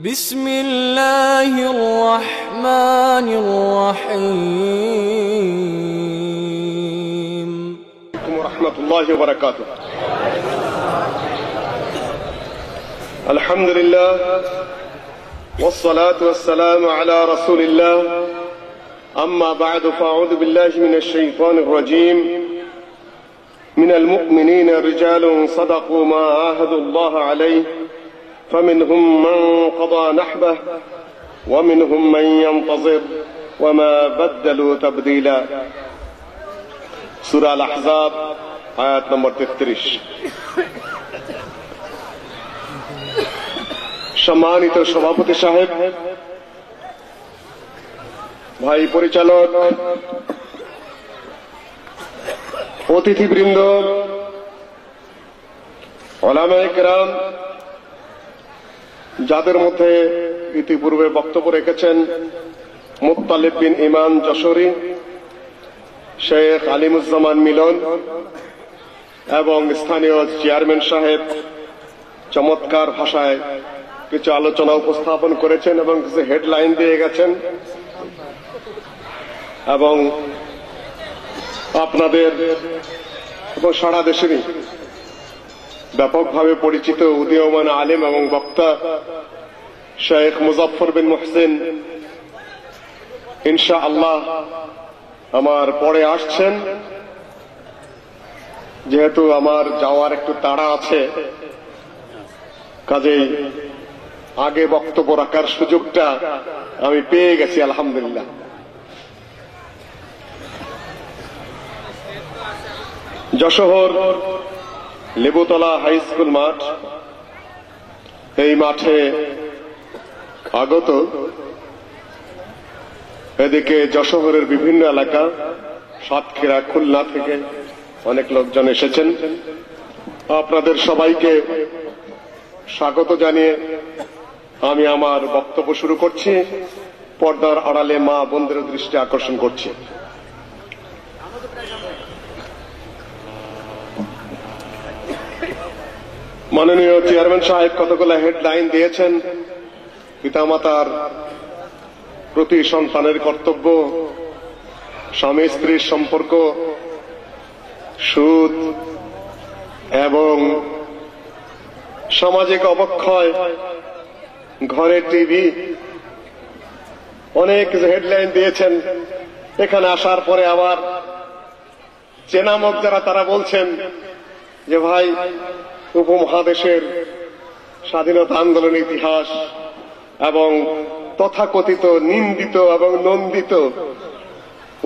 بسم الله الرحمن الرحيم. ورحمة الله وبركاته. الحمد لله والصلاة والسلام على رسول الله. أما بعد فأعوذ بالله من الشيطان الرجيم. من المؤمنين رجال صدقوا ما عاهدوا الله عليه فمنهم من قضى نحبه ومنهم من ينتظر وما بدلوا تبديلا. সূরা আল আহজাব আয়াত নম্বর 33। সম্মানিত সভাপতি সাহেব, ভাই পরিচালক, অতিথিবৃন্দ, উলামায়ে কেরাম, যাদের মধ্যে ইতিপূর্বে বক্তব্য রেখেছেন মুত্তালিব বিন ইমান যশোরী, শেখ আলিমুজ্জামান মিলন এবং স্থানীয় চেয়ারম্যান সাহেব চমৎকার ভাষায় কিছু আলোচনা উপস্থাপন করেছেন এবং কিছু হেডলাইন দিয়ে গেছেন, এবং আপনাদের এবং সারা দেশেরই ব্যাপকভাবে পরিচিত উদীয়মান আলেম এবং বক্তা শেখ মুজাফফর বিন মুহসিন ইনশাআল্লাহ আমার পরে আসছেন। যেহেতু আমার যাওয়ার একটু তাড়া আছে, কাজেই আগে বক্তব্য রাখার সুযোগটা আমি পেয়ে গেছি আলহামদুলিল্লাহ। যশোর লেবুতলা হাই স্কুল মাঠ, এই মাঠে আগত এদিকে যশোরের বিভিন্ন এলাকা, সাতক্ষীরা, খুলনা থেকে অনেক লোকজন এসেছেন। আপনাদের সবাইকে স্বাগত জানিয়ে আমি আমার বক্তব্য শুরু করছি। পর্দার আড়ালে মা বোনদের দৃষ্টি আকর্ষণ করছি। মাননীয় চেয়ারম্যান সাহেব কতগুলো হেডলাইন দিয়েছেন। পিতামাতার প্রতি সন্তানের কর্তব্য, স্বামী স্ত্রীর সম্পর্ক, সুদ এবং সামাজিক অবক্ষয়, ঘরে টিভি, অনেক হেডলাইন দিয়েছেন। এখানে আসার পরে আবার চেনামক যারা তারা বলছেন যে ভাই, উপমহাদেশের স্বাধীনতা আন্দোলনের ইতিহাস এবং তথাকথিত নিন্দিত এবং নন্দিত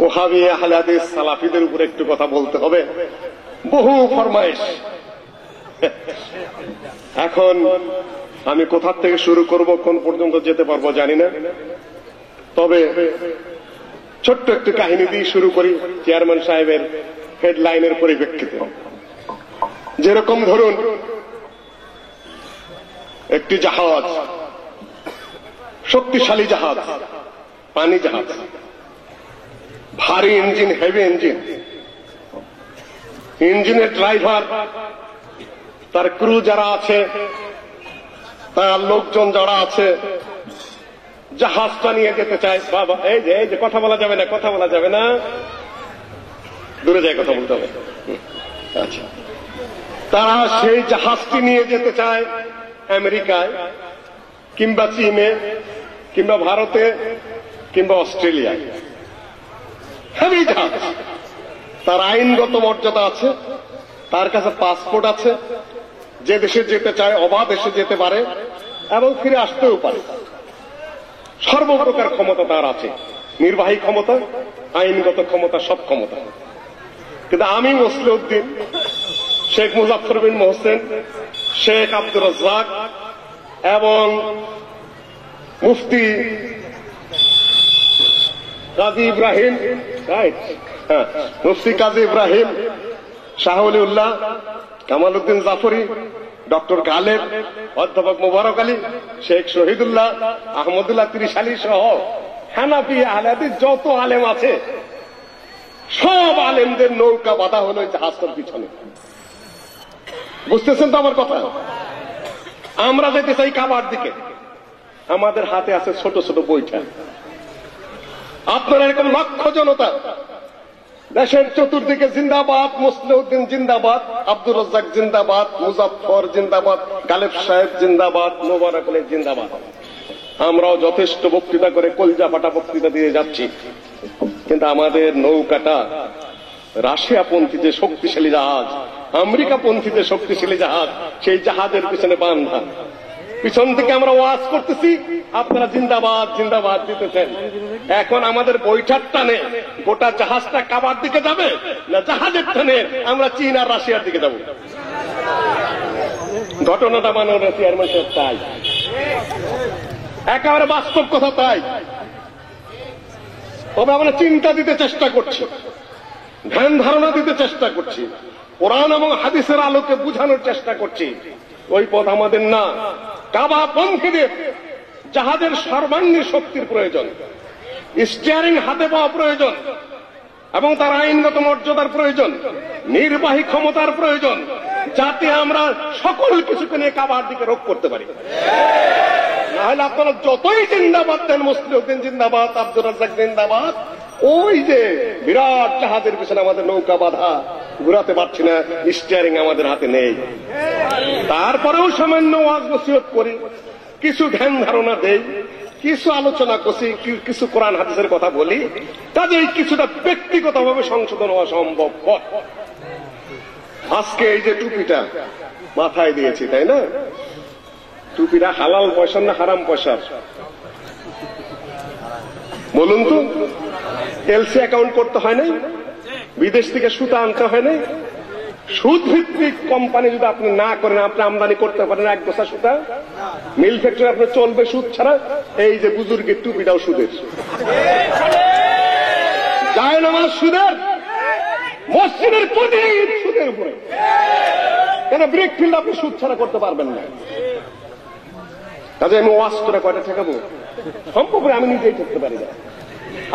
ওহাবী আহলে হাদিস সালাফিদের উপরে একটু কথা বলতে হবে। বহু ফরমাইশ। এখন আমি কোথা থেকে শুরু করব, কোন পর্যন্ত যেতে পারবো জানি না, তবে ছোট্ট একটু কাহিনী দিয়ে শুরু করি চেয়ারম্যান সাহেবের হেডলাইনের পরিপ্রেক্ষিতে। যেরকম ধরুন, একটি জাহাজ, শক্তিশালী জাহাজ, পানি জাহাজ, ভারী ইঞ্জিন, হেভি ইঞ্জিন, ইঞ্জিনের ড্রাইভার, তার ক্রু যারা আছে, তার লোকজন যারা আছে, জাহাজটা নিয়ে যেতে চায়। বাবা, এই যে কথা বলা যাবে না, কথা বলা যাবে না, দূরে যায় কথা বলতে হবে। আচ্ছা, তারা সেই জাহাজটি নিয়ে যেতে চায় আমেরিকায় কিংবা চীনে কিংবা ভারতে কিংবা অস্ট্রেলিয়ায়। হেভি জাহাজ, তার আইনগত মর্যাদা আছে, তার কাছে পাসপোর্ট আছে, যে দেশে যেতে চায় অবাধ দেশে যেতে পারে এবং ফিরে আসতেও পারে। সর্বপ্রকার ক্ষমতা তার আছে, নির্বাহী ক্ষমতা, আইনগত ক্ষমতা, সব ক্ষমতা। কিন্তু আমি মসলিউদ্দিন, শেখ মুজাফফর বিন মোহসেন, শেখ আব্দুর রাজ্জাক এবং মুফতি কাজী ইব্রাহিম, মুফতি কাজী ইব্রাহিম, শাহ ওলিউল্লাহ, কামাল উদ্দিন জাফরি, ডক্টর গালেব, অধ্যাপক মোবারক আলী, শেখ শহীদুল্লাহ, আহমদুল্লাহ ত্রিশালী সহ হানাফি আহলে হাদিস যত আলেম আছে, সব আলেমদের নৌকা বাঁধা হলো জাহাজটার পিছনে। বুঝতেছেন তো আমার কথা? আমরা যেতে চাই কাবার দিকে, আমাদের হাতে আছে ছোট ছোট বইটা। আপনারা এরকম লক্ষ জনতা দেশের চতুর্দিকে জিন্দাবাদ, মুসলিউদ্দিন জিন্দাবাদ, আব্দুর রাজ্জাক জিন্দাবাদ, মুজাফফর জিন্দাবাদ, গালেব সাহেব জিন্দাবাদ, মোবারক আলী জিন্দাবাদ। আমরাও যথেষ্ট বক্তৃতা করে কলজা ফাটা বক্তৃতা দিয়ে যাচ্ছি, কিন্তু আমাদের নৌকাটা রাশিয়া পন্থী যে শক্তিশালী জাহাজ, আমেরিকা পন্থী যে শক্তিশালী জাহাজ, সেই জাহাজের পিছনে বান্ধা। পিছন থেকে আমরা ওয়াজ করতেছি, আপনারা জিন্দাবাদ জিন্দাবাদ দিতেছেন। এখন আমাদের বৈঠার টানে গোটা জাহাজটা কাবার দিকে যাবে, না জাহাজের টানে আমরা চীন আর রাশিয়ার দিকে যাব? ঘটনাটা মাননীয় চেয়ারম্যান সাহেব তাই, একেবারে বাস্তব কথা তাই। তবে আমরা চিন্তা দিতে চেষ্টা করছি, ধ্যান ধারণা দিতে চেষ্টা করছি, কোরআন এবং হাদিসের আলোকে বুঝানোর চেষ্টা করছি। ওই পথ আমাদের না। কাবা পন্থীদের জাহাজের সর্বাঙ্গীন শক্তির প্রয়োজন, স্টিয়ারিং হাতে পাওয়া প্রয়োজন, এবং তার আইনগত মর্যাদার প্রয়োজন, নির্বাহী ক্ষমতার প্রয়োজন, যাতে আমরা সকল কিছুকে নিয়ে কাবার দিকে রোধ করতে পারি। নাহলে আপনারা যতই জিন্দাবাদ দেন, মুসলিউদ্দিন জিন্দাবাদ, আব্দুর রাজ্জাক জিন্দাবাদ, ওই যে বিরাট জাহাজের পিছনে আমাদের নৌকা বাঁধা, ঘুরাতে পারছি না, স্টিয়ারিং আমাদের হাতে নেই। তারপরেও সামান্য ওয়াজ নসিহত করি, কিছু ধ্যান ধারণা দেই, কিছু আলোচনা করছি, কিছু কোরআন হাদিসের কথা বলি, কাজেই কিছুটা ব্যক্তিগতভাবে সংশোধন হওয়া সম্ভব। আজকে এই যে টুপিটা মাথায় দিয়েছি, তাই না? টুপিটা হালাল পয়সা না হারাম পয়সা বলুন তো? এলসি অ্যাকাউন্ট করতে হয় নাই? বিদেশ থেকে সুতা আনতে হয় নাই? সুদ ভিত্তিক কোম্পানি যদি আপনি না করেন, আপনি আমদানি করতে পারেন এক বছর সুতা, মিল ফ্যাক্টরি আপনি চলবে সুদ ছাড়া। এই যে বুজুর্গের টুপিটাও সুদের, যায় না আমার সুদের, মসজিদের প্রদীপ সুদের উপরে। কেন ব্রেক ফিল্ড আপনি সুদ ছাড়া করতে পারবেন না? কাজে আমি ওয়াজ করে কয়টা ঠেকাবো? সম্ভব আমি নিজেই ঠেকতে পারি না।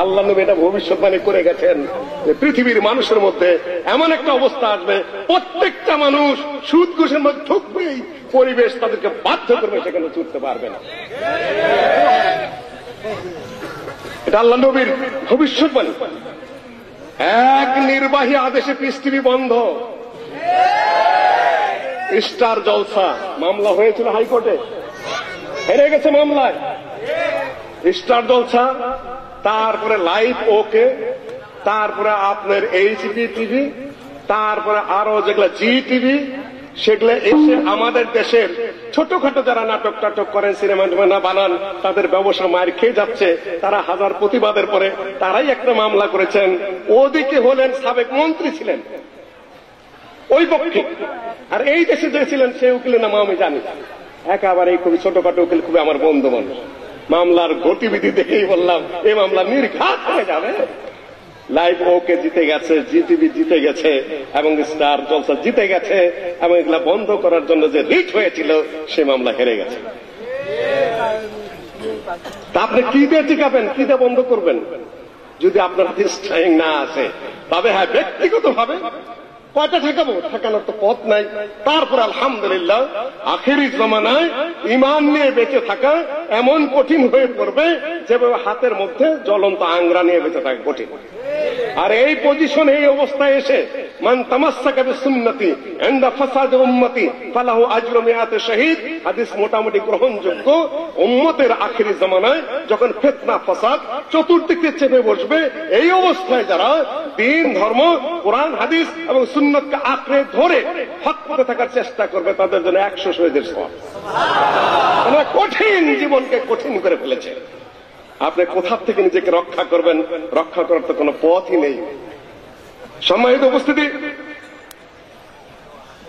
আল্লাহ নবী এটা ভবিষ্যৎবাণী করে গেছেন যে পৃথিবীর মানুষের মধ্যে এমন একটা অবস্থা আসবে, প্রত্যেকটা মানুষ সুদ ঘুষের মধ্যে ঠকবেই, পরিবেশ তাদেরকে বাধ্য করবে সেখানে ছুটতে পারবে না। এটা আল্লাহ নবীর ভবিষ্যৎবাণী। এক নির্বাহী আদেশে পিস টিভি বন্ধ। স্টার জলসা মামলা হয়েছিল হাইকোর্টে, হেরে গেছে মামলায়। স্টার জলসা, তারপরে লাইভ ওকে, তারপরে আপনার এইচডি টিভি, তারপরে আরো যেগুলো জি টিভি, সেগুলো এসে আমাদের দেশের ছোটখাটো যারা নাটক টাটক করেন, সিনেমা বানান, তাদের ব্যবসা মায়ের খেয়ে যাচ্ছে। তারা হাজার প্রতিবাদের পরে তারাই একটা মামলা করেছেন। ওদিকে হলেন সাবেক মন্ত্রী ছিলেন ওই পক্ষে, আর এই দেশে যে ছিলেন সে উকিলের নাম আমি জানি। একেবারে এই খুবই ছোটখাটো উকিল, খুবই আমার বন্ধু মানুষ। মামলার গতিবিধি দেখেই বললাম এই মামলা নির্ঘাত হয়ে যাবে। লাইভ ওকে জিতে গেছে, জিটিভি জিতে গেছে, এবং স্টার জলসা জিতে গেছে, এবং এগুলা বন্ধ করার জন্য যে রিট হয়েছিল সে মামলা হেরে গেছে। তা আপনি কি দিয়ে টিকাবেন, কি দিয়ে বন্ধ করবেন যদি আপনার হাতে স্ট্রাইং না আসে? তবে হ্যাঁ, ব্যক্তিগত ভাবে কয়টা ঠেকাবো? ঠেকানোর তো পথ নাই। তারপর আলহামদুলিল্লাহ আখেরি জমানায় ইমান নিয়ে বেঁচে থাকা এমন কঠিন হয়ে পড়বে যেভাবে হাতের মধ্যে জ্বলন্ত আংরা নিয়ে বেঁচে থাকা কঠিন। আর এই পজিশনে, এই অবস্থায় এসে মান তামাসসাকা বিসুন্নতি ইনদা ফাসাদ উম্মতি ফালাহু আজরু মিআতি শহীদ, হাদিস মোটামুটি গ্রহণযোগ্য। উম্মতের আখেরি জমানায় যখন ফিতনা ফাসাদ চতুর্দিকে চেপে বসবে, এই অবস্থায় যারা দ্বীন, ধর্ম, কোরআন, হাদিস এবং সুন্নতকে আঁকড়ে ধরে হক পথে থাকার চেষ্টা করবে, তাদের জন্য 100 শহীদের সওয়াব। কঠিন জীবনকে কঠিন করে ফেলেছে। আপনি কোথা থেকে নিজেকে রক্ষা করবেন? রক্ষা করার তো কোনো পথই নেই। সম্মানিত উপস্থিতি,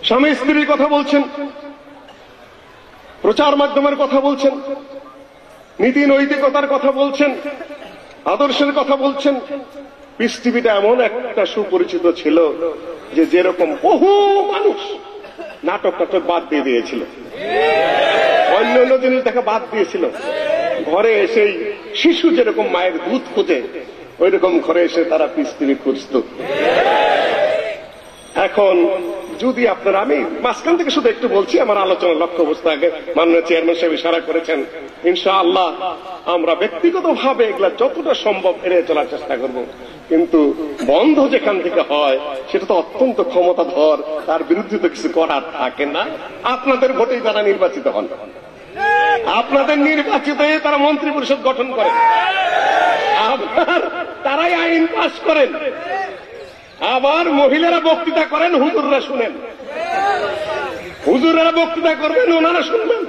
স্বামী স্ত্রীর কথা বলছেন, প্রচার মাধ্যমের কথা বলছেন, নীতি নৈতিকতার কথা বলছেন, আদর্শের কথা বলছেন। পিস টিভিটা এমন একটা সুপরিচিত ছিল যে যেরকম বহু মানুষ নাটক টাটক বাদ দিয়ে দিয়েছিল, অন্য অন্য জিনিস দেখা বাদ দিয়েছিল। ঘরে এসেই শিশু যেরকম মায়ের দুধ খুঁজে, ওই রকম ঘরে এসে তারা পিস টিভি খুঁজত। এখন যদি আপনারা, আমি মাঝখান থেকে শুধু একটু বলছি, আমার আলোচনার লক্ষ্যবস্তু আগে মাননীয় চেয়ারম্যান সাহেব ইশারা করেছেন, ইনশাআল্লাহ আমরা ব্যক্তিগতভাবে এগুলা যতটা সম্ভব এড়িয়ে চলার চেষ্টা করব। কিন্তু বন্ধ যেখান থেকে হয় সেটা তো অত্যন্ত ক্ষমতাধর, তার বিরুদ্ধে তো কিছু করার থাকে না। আপনাদের ভোটেই তারা নির্বাচিত হন, আপনাদের নির্বাচিত হয়ে তারা মন্ত্রী পরিষদ গঠন করেন, আবার তারাই আইন পাস করেন, আবার মহিলারা বক্তৃতা করেন, হুজুররা শুনেন। হুজুররা বক্তৃতা করবেন, ওনারা শুনবেন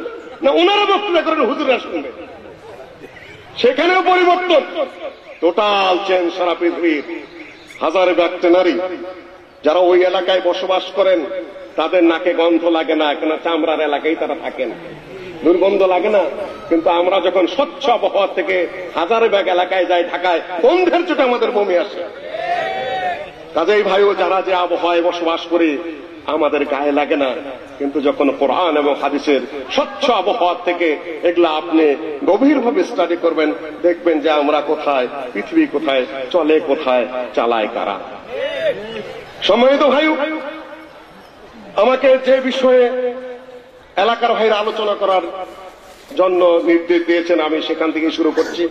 না, ওনারা বক্তৃতা করেন, হুজুররা শুনবেন। সেখানেও পরিবর্তন, টোটাল চেঞ্জ সারা পৃথিবীর। হাজার ব্যক্তি নারী যারা ওই এলাকায় বসবাস করেন তাদের নাকে গন্ধ লাগে না, কেন চামড়ার এলাকায় তারা থাকেন, দুর্গন্ধ লাগে না। কিন্তু আমরা যখন স্বচ্ছ আবহাওয়া থেকে হাজারে ব্যাগ এলাকায় যাই ঢাকায়, গন্ধের চোটে আমাদের বমি আসে। কাজেই ভাইও, যারা যে আবহাওয়ায় বসবাস করি আমাদের গায়ে লাগে না, কিন্তু যখন কোরআন এবং হাদিসের স্বচ্ছ আবহাওয়া থেকে এগুলা আপনি গভীরভাবে স্টাডি করবেন, দেখবেন যে আমরা কোথায়, পৃথিবী কোথায় চলে, কোথায় চালায় কারা। সম্মানিত ভাই, আমাকে যে বিষয়ে এলাকার ভাইরা আলোচনা করার জন্য নির্দেশ দিয়েছেন, আমি সেখান থেকে শুরু করছি।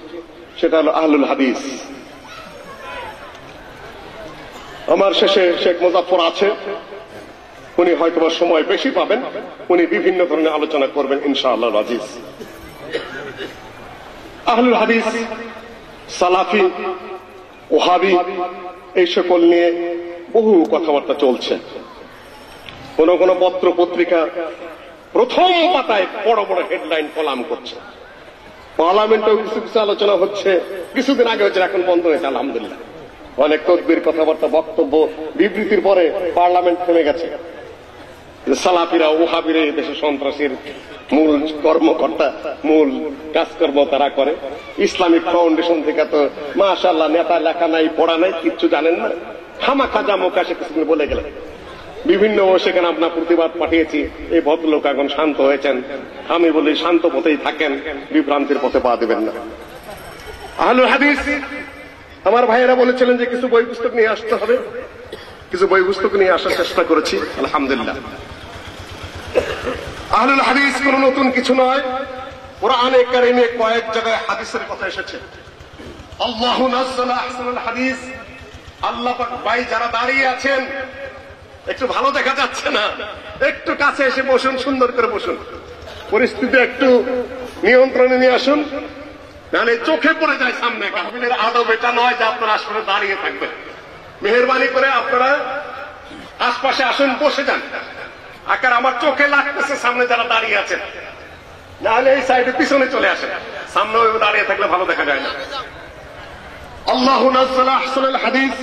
সেটা হলো আহলুল হাদিস। আমার শেষে শেখ মুজাফফর আছে, উনি হয়তো সময় বেশি পাবেন, উনি বিভিন্ন ধরনের আলোচনা করবেন ইনশাআল্লাহ আজিজ। আহলুল হাদিস, সালাফি, ওহাবি, এই সকল নিয়ে বহু কথাবার্তা চলছে। কোন কোন পত্র পত্রিকা প্রথম পাতায় বড় বড় হেডলাইন কলাম করছে। পার্লামেন্টেও কিছু কিছু আলোচনা হচ্ছে, কিছুদিন আগে হচ্ছে, এখন বন্ধ হয়েছে আলহামদুলিল্লাহ। অনেক তদবির, কথাবার্তা, বক্তব্য, বিবৃতির পরে পার্লামেন্ট থেমে গেছে। সালাফিরা, ওহাবিরা এই দেশে সন্ত্রাসীর মূল কর্মকর্তা, মূল কাজকর্ম তারা করে। ইসলামিক ফাউন্ডেশন থেকে তো মাশাআল্লাহ নেতা লেখা নাই, পড়া নাই, কিচ্ছু জানেন না, খামাখা জামুকা সে কিছু বলে গেলেন। বিভিন্ন সেখানে আপনার প্রতিবাদ পাঠিয়েছি, এই ভদ্রলোক এখন শান্ত হয়েছেন। আমি বলি শান্ত পথেই থাকেন, বিভ্রান্তির পথে পা দেবেন না। আহলুল হাদিস, আমার ভাইয়েরা বলেছিলেন যে কিছু বই পুস্তক নিয়ে আসতে হবে, কিছু বই পুস্তক নিয়ে আসার চেষ্টা করেছি আলহামদুলিল্লাহ। আহলুল হাদিস কোন নতুন কিছু নয়, কোরআনে কারিমে কয়েক জায়গায় হাদিসের কথা এসেছে। আল্লাহু নাযালা আহসানুল হাদিস। আল্লাহ পাক, ভাই যারা দাঁড়িয়ে আছেন একটু ভালো দেখা যাচ্ছে না, একটু কাছে এসে বসুন, সুন্দর করে বসুন, পরিস্থিতি একটু নিয়ন্ত্রণে নিয়ে আসুন, নাহলে চোখে পড়ে যায় সামনে। কাফিলের আদব এটা নয় যে আপনারা আসলে দাঁড়িয়ে থাকবেন। মেহেরবানি করে আপনারা আশপাশে আসুন, বসে যান। আকার আমার চোখে লাগতেছে সামনে যারা দাঁড়িয়ে আছেন, নাহলে এই সাইডে পিছনে চলে আসেন, সামনে দাঁড়িয়ে থাকলে ভালো দেখা যায় না। আল্লাহু নাযালা আহসানুল হাদিস,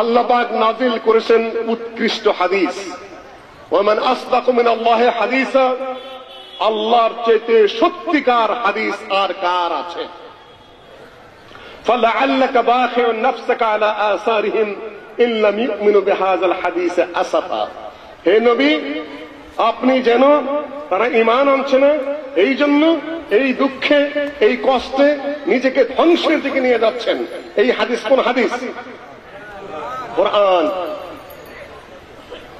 আল্লাহ পাক নাযিল করেছেন উৎকৃষ্ট হাদিস। ওয়া মান আসদাকু মিনাল্লাহি হাদিসা, আল্লাহর চাইতে সত্যিকার হাদিস আর কার আছে? ফালাআল্লাকা বাখিউন নাফসাকা আলা আসারিহিম ইন লাম ইউমিনু বিহাযাল হাদিস আসাফা। হে নবী, আপনি যেন তারা ঈমান আনছে না, এই জন্য এই দুঃখে, এই কষ্টে নিজেকে ধ্বংসের দিকে নিয়ে যাচ্ছেন। এই হাদিস কোন হাদিস? কোরআন।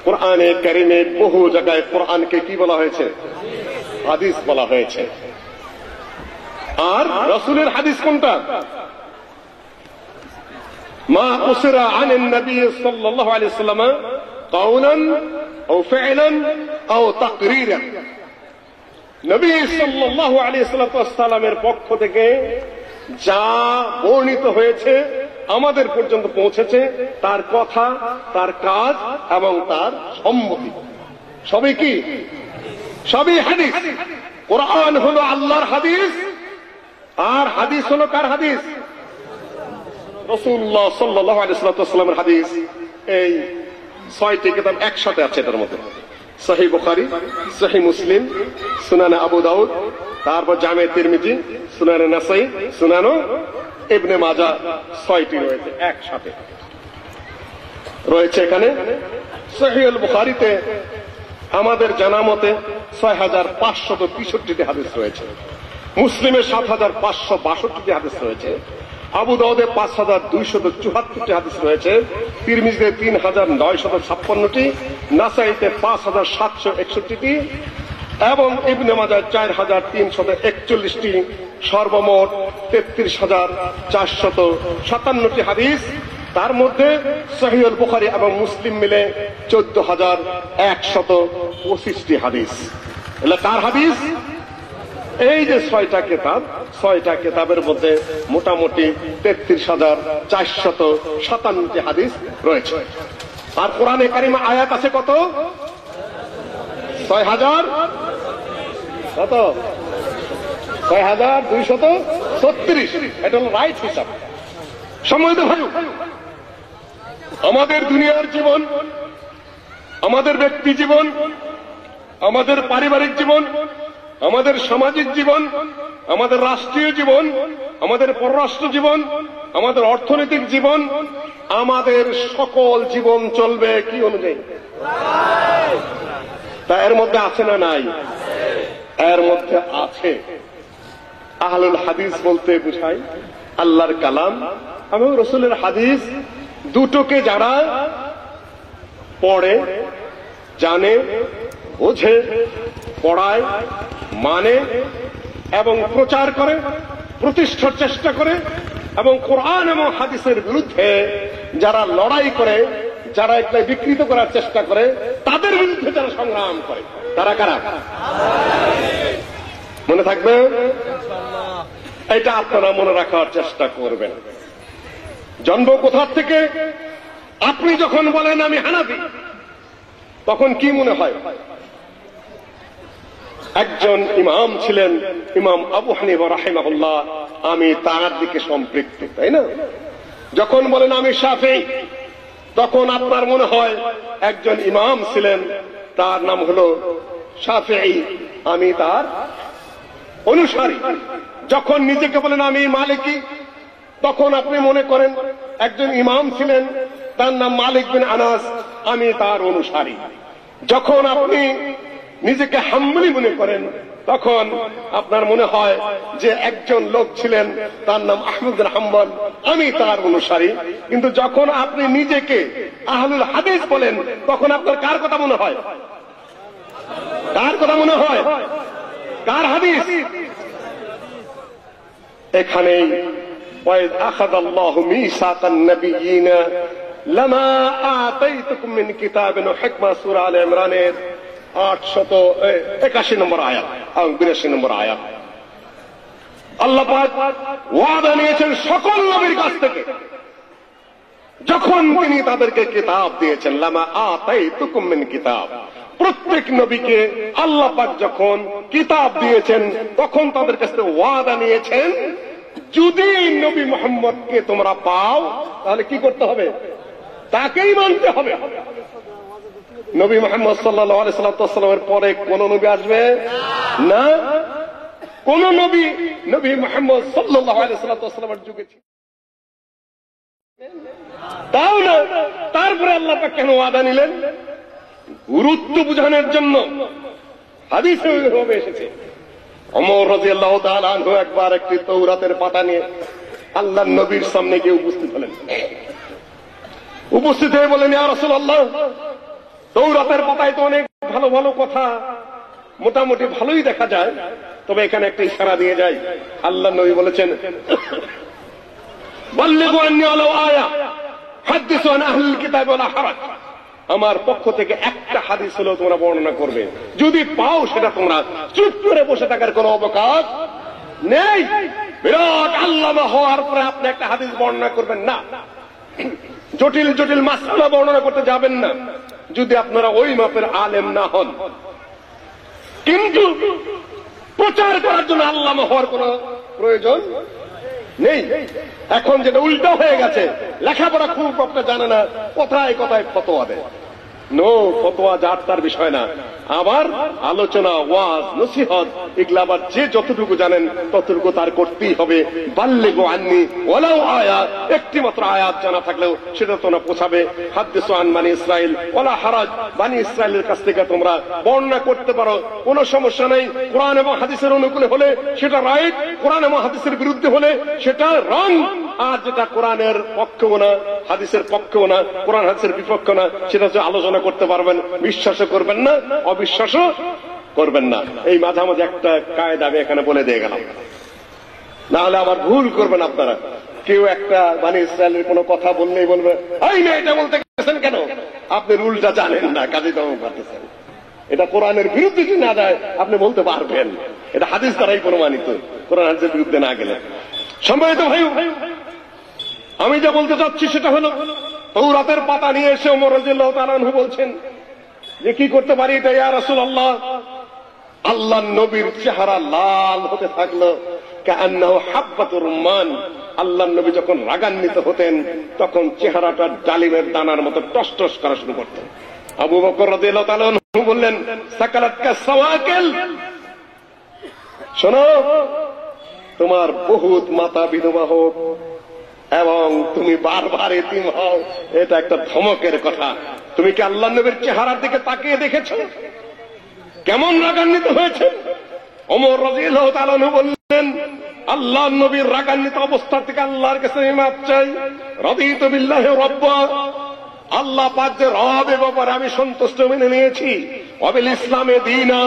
কোরআনে কারিমে বহু জায়গায় কোরআনকে কি বলা হয়েছে? হাদিস বলা হয়েছে। আর রাসূলের হাদিস কোনটা? মা উসরা আনিন নবী সাল্লাল্লাহু আলাইহি ওয়াসাল্লাম কাওলান আও ফি'লান আও তাকরীরান। নবী সাল্লাল্লাহু আলাইহি ওয়াসাল্লামের পক্ষ থেকে যা বর্ণিত হয়েছে, আমাদের পর্যন্ত পৌঁছেছে, তার কথা, তার কাজ এবং তার সম্মতি, সবই কি? সবই হাদিস। কোরআন হলো আল্লাহর হাদিস, আর হাদিস হলো কার হাদিস? রাসূলুল্লাহ সাল্লাল্লাহু আলাইহি ওয়াসাল্লামের হাদিস। এই 6টি কিতাব একসাথে আছে এটার মধ্যে। সহিহ বুখারী, সহিহ মুসলিম, সুনান আবু দাউদ, তারপর জামে তিরমিজি, সুনান নাসাই, সুনান ইবনে মাজাহ, 6টি রয়েছে একসাথে রয়েছে এখানে। সহিহ বুখারীতে আমাদের জানা মতে 6563টি হাদিস রয়েছে, মুসলিমে 7562টি হাদিস রয়েছে, আবু দাউদে 5274টি হাদিস রয়েছে, তিরমিজিতে 3956টি, নাসাইতে 5761টি এবং ইবনে মাজাহ 4341টি, সর্বমোট 33,457টি হাদিস। তার মধ্যে সহিহুল বুখারী এবং মুসলিম মিলে 14,125টি হাদিস। এগুলো কার হাদিস? এই যে 6টা কিতাব, 6টা কিতাবের মধ্যে মোটামুটি 33,457টি হাদিস রয়েছে। আর কোরআনে কারিমে আয়াত আছে কত? 6,000 কত? 6,236। এটা হল রাইট হিসাব। সম্মানিত ভাই, আমাদের দুনিয়ার জীবন, আমাদের ব্যক্তি জীবন, আমাদের পারিবারিক জীবন, আমাদের সামাজিক জীবন, আমাদের রাষ্ট্রীয় জীবন, আমাদের পররাষ্ট্র জীবন, আমাদের অর্থনৈতিক জীবন, আমাদের সকল জীবন চলবে কি অনুযায়ী? তা এর মধ্যে আছে না নাই? এর মধ্যে আছে। আহলুল হাদিস বলতে বুঝায় আল্লাহর কালাম এবং রাসূলের হাদিস দুটোকে যারা পড়ে, জানে, বোঝে, পড়ায়, মানে এবং প্রচার করে, প্রতিষ্ঠার চেষ্টা করে, এবং কোরআন এবং হাদিসের বিরুদ্ধে যারা লড়াই করে, যারা একটা বিকৃত করার চেষ্টা করে, তাদের বিরুদ্ধে যারা সংগ্রাম করে, তারা কারা? মনে থাকবে? এটা আপনারা মনে রাখার চেষ্টা করবেন। জন্ম কোথা থেকে? আপনি যখন বলেন আমি হানাফি, তখন কি মনে হয়? একজন ইমাম ছিলেন, ইমাম আবু হানিফা রাহিমাহুল্লাহ, আমি তার দিকে সম্পৃক্ত, তাই না? যখন বলেন আমি শাফিঈ, তখন আপনার মনে হয় একজন ইমাম ছিলেন, তার নাম হলো শাফিঈ, আমি তার অনুসারী। যখন নিজেকে বলেন আমি মালিকি, তখন আপনি মনে করেন একজন ইমাম ছিলেন, তার নাম মালিক বিন আনাস, আমি তার অনুসারী। যখন আপনি নিজেকে হাম্বলি মনে করেন, তখন আপনার মনে হয় যে একজন লোক ছিলেন, তার নাম আহমদ বিন হাম্বল, আমি তার অনুসারী। কিন্তু যখন আপনি নিজেকে আহলুল হাদিস বলেন, তখন আপনার কার কথা মনে হয়? কার কথা মনে হয়? কার হাদিস? এখানেই ওয়াইদ আখাযাল্লাহু মিসাকান নাবিয়িনা লামা আতাইতুকুম মিন কিতাবিন ওয়া হিকমা, সূরা আলে ইমরানের 881 নম্বর আয়াত এবং 82 নম্বর আয়াত। আল্লাহ পাক ওয়াদা নিয়েছেন সকল নবীর কাছ থেকে, যখন তিনি তাদেরকে কিতাব দিয়েছেন, লামা আতাইতুকুম মিন কিতাব, প্রত্যেক নবীকে আল্লাহ পাক যখন কিতাব দিয়েছেন, তখন তাদের কাছে ওয়াদা নিয়েছেন, যদি নবী মুহাম্মদকে তোমরা পাও, তাহলে কি করতে হবে? তাকেই মানতে হবে। নবী মুহাম্মদ সাল্লাল্লাহু আলাইহি ওয়াসাল্লামের পরে কোন নবী আসবে না। কোন নবী নবী মুহাম্মদ সাল্লাল্লাহু আলাইহি ওয়াসাল্লামের যুগে ছিল তাও না। তারপরে আল্লাহ পাক কেন ওয়াদা নিলেন? গুরুত্ব বোঝানোর জন্য। হাদিসে ওইভাবে এসেছে। ওমর রাদিয়াল্লাহু তাআলা আনহু একবার একটি তাওরাতের পাতা নিয়ে আল্লাহর নবীর সামনে গিয়ে উপস্থিত হলেন। উপস্থিত হয়ে বলেন, ইয়া রাসূলুল্লাহ, তাওরাতের পাতায় তো অনেক ভালো ভালো কথা মোটামুটি ভালোই দেখা যায়, তবে এখানে একটা ইশারা দিয়ে যায়। আল্লাহর নবী বলেছেন, বাল্লিগু আন্নী ওয়ালাউ আয়া হাদিসু আন আহলিল কিতাব ওয়ালা হারাজ, আমার পক্ষ থেকে একটা হাদিস হলেও তোমরা বর্ণনা করবে, যদি পাও সেটা তোমরা। চুপ করে বসে থাকার কোনো অবকাশ নেই। বিরাট আল্লামা হওয়ার পরে আপনি একটা হাদিস বর্ণনা করবেন না, জটিল জটিল মাসআলা বর্ণনা করতে যাবেন না, যদি আপনারা ওই মাপের আলেম না হন। কিন্তু প্রচার করার জন্য আল্লামা হওয়ার কোনো প্রয়োজন নেই। এখন যেটা উল্টা হয়ে গেছে, লেখাপড়া খুব আপনার জানে না, কথায় কথায় ফতোয়া দেয়। নো, ফতোয়া যার তার বিষয় না। আবার আলোচনা, ওয়াজ, নসিহত, এগুলা আবার যে যতটুকু জানেন ততটুকু তার করতেই হবে। বাল্লিগু আন্নী ওয়ালাউ আয়া, একটি মাত্র আয়াত জানা থাকলেও সেটা তোমরা পৌঁছাবে। হাদিসু আন বানি ইসরাইল ওয়ালা হারাজ, বানি ইসরাইলের কাছ থেকে তোমরা বর্ণনা করতে পারো, কোনো সমস্যা নেই। কোরআন এবং হাদিসের অনুকূলে হলে সেটা রাইট, কোরআন এবং হাদিসের বিরুদ্ধে হলে সেটা রং। আর যেটা কোরআনের পক্ষেও না, হাদিসের পক্ষেও না, কোরআন হাদিসের বিপক্ষ না, সেটা হচ্ছে আলোচনা করতে পারবেন, বিশ্বাসও করবেন না, অবিশ্বাসও করবেন না। এই মাঝামাঝি একটা কায়দা আমি এখানে বলে দিয়ে গেলাম, না হলে আবার ভুল করবেন আপনারা। কেউ একটা মানে ইসরায়েলের কোনো কথা বললেই বলবে এই না এটা বলতে গেছেন কেন, আপনি রুলটা জানেন না, কাজে দমন করতেছেন। এটা কোরআনের বিরুদ্ধে যদি না যায় আপনি বলতে পারবেন, এটা হাদিস দ্বারাই প্রমাণিত, কোরআন হাদিসের বিরুদ্ধে না গেলে। সম্মানিত ভাই, আমি যা বলতে চাচ্ছি সেটা হলো, তওরাতের পাতা নিয়ে এসে ওমর রাদিয়াল্লাহু তাআলা আনহু বলছেন যে কি করতে পারি এটা ইয়া রাসূলুল্লাহ। আল্লাহর নবীর চেহারা লাল হতে থাকলো, কাআন্নাহু হাব্বাতুর রুম্মান। আল্লাহর নবী যখন রাগান্বিত হতেন তখন চেহারাটা ডালিমের দানার মতো টসটস করা শুরু করত। আবু বকর রাদিয়াল্লাহু তাআলা আনহু বললেন সাকালাতকা সাওয়াকিল, শোনো তোমার বহুত মাতা বিধবা হোক এবং তুমি বারবার এতিম হও, এটা একটা ধমকের কথা। তুমি কি আল্লাহর নবীর চেহারার দিকে তাকিয়ে দেখেছো কেমন রাগান্বিত হয়েছে? ওমর রাদিয়াল্লাহু তাআলা আনহু বললেন আল্লাহর নবীর রাগান্বিত অবস্থা থেকে আল্লাহর কাছে মাপ চাই। রাদিতু বিল্লাহি রাব্বা, আল্লাহ পাক যে রব এ ব্যাপারে আমি সন্তুষ্ট মেনে নিয়েছি। ওয়াবিল ইসলামে দীনা,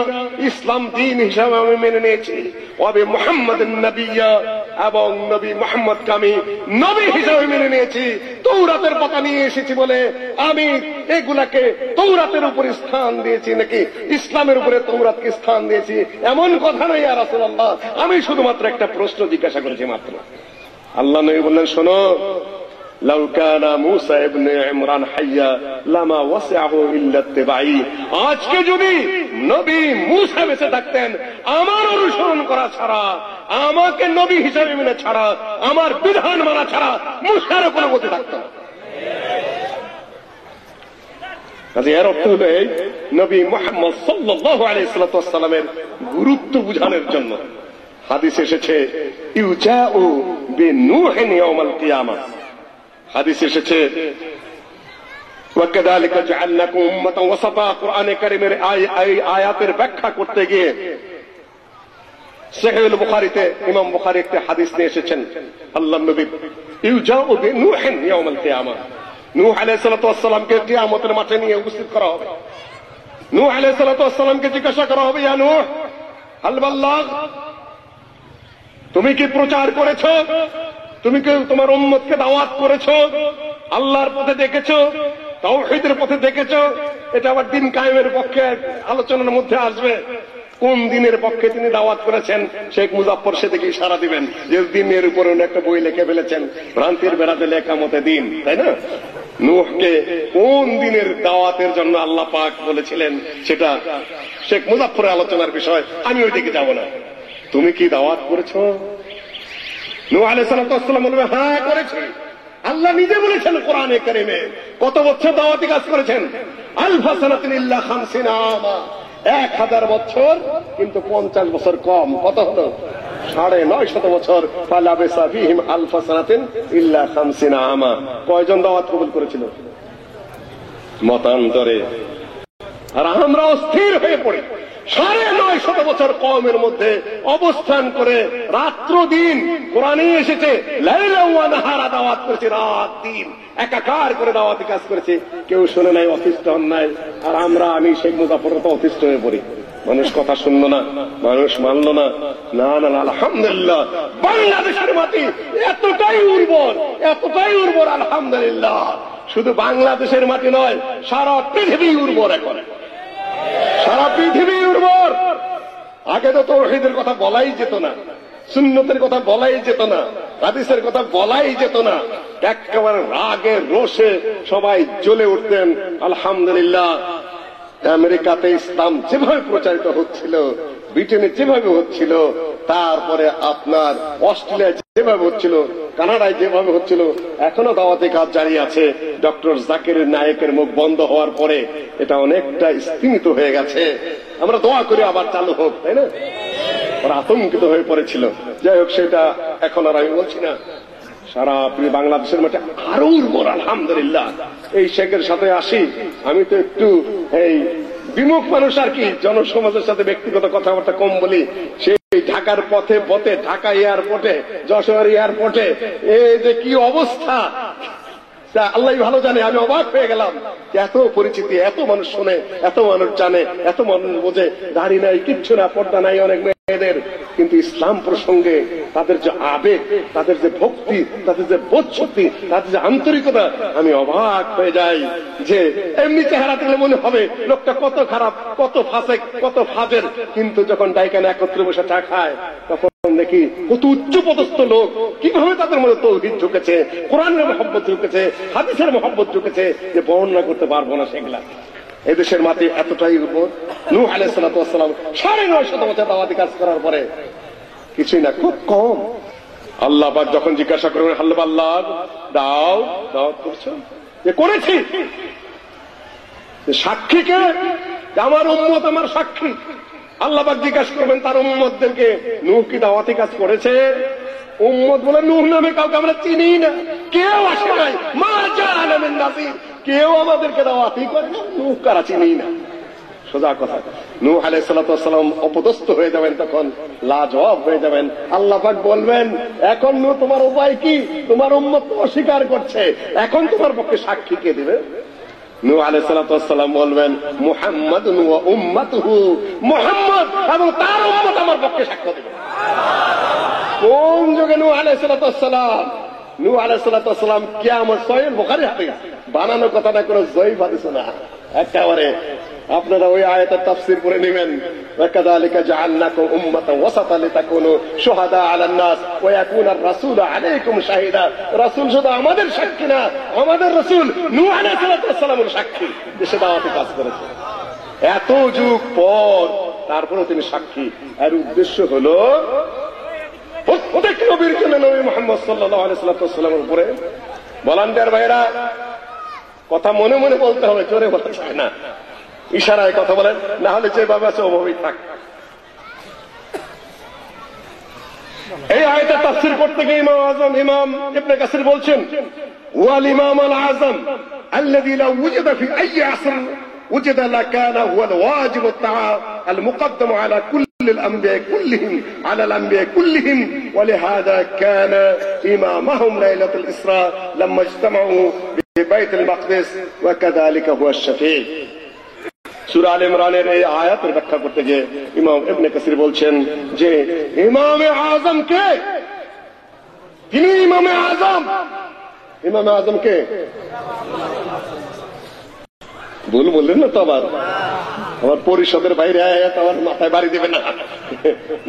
ইসলাম দিন হিসাবে আমি মেনে নিয়েছি। ওয়াবি মুহাম্মাদিন নবিয়্যা, এবং নবী মুহাম্মদকে আমি নবী হিসাবে মেনে নিয়েছি। তৌরাতের পাতা নিয়ে এসেছি বলে আমি এগুলাকে তৌরাতের উপরে স্থান দিয়েছি নাকি ইসলামের উপরে তৌরাতকে স্থান দিয়েছি এমন কথা নয় ইয়া রাসূলুল্লাহ। আমি শুধুমাত্র একটা প্রশ্ন জিজ্ঞাসা করেছি মাত্র। আল্লাহ নবী বললেন শোনো, লাউ কানা মূসা ইবনে ইমরান হাইয়া লামা ওয়াসআহু ইল্লা ইত্তিবাই। আজকে যদি নবী মূসা বেঁচে থাকতেন আমার অনুসরণ করা ছাড়া, আমাকে নবী হিসেবে মেনে ছাড়া, আমার বিধান মানা ছাড়া মূসারও কোনো গতি থাকত না। কাজে এর অর্থ হলো এই, নবী মুহাম্মদ সাল্লাল্লাহু আলাইহি ওয়াসাল্লামের গুরুত্ব বুঝানোর জন্য হাদিস এসেছে ইউজাউ বিনূহিন ইয়াউমাল কিয়ামাহ। হাদিস এসেছে ওয়াকাযালিকা জাআলনাকুম উম্মাতান ওয়াসাতা। কোরআনে কারীমের আয়াতের ব্যাখ্যা করতে গিয়ে সহিহুল বুখারীতে ইমাম বুখারী একটা হাদিস নিয়ে এসেছেন, আল্লাহর নবী ইউজাউ বিনূহিন ইয়াউমাল কিয়ামাহ। নূহ আলাইহিস সালাতু ওয়াস সালামকে কিয়ামতের মাঠে নিয়ে উপস্থিত করা হবে। নূহ আলাইহিস সালাতু ওয়াস সালামকে জিজ্ঞাসা করা হবে ইয়া নূহ হাল বাল্লাগ, তুমি কি প্রচার করেছো? তুমি কি তোমার উম্মতকে দাওয়াত করেছো? আল্লাহর পথে ডেকেছো, তাওহীদের পথে ডেকেছো? এটা আবার দিন কায়েমের পক্ষে আলোচনার মধ্যে আসবে। কোন দিনের পক্ষে তিনি দাওয়াত করেছেন শেখ মুজাফফর সেদিকে ইশারা দিবেন যে দিনের উপরে একটা বই লিখে ফেলেছেন, ভ্রান্তির বেড়াতে লেখা মতে দিন, তাই না? নূহকে কোন দিনের দাওয়াতের জন্য আল্লাহ পাক বলেছিলেন সেটা শেখ মুজাফফরের আলোচনার বিষয়, আমি ওই দিকে যাব না। তুমি কি দাওয়াত করেছো? নূহ আলাইহিস সালাম বলবে হ্যাঁ করেছি। আল্লাহ নিজে বলেছেন কোরআনে কারীমে। কত বছর দাওয়াতি কাজ করেছেন? আলফা সানাতিন ইল্লা 50 আমা, 1000 বছর কিন্তু 50 বছর কম। কত হলো? 950 বছর। ফালাবিসা ফীহিম আলফা সানাতিন ইল্লা 50 আমা। কয়জন দাওয়াত কবুল করেছিল? মতান্তরে। আর আমরা অস্থির হয়ে পড়ি 950 বছর কওমের মধ্যে অবস্থান করে রাত্র দিন কোরআনে এসেছে লাইলা ওয়া নাহারা দাওয়াত করেছে, রাত দিন একাকার করে দাওয়াতি কাজ করেছে। কেউ শুনে নাই, অতিষ্ঠ হন নাই। আর আমি শেখ মুজাফফর তো অতিষ্ঠ হয়ে পড়ি, মানুষ কথা শুনলো না, মানুষ মানলো না। না না আলহামদুলিল্লাহ বাংলাদেশের মাটি এতটাই উর্বর আলহামদুলিল্লাহ। শুধু বাংলাদেশের মাটি নয়, সারা পৃথিবী উর্বর। এখন সারা পৃথিবী উর্বর। আগে তো তাওহীদের কথা বলাই যেত না, সুন্নতের কথা বলাই যেত না, হাদিসের কথা বলাই যেত না। একেবারে রাগে রোষে সবাই জ্বলে উঠতেন। আলহামদুলিল্লাহ আমেরিকাতে ইসলাম যেভাবে প্রচারিত হচ্ছিল, ব্রিটেনে যেভাবে হচ্ছিল, তারপরে আপনার অস্ট্রেলিয়া যেভাবে হচ্ছিল, কানাডায় যেভাবে হচ্ছিল, এখনো দাওয়াতি কাজ জারি আছে। ডক্টর জাকির নায়েকের মুখ বন্ধ হওয়ার পরে এটা অনেকটা স্তীমিত হয়ে গেছে। আমরা দোয়া করি আবার চালু হোক, তাই না? ওরা আতঙ্কিত হয়ে পড়েছিল। যাই হোক, সেটা এখন আর আমি বলছি না। সারা বাংলাদেশের মাঠে আরো উর্বর আলহামদুলিল্লাহ। এই শেখের সাথে আসি, আমি তো একটু এই বিমুখ মানুষ আর কি, জনসমাজের সাথে ব্যক্তিগত কথাবার্তা কম বলি। সেই ঢাকার পথে পথে, ঢাকা এয়ারপোর্টে, যশোর এয়ারপোর্টে, এই যে কি অবস্থা, আল্লাহ ভালো জানে। আমি অবাক হয়ে গেলাম, এত পরিচিতি, এত মানুষ শোনে, এত মানুষ জানে, এত মানুষ বোঝে, দাড়ি নাই, কিচ্ছু না, পর্দা নাই অনেক মেয়েদের, কিন্তু ইসলাম প্রসঙ্গে তাদের যে আবেগ, তাদের যে ভক্তি, তাদের যে বোধ শক্তি, তাদের যে আন্তরিকতা, আমি অবাক হয়ে যাই যে এমনি চেহারা দেখলে মনে হবে লোকটা কত খারাপ, কত ফাসেক, কত ফাজের, কিন্তু যখন ডাইকানে একত্রে বসে চা খায় তখন দেখি কত উচ্চপদস্থ লোক, কিভাবে তাদের মধ্যে তৌহিদ ঢুকেছে, কোরআনের মহব্বত ঢুকেছে, হাদিসের মহব্বত ঢুকেছে, যে বর্ণনা করতে পারবো না সেগুলা। এদেশের মাটি এতটাই উপর, নূহ আলাইহিস সালাতু ওয়াস সালাম 950 বছর দাওয়াতি কাজ করার পরে কিছুই না, খুব কম। আল্লাহ পাক যখন জিজ্ঞাসা করবেন, আল্লাহ দাও দাওয়াত করছো, যে করেছি, সাক্ষীকে, আমার উম্মত আমার সাক্ষী। আল্লাহ পাক জিজ্ঞাসা করবেন তার উম্মতদেরকে, নূহ কি দাওয়াতি কাজ করেছে? উম্মত বলে, নূহ নামে কাউকে আমরা চিনি না, কেউ আসে নাই, মা জাআনা মিন নাযীর, কেউ আমাদেরকে দাওয়াতি করে না, নূহ কারা চিনি না। সোজা কথা, নূহ আলাইহিস সালাতু ওয়াস সালাম অপদস্থ হয়ে যাবেন, তখন লাজবাব হয়ে যাবেন। আল্লাহ পাক বলবেন, এখন নূহ তোমার উপায় কি? তোমার উম্মত অস্বীকার করছে, এখন তোমার পক্ষে সাক্ষী কে দিবে? নূহ আলাইহিস সালাতু ওয়াস সালাম বলবেন, মুহাম্মাদুন ওয়া উম্মাতুহু, মুহাম্মদ এবং তার উম্মত আমার পক্ষে সাক্ষ্য দেবে। কোন যুগে নূহ আলাইহিস সালাতু ওয়াস সালাম? নূহ আলাইহিস সালাতু ওয়াস সালাম কিয়ামত, সহিহ বুখারীর হাদিস, বানানো কথা না, কোনো জয়ীফ হাদিস না, একেবারে আপনারা ওই আয়াতের তাফসীর পড়ে নেবেন। ওয়াকাযালিকা জাআলনাকুম উম্মাতান ওয়াসাতান লিতাকুনু শুহাদা আলান নাস ওয়া ইয়াকুনা আর-রাসূলু আলাইকুম শাহিদা। রাসূল শুধু আমাদের সাক্ষী না, আমাদের রাসূল নূহ আলাইহিস সালাতু ওয়াস সালামের সাক্ষী, দেশে দাওয়াতি কাজ করেছে এত যুগ পর, তারপরেও তিনি সাক্ষী। এর উদ্দেশ্য হলো প্রত্যেক নবীর জন্য নবী মুহাম্মদ সাল্লাল্লাহু আলাইহি ওয়াসাল্লামের উপরে ভলান্টিয়ার ভাইরা কথা মনে মনে বলতে হবে, জোরে বলা যায় না, ইশারায় কথা বলেন, না হলে যেভাবে আছে ওভাবেই থাক। এই আয়াতের তাফসীর করতে গিয়ে ইমাম আযম ইমাম ইবনে কাসির বলছেন, ওয়াল ইমাম আল আযম আল্লাযী লাউ ওয়াজাদা ফি আইয়ি আসর ওয়াজাদা লাকানা হুয়াল ওয়াজিব আল মুকদ্দাম আলা কুল্লি আল আমবিয়া কুল্লিহিম আলা আল আমবিয়া কুল্লিহিম ওয়ালিহাযা কানা ইমামাহুম লাইলাতুল ইসরা লাম্মা ইজতামাউ বিবাইতুল মাকদিস ওয়া কাযালিকা হুয়া আশ-শাফী। সূরা আলে ইমরানের এই আয়াতের ব্যাখ্যা করতে গিয়ে ইমাম ইবনে কাসির বলছেন যে ইমামে আযম কে? তিনি ইমামে আযম। ইমামে আযম কে? ভুল বললেন না তো আবার পরিষদের বাইরে আয়াত আমার মাথায় বাড়ি দেবে না,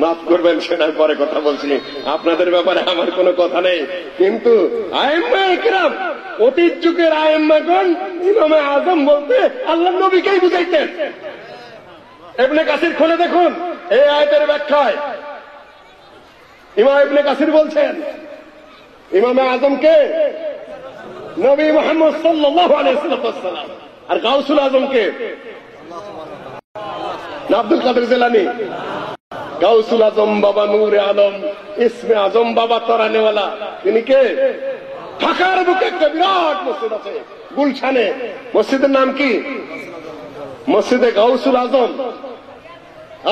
মাফ করবেন, সেটা পরে কথা বলছি। আপনাদের ব্যাপারে আমার কোনো কথা নেই, কিন্তু আইম্মা ইকরাম, অতীত যুগের আইম্মাগণ ইমামে আযম বলতে আল্লাহর নবীকেই বুঝাইতেন। ইবনে কাসির খুলে দেখুন এই আয়াতের ব্যাখ্যায় ইমাম ইবনে কাসির বলছেন ইমামে আযম কে? নবী মুহাম্মদ সাল্লাল্লাহু আলাইহি ওয়াসাল্লাম। আর গাউসুল আজম কে? আব্দুল কাদের জিলানী। গাউসুল আজম বাবা নূরে আলম, ইসমে আজম বাবা তরানেওয়ালা, তিনি কে? ঢাকার বুকে একটা বিরাট মসজিদ আছে গুলশানে, মসজিদের নাম কি? মসজিদে গাউসুল আজম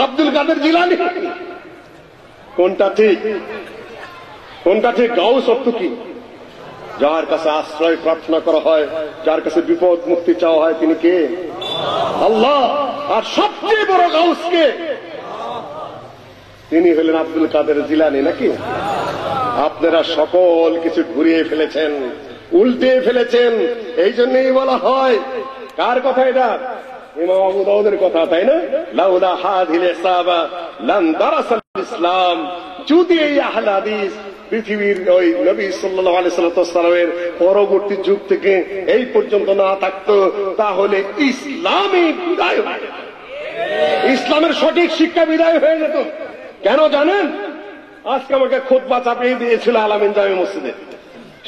আব্দুল কাদের জিলানী। কোনটা ঠিক? কোনটা ঠিক? গাউস অর্থ কি? যার কাছে আশ্রয় প্রার্থনা করা হয়, যার কাছে বিপদ মুক্তি চাওয়া হয়, তিনি কে? আল্লাহ। আর সবচেয়ে বড় গাউস কে? তিনি হলেন আব্দুল কাদের জিলানী, নাকি? আপনারা সকল কিছু ঘুরিয়ে ফেলেছেন, উল্টে ফেলেছেন। এই জন্যই বলা হয়, কার কথা এটা? ইমাম আবু দাউদের কথা, তাই না? লাউলা হাযিল ইসাবা লান দারাসাল ইসলাম। যদি এই আহলে হাদিস পৃথিবীর ওই নবী সাল্লাল্লাহু আলাইহি ওয়াসাল্লামের পরবর্তী যুগ থেকে এই পর্যন্ত না থাকতো, তাহলে ইসলামই বিদায় হয়ে যেত, ইসলামের সঠিক শিক্ষা বিদায় হয়ে যেত। কেন জানেন? আজকে আমাকে খুতবা চাপিয়ে দিয়েছিল আলামিন জামে মসজিদে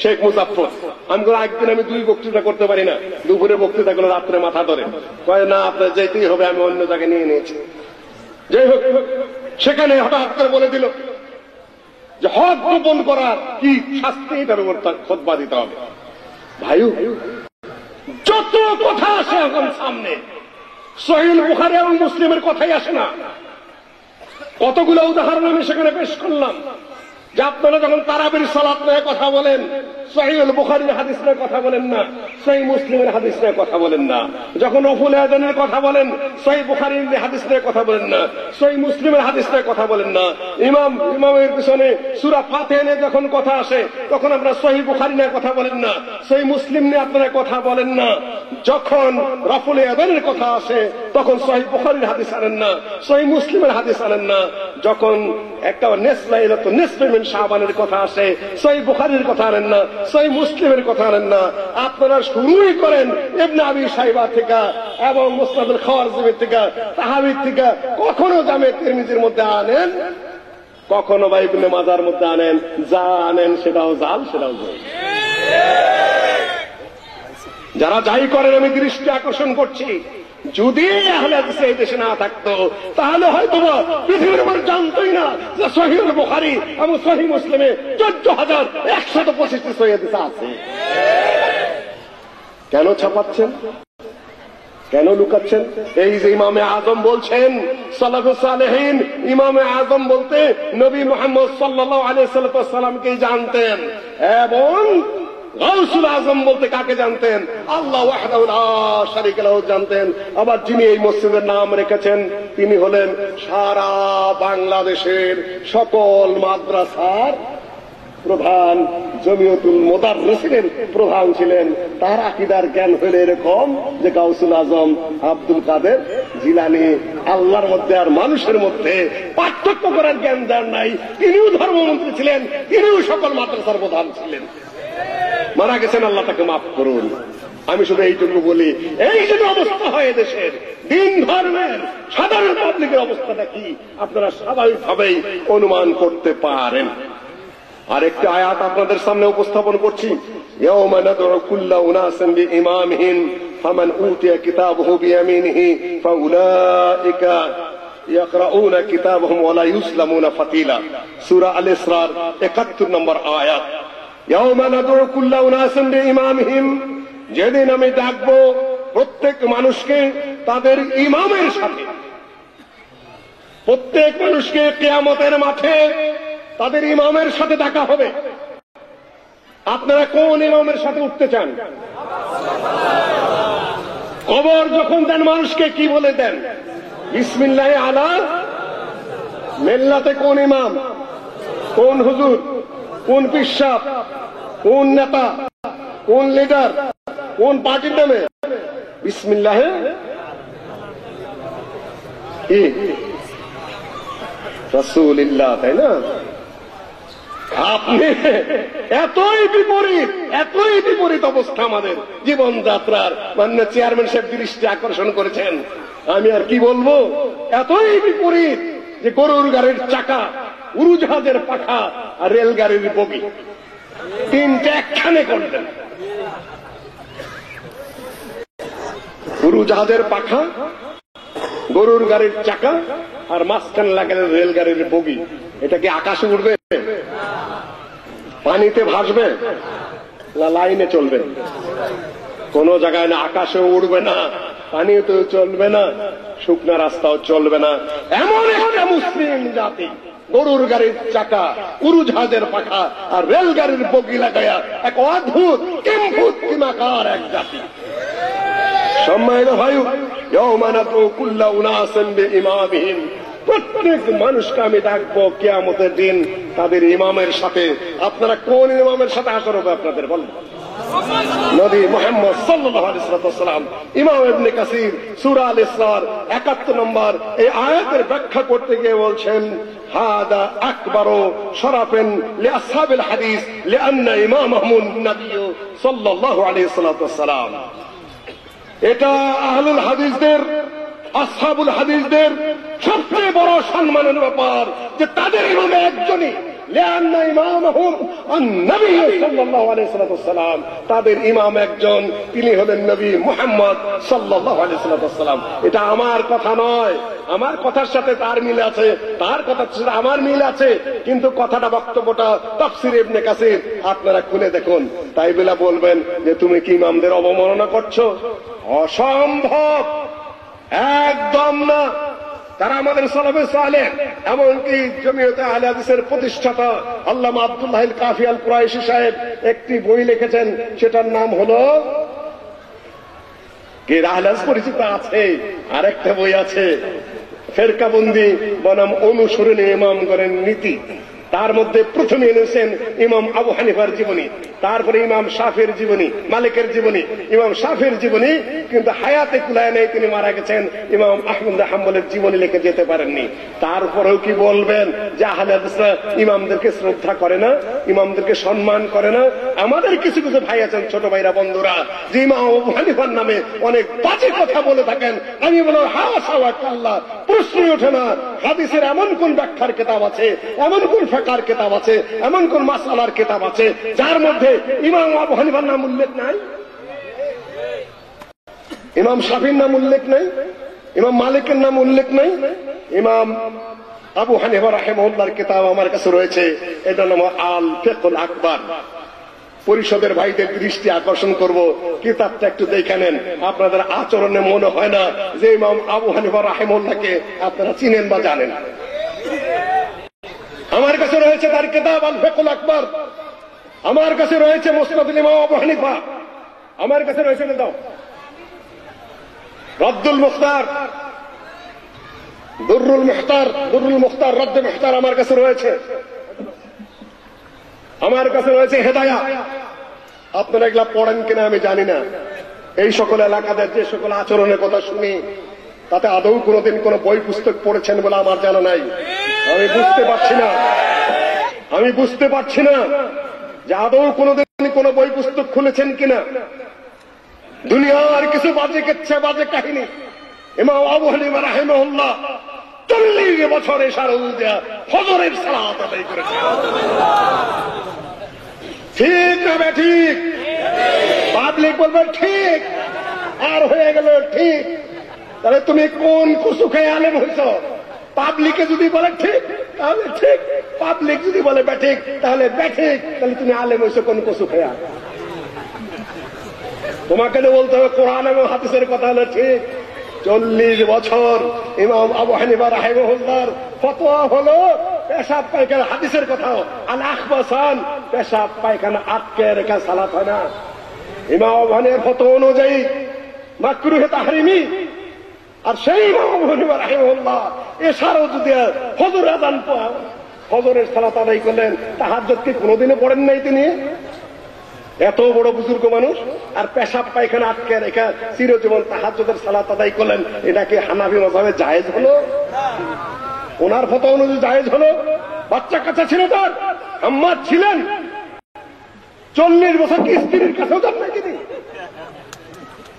শেখ মুজাফফর। আমি বলি একদিন আমি 2 বক্তৃতা করতে পারি না, দুপুরে বক্তৃতা গুলো রাত্রে মাথা ধরে, কয় না আপনার যেতেই হবে, আমি অন্য জায়গায় নিয়ে নিয়েছি। যাই হোক, সেখানে হঠাৎ করে বলে দিল যে হক গোপন করার কি শাস্তি, এটার উপর খুতবা দিতে হবে। ভাই, যত কথা আসে এখন সামনে, সহিহ বুখারী এবং মুসলিমের কথাই আসে না। কতগুলো উদাহরণ আমি সেখানে পেশ করলাম যে আপনারা যখন তারাবির সালাত নিয়ে কথা বলেন, সহিহুল বুখারীর হাদিস নিয়ে কথা বলেন না, সহিহ মুসলিমের হাদিস নিয়ে কথা বলেন না। যখন রফুল আযানের কথা বলেন, সহিহ বুখারীর হাদিস নিয়ে কথা বলেন না, সহিহ মুসলিমের হাদিস নিয়ে কথা বলেন না। ইমামের পিছনে সূরা ফাতিহা নিয়ে যখন কথা আসে, তখন আপনারা সহিহ বুখারী নিয়ে কথা বলেন না, সহিহ মুসলিম নিয়ে আপনারা কথা বলেন না। যখন রফুল আযানের কথা আসে, তখন সহিহ বুখারীর হাদিস আনেন না, সহিহ মুসলিমের হাদিস আনেন না। যখন একটা নিসফে শাবানের কথা আসে, সহিহ বুখারীর কথা আনেন না, সহিহ মুসলিমের কথা আনেন না। আপনারা শুরুই করেন ইবনে আবি শাইবা থেকে এবং মুসনাদুল খাওয়ারজিমি থেকে, তাহাবী থেকে, কখনো জামে তিরমিজির মধ্যে আনেন, কখনো বা ইবনে মাজার মধ্যে আনেন। যা আনেন সেটাও জাল, সেটাও জাল। যারা যাই করেন আমি দৃষ্টি আকর্ষণ করছি, যদি আহলে হাদিস এই দেশে না থাকতো তাহলে হয়তো পৃথিবীর মানুষ জানতোই না যে সহিহুল বুখারী এবং সহিহ মুসলিমে 14,125টি সহিহ হাদিস আছে। কেন ছাপাচ্ছেন, কেন লুকাচ্ছেন? এই যে ইমামে আজম বলছেন, সালাফুস সালেহিন ইমামে আজম বলতে নবী মুহাম্মদ সাল্লাল্লাহু আলাইহি সাল্লামকে জানতেন, এবং গাউসুল আজম বলতে কাকে জানতেন? আল্লাহ ওয়াহদাহু লা শারীকা লাহু জানতেন। আবার যিনি এই মসজিদের নাম রেখেছেন তিনি হলেন সারা বাংলাদেশের সকল মাদ্রাসার প্রধান, জমিয়তুল মুদাররিসিনের প্রধান ছিলেন। তার আকীদার জ্ঞান হলো এরকম যে গাউসুল আজম আব্দুল কাদের জিলানী আল্লাহর মধ্যে আর মানুষের মধ্যে পার্থক্য করার জ্ঞান যার নাই, তিনিও ধর্মমন্ত্রী ছিলেন, তিনিও সকল মাদ্রাসার প্রধান ছিলেন। মারা গেছেন, আল্লাহ তাকে মাফ করুন। আমি শুধু এইটুকু বলি, এই যে অবস্থা হয় দেশের দিন ধর্মের সাধারণ পাবলিকের অবস্থাটা কি আপনারা স্বাভাবিকভাবেই অনুমান করতে পারেন। আরেকটি আয়াত আপনাদের সামনে উপস্থাপন করছি। ইয়াওমা নাদউ কুল্লা উনাসিন বিইমামিহিম ফামান উতিয়া কিতাবাহু বিয়ামিনিহি ফাউলাইকা ইয়াকরাউনা কিতাবাহুম ওয়া লা ইউসলামুনা ফাতিলা। সূরা আল ইসরার 71 নম্বর আয়াত। ইয়াওমা নাদউ কুল্লা উনাসিন বিইমামিহিম, যেদিন আমি ডাকবো প্রত্যেক মানুষকে তাদের ইমামের সাথে। প্রত্যেক মানুষকে কিয়ামতের মাঠে তাদের ইমামের সাথে ডাকা হবে। আপনারা কোন ইমামের সাথে উঠতে চান? কবর যখন দেন মানুষকে কি বলে দেন? বিসমিল্লাহ আলা মিল্লাতে। কোন ইমাম, কোন হুজুর, কোন পিশাব, কোন নেতা, কোন লিডার, কোন পার্টির নামে? বিসমিল্লাহ রাসূলুল্লাহ, তাই না? আপনি এতই বিপরীত অবস্থা আমাদের জীবনযাত্রার। মাননীয় চেয়ারম্যান সাহেব দৃষ্টি আকর্ষণ করেছেন, আমি আর কি বলবো। এতই বিপরীত যে গরুর গাড়ির চাকা, উড়োজাহাজের পাখা আর রেলগাড়ির বগি তিনটে একখানে করতেন। উড়োজাহাজের পাখা, গরুর গাড়ির চাকা আর মাঝখানে লাগালেন রেলগাড়ির বগি। এটা কি আকাশে উঠবে? পানিতে ভাসবে? না লাইনে চলবে? কোন জায়গায় না আকাশেও উঠবে না, পানিতেও চলবে না, শুকনা রাস্তাও চলবে না। এমন একটা মুসলিম জাতি গরুর গাড়ির চাকা, উড়োজাহাজের পাখা আর রেলগাড়ির বগি লাগায়া এক অদ্ভুত কিমাকার এক জাতি। সম্মানিত ভাই, ইয়াওমা নাদউ কুল্লা উনাসিন বিইমামিহিম, প্রত্যেক মানুষকে আমি ডাকবো কিয়ামতের দিন তাদের ইমামের সাথে। আপনারা কোন ইমামের সাথে হাসর হবে আপনাদের বলেন? নবী মুহাম্মদ সাল্লাল্লাহু আলাইহি ওয়াসাল্লাম। ইমাম ইবনে কাসির সূরা আল ইসরার 71 নম্বর এই আয়াতের ব্যাখ্যা করতে গিয়ে বলছেন, হাদা আকবারু শরাফিন লিআসহাবিল হাদিস লিআন্না ইমামাহুম নবী সাল্লাল্লাহু আলাইহি ওয়াসাল্লাম। এটা আহলুল হাদিসদের, আসহাবুল হাদিসদের সবচেয়ে বড় সম্মানের ব্যাপার যে তাদের ইমাম একজনই। লিআন্না ইমামাহুম আন-নবী সাল্লাল্লাহু আলাইহি ওয়াসাল্লাম, তাদের ইমাম একজন, তিনি হলেন নবী মুহাম্মদ সাল্লাল্লাহু আলাইহি ওয়াসাল্লাম। এটা আমার কথা নয়, আমার কথার সাথে তার মিল আছে, তার কথার সাথে আমার মিল আছে, কিন্তু কথাটা বক্তব্যটা তাফসীর ইবনে কাসির আপনারা খুলে দেখুন। তাই বলে বলবেন যে তুমি কি ইমামদের অবমাননা করছো? অসম্ভব, একদম না। তারা আমাদের সালাফে সালেহ, এমনকি জমিয়তে আহলে হাদিসের প্রতিষ্ঠাতা আল্লামা আব্দুল্লাহ আল কাফি আল কুরাইশি সাহেব একটি বই লিখেছেন, সেটার নাম হলো কি, আহলে হাদিস পরিচিত আছে। আরেকটা বই আছে ফেরকাবন্দি বনাম অনুসরণী ইমামগণের নীতি। তার মধ্যে প্রথমে এনেছেন ইমাম আবু হানিফার জীবনী, তারপরে ইমাম শাফির জীবনী, মালিকের জীবনী, ইমাম শাফির জীবনী কিন্তু হায়াতে কুলায় নেই, তিনি মারা গেছেন। ইমাম আহমদ হাম্বলের জীবনী লিখে যেতে পারেননি। তারপরেও কি বলবেন যে আহলে হাদিসরা ইমামদেরকে শ্রদ্ধা করে না, ইমামদেরকে সম্মান করে না? আমাদের কিছু কিছু ভাই আছেন, ছোট ভাইরা, বন্ধুরা, যে ইমাম আবু হানিফার নামে অনেক বাজে কথা বলে থাকেন। আমি বলো হাওয়া কাল্লা, প্রশ্নই ওঠে না। হাদিসের এমন কোন ব্যাখ্যার কিতাব আছে, এমন কোন ফিকহের কিতাব আছে, এমন কোন মাসআলার কিতাব আছে যার মধ্যে ইমাম আবু হানিফার নাম উল্লেখ নাই, ইমাম শাফির নাম উল্লেখ নাই, ইমাম মালিকের নাম উল্লেখ নাই? ইমাম আবু হানিফা রাহিমাহুল্লাহর কিতাব আমার কাছে রয়েছে, এটার নাম আল ফিকহুল আকবার। পরিষদের ভাইদের দৃষ্টি আকর্ষণ করব, কিতাবটা একটু দেখে নেন। আপনাদের আচরণে মনে হয় না যে ইমাম আবু হানিফা রাহিমাহুল্লাহকে আপনারা চিনেন বা জানেন। আমার কাছে রয়েছে তার কিতাব আল ফিকহুল আকবার, আমার কাছে রয়েছে মুসনাদুল ইমাম আবু হানিফা, আমার কাছে রয়েছে দাও রদ্দুল মুখতার, দুররুল মুখতার, রদ্দুল মুখতার আমার কাছে রয়েছে, আমার কাছে রয়েছে হেদায়া। আপনারা এগুলা পড়েন কিনা আমি জানি না। এই সকল এলাকাদের যে সকল আচরণের কথা শুনি, তাতে আদৌ কোনোদিন কোন বই পুস্তক পড়েছেন বলে আমার জানা নাই। আমি বুঝতে পারছি না যে আদৌ কোনোদিন কোন বই পুস্তক খুলেছেন কিনা। দুনিয়ার কিছু বাজে কিচ্ছা, বাজে কাহিনী। ইমাম আবু হানিফা রাহিমাহুল্লাহ 40 বছর এশার উজা ফজরের সালাত আদায় করেছেন। ঠিক না ঠিক? পাবলিক বলবে ঠিক, আর হয়ে গেল ঠিক। তাহলে তুমি কোন কুসু খেয়ে আলেম হইছ? পাবলিকে যদি বলে ঠিক তাহলে ঠিক, পাবলিক যদি বলে ব্যাঠিক তাহলে ব্যাঠিক। তাহলে তুমি আলেম হইছ কোন কুসু খেয়া? তোমাকে বলতে হবে কোরআন এবং হাদিসের কথা হলো ঠিক। 40 বছর ইমাম আবু হানিফা রাহিমাহুল্লাহর ফতোয়া হলো পেশাব পায়খানা, হাদিসের কথাও আল আখবাসান, পেশাব পায়খানা আটকে রেখে সালাত হয় না। ইমাম আবু হানিফার ফতোয়া অনুযায়ী মাকরুহে তাহরিমি। আর সেই ইমাম আবু হানিফা রাহিমাহুল্লাহ এশারও যদি ফজর আযান, ফজরের সালাত আদায় করলেন, তাহাজ্জুদ কি কোনোদিনও পড়েন নাই তিনি? এত বড় বুজুর্গ মানুষ আর পেশাব পায়খানা আটকে রেখে চিরজীবন তাহাজ্জুদের সালাত আদায় করলেন, এটা কি হানাফি মাযহাবে জায়েজ হলো? ওনার ফতোয়া অনুযায়ী জায়েজ হলো? বাচ্চা কাচ্চা ছিল তার, আম্মাদ ছিলেন, 40 বছর কি স্ত্রীর কাছেও যান না তিনি?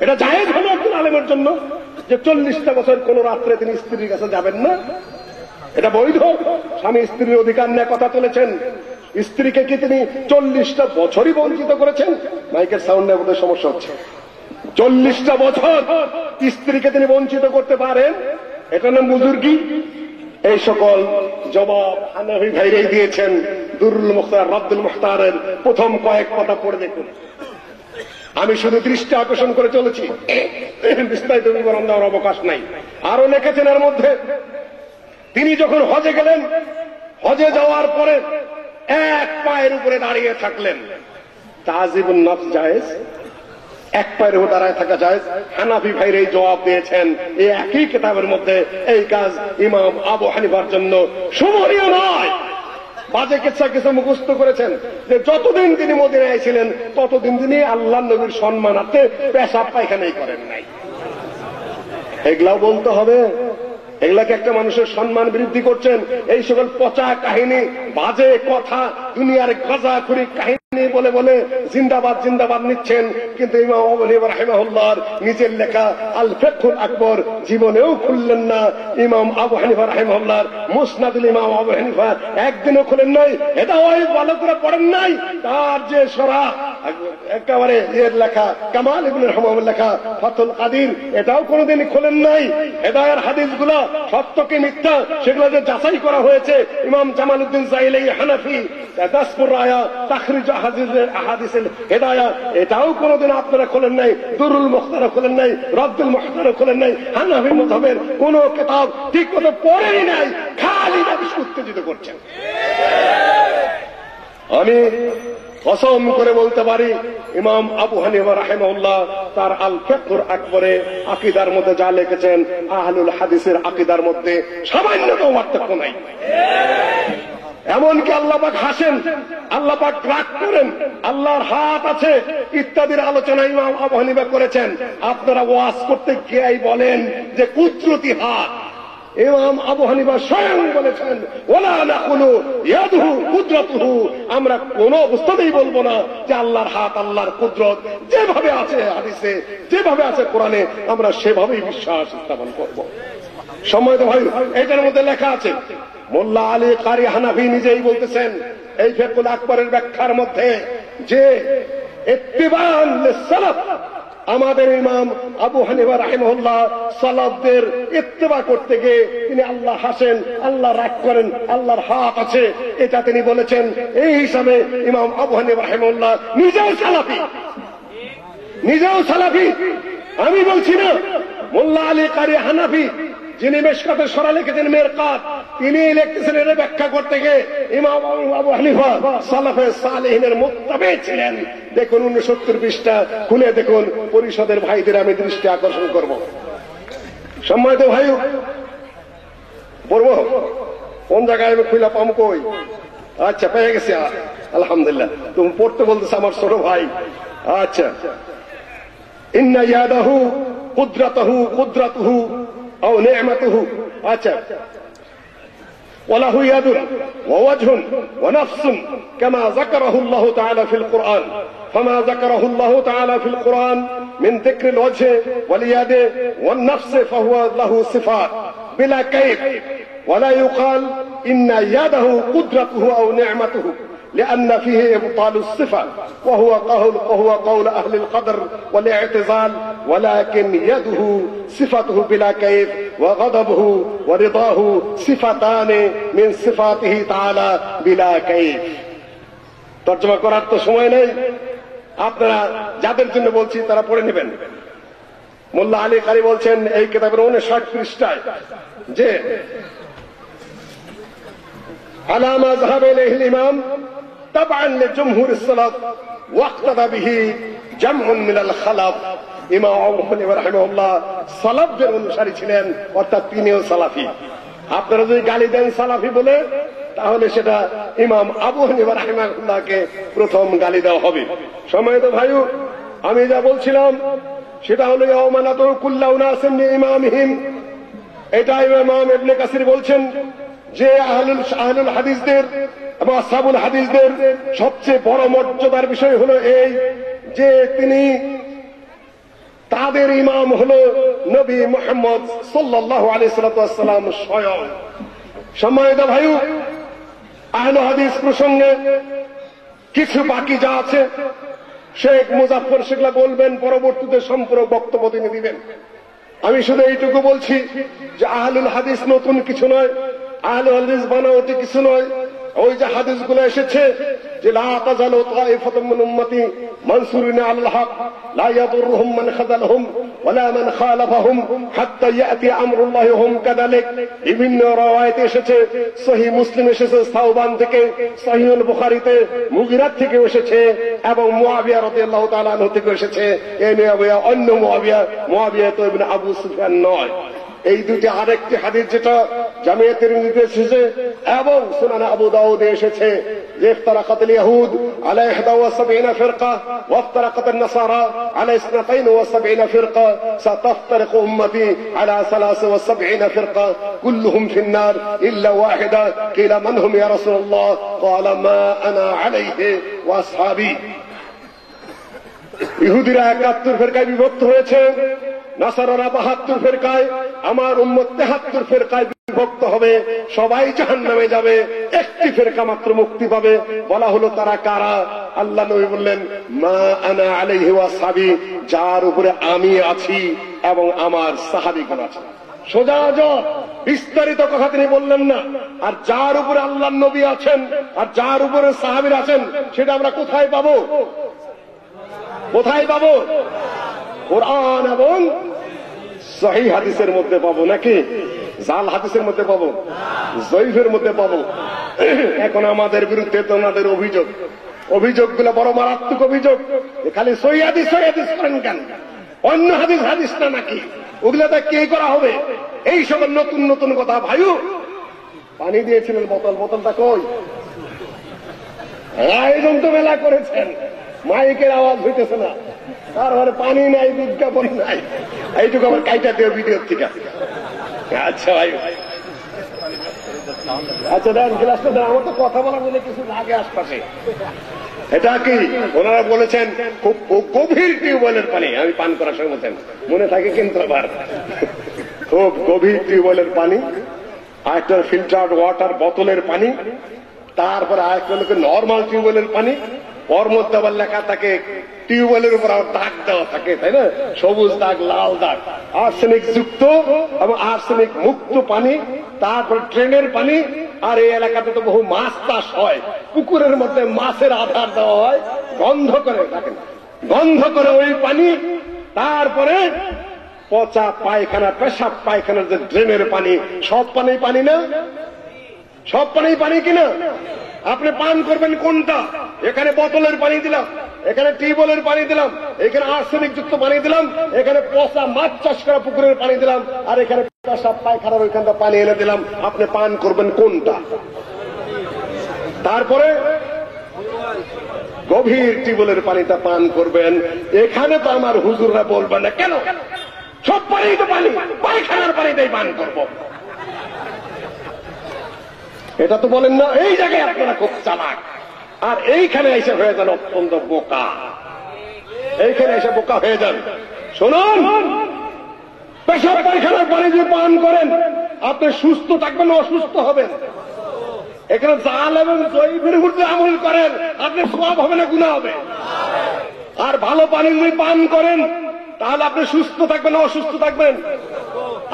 এটা জায়েজ হলো একজন আলেমের জন্য যে 40টা বছর কোন রাত্রে তিনি স্ত্রীর কাছে যাবেন না? এটা বৈধ? স্বামী স্ত্রীর অধিকার নিয়ে কথা তুলেছেন, স্ত্রীকে কি তিনি 40টা বছরই বঞ্চিত করেছেন? মাইকের সাউন্ডের মধ্যে সমস্যা হচ্ছে। 40টা বছর স্ত্রীকে তিনি বঞ্চিত করতে পারেন? এটা নাম বুজুর্গি? এই সকল জবাব হানাফি ভাইরাই দিয়েছেন। দুররুল মুখতার, রদ্দুল মুখতারের প্রথম কয়েক কথা পড়ে দেখুন। আমি শুধু দৃষ্টি আকর্ষণ করে চলেছি, বিস্তারিত বিবরণ দেওয়ার অবকাশ নাই। আরো লিখেছেন এর মধ্যে, তিনি যখন হজে গেলেন, হজে যাওয়ার পরে এক পায়ের উপরে দাঁড়িয়ে থাকলেন, তাজিবুন নফস জায়েজ? এক পায়ের উপর দাঁড়ায় থাকা জায়েজ? হানাফি ভাইরা এই জবাব দিয়েছেন এই একই কিতাবের মধ্যে, এই কাজ ইমাম আবু হানিফার জন্য শুভনীয় নয়। বাজে কিচ্ছা কিছু মুখস্থ করেছেন যে যতদিন তিনি মদিনায় ছিলেন ততদিন তিনি আল্লাহর নবীর সম্মানার্থে পেশাব পায়খানাই করেন নাই। এগুলাও বলতে হবে? এগুলাকে একটা মানুষের সম্মান বৃদ্ধি করছেন? এই সকল পচা কাহিনী, বাজে কথা, দুনিয়ার গাঁজাখুরি কাহিনী বলে বলে জিন্দাবাদ জিন্দাবাদ নিচ্ছেন। কিন্তু ইমাম আবু হানিফা রাহিমাহুল্লাহর নিজের লেখা আল ফিকহুল আকবর জীবনেও খুললেন না। ইমাম আবু হানিফা রাহিমাহুল্লাহর মুসনাদুল ইমাম আবু হানিফা একদিনও খুলেন নাই, এটাও ভালো করে পড়েন নাই। তার যে শরহ একেবারে এর লেখা কামাল ইবনে রহমান লেখা ফাতুল কাদির, এটাও কোনোদিন খোলেন নাই। হেদায়ার হাদিসগুলো সত্য কি মিথ্যা সেগুলো যে যাচাই করা হয়েছে ইমাম জামালউদ্দিন জাইলাই হানাফি দাসপুর রায়া তাখরিজ আহাদিসের হেদায়া, এটাও কোনোদিন আপনারা খোলেন নাই। দুরুল মুখতারা খোলেন নাই, রদ্দুল মুখতারা খোলেন নাই। হানাফি মাযহাবের কোন কিতাব ঠিক মতো পড়েই নাই, খালি দাবিস উত্তেজিত করছেন। আমি কসম করে বলতে পারি ইমাম আবু হানিফা রাহিমাহুল্লাহ তার আল ফিকহুল আকবরে আকীদার মধ্যে যা লিখেছেন আহলুল হাদিসের আকীদার মধ্যে সামান্যতম পার্থক্য নাই। এমনকি আল্লাহ পাক হাসেন, আল্লাহ পাক রাগ করেন, আল্লাহর হাত আছে ইত্যাদির আলোচনা ইমাম আবু হানিফা করেছেন। আপনারা ওয়াজ করতে গিয়েই বলেন যে কুদরতি হাত। ইমাম আবু হানিফা স্বয়ং বলেছেন ওয়ালা নাকুলু ইয়াদুহু কুদরতুহু, আমরা কোন অবস্থাতেই বলবো না যে আল্লাহর হাত, আল্লাহর কুদরত যেভাবে আছে হাদিসে, যেভাবে আছে কোরআনে, আমরা সেভাবেই বিশ্বাস স্থাপন করব। সম্মানিত ভাই, এটার মধ্যে লেখা আছে, মোল্লা আলী কারি হানাফি নিজেই বলতেছেন এই ফিকহুল আকবরের ব্যাখ্যার মধ্যে যে ইত্তিবাআন লিস-সালাফ, আমাদের ইমাম আবু হানিফা রাহিমাহুল্লাহ সালাফদের ইত্তেবা করতে গিয়ে তিনি আল্লাহ হাসেন, আল্লাহ রাগ করেন, আল্লাহর হাত আছে, এটা তিনি বলেছেন। এই হিসাবে ইমাম আবু হানিফা রাহিমাহুল্লাহ নিজেও সালাফি, নিজেও সালাফি। আমি বলছি না, মোল্লা আলী কারি হানাফি যিনি মেশকাতে সরা লিখেছেন মেরকাত, তিনি লিখতেছেন এর ব্যাখ্যা করতে গিয়ে ইমাম আবু হানিফা সালাফে সালেহিনের মুত্তাবি ছিলেন। দেখুন 69 পৃষ্ঠা খুলে দেখুন, পরিষদের ভাইদের আমি দৃষ্টি আকর্ষণ করব। সম্মানিত ভাই, পড়ব কোন জায়গায় আমি খুলে পাম কই? আচ্ছা, পেয়ে গেছি আলহামদুলিল্লাহ। তুমি পড়তে বলতেছ আমার ছোট ভাই। আচ্ছা, ইন্না ইয়াদাহু কুদরাতুহু أو نعمته. আচ্ছা, وله يد ووجه ونفس كما ذكره الله تعالى في القرآن، فما ذكره الله تعالى في القرآن من ذكر الوجه واليد والنفس فهو له صفات بلا كيف، ولا يقال إن يده قدرته أو نعمته لأن فيه إبطال الصفة وهو قول أهل القدر والاعتزال، ولكن يده صفته بلا كيف، وغضبه ورضاه صفتان من صفاته تعالى بلا كيف। তরজমা করার তো সময় নেই, আপনারা যাদের জন্য বলছি তারা পড়ে নেবেন। মোল্লা আলী কারি বলছেন এই কিতাবের 59 পৃষ্ঠায় যে আলামা যাহাব ইলাইহিল ইমাম তাবআন লিজুমহুর সালাফ ওয়াক্তাদা বিহি জামউন মিনাল খালাফ। ইমাম আবু হানিফা রাহিমাহুল্লাহ সালাফদের অনুসারী ছিলেন, অর্থাৎ তিনিও সালাফি। আপনারা যদি গালি দেন সালাফি বলে, তাহলে সেটা ইমাম আবু হানিফা রাহিমাহুল্লাহকে প্রথম গালি দেওয়া হবে। সম্মানিত ভাই, আমি যা বলছিলাম সেটা হলো ইয়াউমানাতু কুল্লু উনাসিন বিইমামিহিম। এটা ইমাম ইবনে কাসির বলছেন যে আহলুল হাদিসদের এবং আসহাবুল হাদিসদের সবচেয়ে বড় মর্যাদার বিষয় হলো এই যে তিনি, তাদের ইমাম হলো নবী মুহাম্মদ সাল্লাল্লাহু আলাইহি ওয়াসাল্লাম স্বয়ং। সম্মানিত ভাই, আহলে হাদিস প্রসঙ্গে কিছু বাকি যা আছে শেখ মুজাফফর সেগুলা বলবেন, পরবর্তীতে সম্পূর্ণ বক্তব্য তিনি দিবেন। আমি শুধু এইটুকু বলছি যে আহলুল হাদিস নতুন কিছু নয়, আহলুল হাদিস বানাওয়াটি কিছু নয়। ওই যে হাদিসগুলো এসেছে যে লা তাজালু তাইফাতুম মিন উম্মতি মানসুরিনা আলাল হক লা ইয়াদুরুহুম মান খাযালহুম ওয়ালা মান খালাফাহুম হাত্তা ইয়াতি আমরুল্লাহি হুম কাযালিক। বিভিন্ন riwayat এসেছে, সহিহ মুসলিম এসেছে সাওবান থেকে, সহিহুল বুখারীতে মুগিরাত থেকে এসেছে, এবং মুআবিয়া রাদিয়াল্লাহু তাআলা আনহু থেকে এসেছে। এই মুআবিয়া অন্য মুআবিয়া তো ইবনে আবু সুফিয়ান নয়। এই দুটি আরেকটি হাদিস যেটা জামিয়া তিরমিজিতে এসেছে এবং সুনান আবু দাউদে এসেছে যে ইফতারাকাতুল ইয়াহুদ আলা 71 ফিরকা ওয়া ইফতারাকাতুন নাসারা আলা 72 ফিরকা সাতাফতারিকু উম্মতি আলা 73 ফিরকা কুল্লুহুম ফিন নার ইল্লা ওয়াহিদা কিলা মান হুম ইয়া রাসূলুল্লাহ ক্বালা মা আনা আলাইহি ওয়া আসহাবি। ইহুদিরা 71 ফিরকায় বিভক্ত হয়েছে, নাসারারা 72 ফিরকায়, আমার উম্মত 73 ফিরকায় বিভক্ত হবে, সবাই জাহান্নামে যাবে, একটি ফেরকা মাত্র মুক্তি পাবে। বলা হলো তারা কারা? আল্লাহ নবী বললেন, মা আনা আলাইহি ওয়া সাহাবী, যার উপরে আমি আছি এবং আমার সাহাবীগণ আছে। সোজা জবাব, বিস্তারিত কথা তিনি বললেন না। আর যার উপরে আল্লাহর নবী আছেন আর যার উপরে সাহাবীরা আছেন, সেটা আমরা কোথায় পাবো? কোথায় পাবো? কোরআন এবং সহিহ হাদিসের মধ্যে পাবো, নাকি জাল হাদিসের মধ্যে পাবো, জয়ীফের মধ্যে পাবো? এখন আমাদের বিরুদ্ধে তো ওনাদের অভিযোগগুলো বড় মারাত্মক অভিযোগ। খালি সহিহ হাদিস করেন কেন? অন্য হাদিস না নাকি? ওগুলাতে কে করা হবে? এই সকল নতুন নতুন কথা। ভাইও পানি দিয়েছিলেন, বোতলটা কই? আয়োজন তো মেলা করেছেন, মাইকের আওয়াজ হইতেছে না, তারপরে পানি নাই, বিজ্ঞাপন নাই। এইটুকু আমার কাইটা দেব ভিডিওর থেকে। আচ্ছা ভাই, আচ্ছা দেন গ্লাসটা দেন। আমার তো কথা বলার জন্য কিছু লাগে আশপাশে। এটা কি ওনারা বলেছেন খুব গভীর টিউবওয়েলের পানি আমি পান করার সময় বলছেন, মনে থাকে কিন্তু আবার খুব গভীর টিউবওয়েলের পানি, আরেকটা ফিল্টার্ড ওয়াটার বোতলের পানি, তারপরে আরেকটা লোকে নর্মাল টিউবওয়েলের পানি। ওর মধ্যে আবার লেখা থাকে টিউবওয়েলের উপর আবার দাগ দেওয়া থাকে, তাই না? সবুজ দাগ, লাল দাগ, আর্সেনিক যুক্ত এবং আর্সেনিক মুক্ত পানি। তারপরে ট্রেনের পানি। আর এই এলাকাতে তো বহু মাছ চাষ হয়, পুকুরের মধ্যে মাছের আধার দেওয়া হয়, গন্ধ করে, দেখেন গন্ধ করে ওই পানি। তারপরে পচা পায়খানা, পেশাব পায়খানার যে ড্রেনের পানি, সব পানি পানি না? সব পানি পানি কিনা? আপনি পান করবেন কোনটা? এখানে বোতলের পানি দিলাম, এখানে টিউবওয়েলের পানি দিলাম, এখানে আর্সেনিক যুক্ত পানি দিলাম, এখানে পচা মাছ চাষ করা পুকুরের পানি দিলাম, আর এখানে পেশাব পায়খানার ওইখানটা পানি এনে দিলাম। আপনি পান করবেন কোনটা? তারপরে গভীর টিউবওয়েলের পানিটা পান করবেন। এখানে তো আমার হুজুররা বলবেন না কেন, সব পানি তো পানি, পায়খানার পানিতেই পান করবো। এটা তো বলেন না। এই জায়গায় আপনারা খুব চালাক, আর এইখানে এসে হয়ে যান অত্যন্ত বোকা। এইখানে এসে বোকা হয়ে যান। শুনুন, পেশাব পায়খানার পানি যদি পান করেন, আপনি সুস্থ থাকবেন, অসুস্থ হবেন। এখানে জাল এবং জয়ীফের উপরে আমল করেন, আপনি সওয়াব হবে না গুনাহ হবে? আর ভালো পানি যদি পান করেন, তাহলে আপনি সুস্থ থাকবেন না অসুস্থ থাকবেন?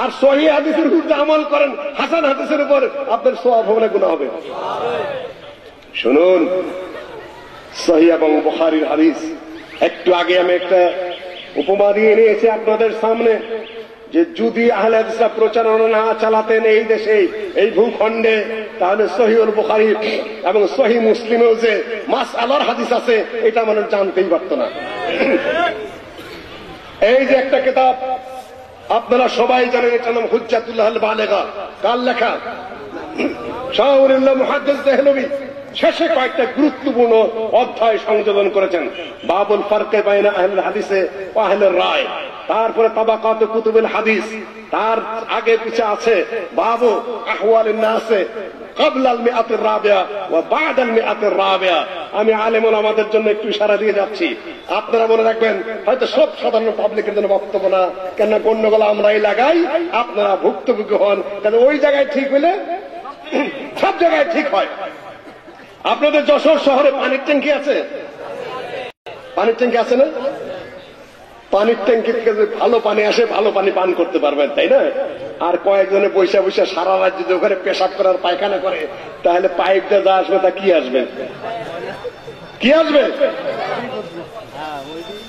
আর সহিহ হাদিসের উপর আমল করেন, হাসান হাদিসের উপর, আপনার সওয়াব হবে না গুনাহ হবে? শুনুন, সহিহ এবং বুখারীর হাদিস। একটু আগে আমি একটা উপমা দিয়ে নিয়েছি আপনাদের সামনে, যে যদি আহলে হাদিসরা প্রচারণা না চালাতেন এই দেশে, এই ভূখণ্ডে, তাহলে সহিহুল বুখারী এবং সহিহ মুসলিমেও যে মাসআলার হাদিস আছে, এটা মানুষ জানতেই পারত না। এই যে একটা কিতাব আপনারা সবাই জানেন, এটার নাম হুজ্জাতুল্লাহ আল বালিগা। কার লেখা? শাহউল্লাহ মুহাদ্দিস দেহলভী। শেষে কয়েকটা গুরুত্বপূর্ণ অধ্যায় সংযোজন করেছেন। বাবুল ফারকে বাইনা আহলুল হাদিসে ওয়া আহলুর রায়। তারপরে তাবাকাত কুতুবুল হাদিস। তার আগে পিছে আছে বাবু আহওয়ালিন নাসে ক্বাবলা আল মিআতির রাবিয়া ওয়া বা'দা আল মিআতির রাবিয়া। আমি আলেমুল আমাদের জন্য একটু ইশারা দিয়ে যাচ্ছি, আপনারা মনে রাখবেন। হয়তো সব সাধারণ পাবলিকের জন্য বক্তব্য না, কেন গন্ডগোল আমরাই লাগাই, আপনারা ভুক্তভোগী হন। কারণ ওই জায়গায় ঠিক হইলে সব জায়গায় ঠিক হয়। আপনাদের যশোর শহরে পানির ট্যাঙ্কি আছে? পানির ট্যাঙ্কি আছে না? পানির ট্যাঙ্কি থেকে যদি ভালো পানি আসে, ভালো পানি পান করতে পারবেন, তাই না? আর কয়েকজনে বৈশা বৈশা সারা রাত যদি ওখানে পেশাব করার পায়খানা করে, তাহলে পাইপটা যা আসবে তা কি আসবে? কি আসবে?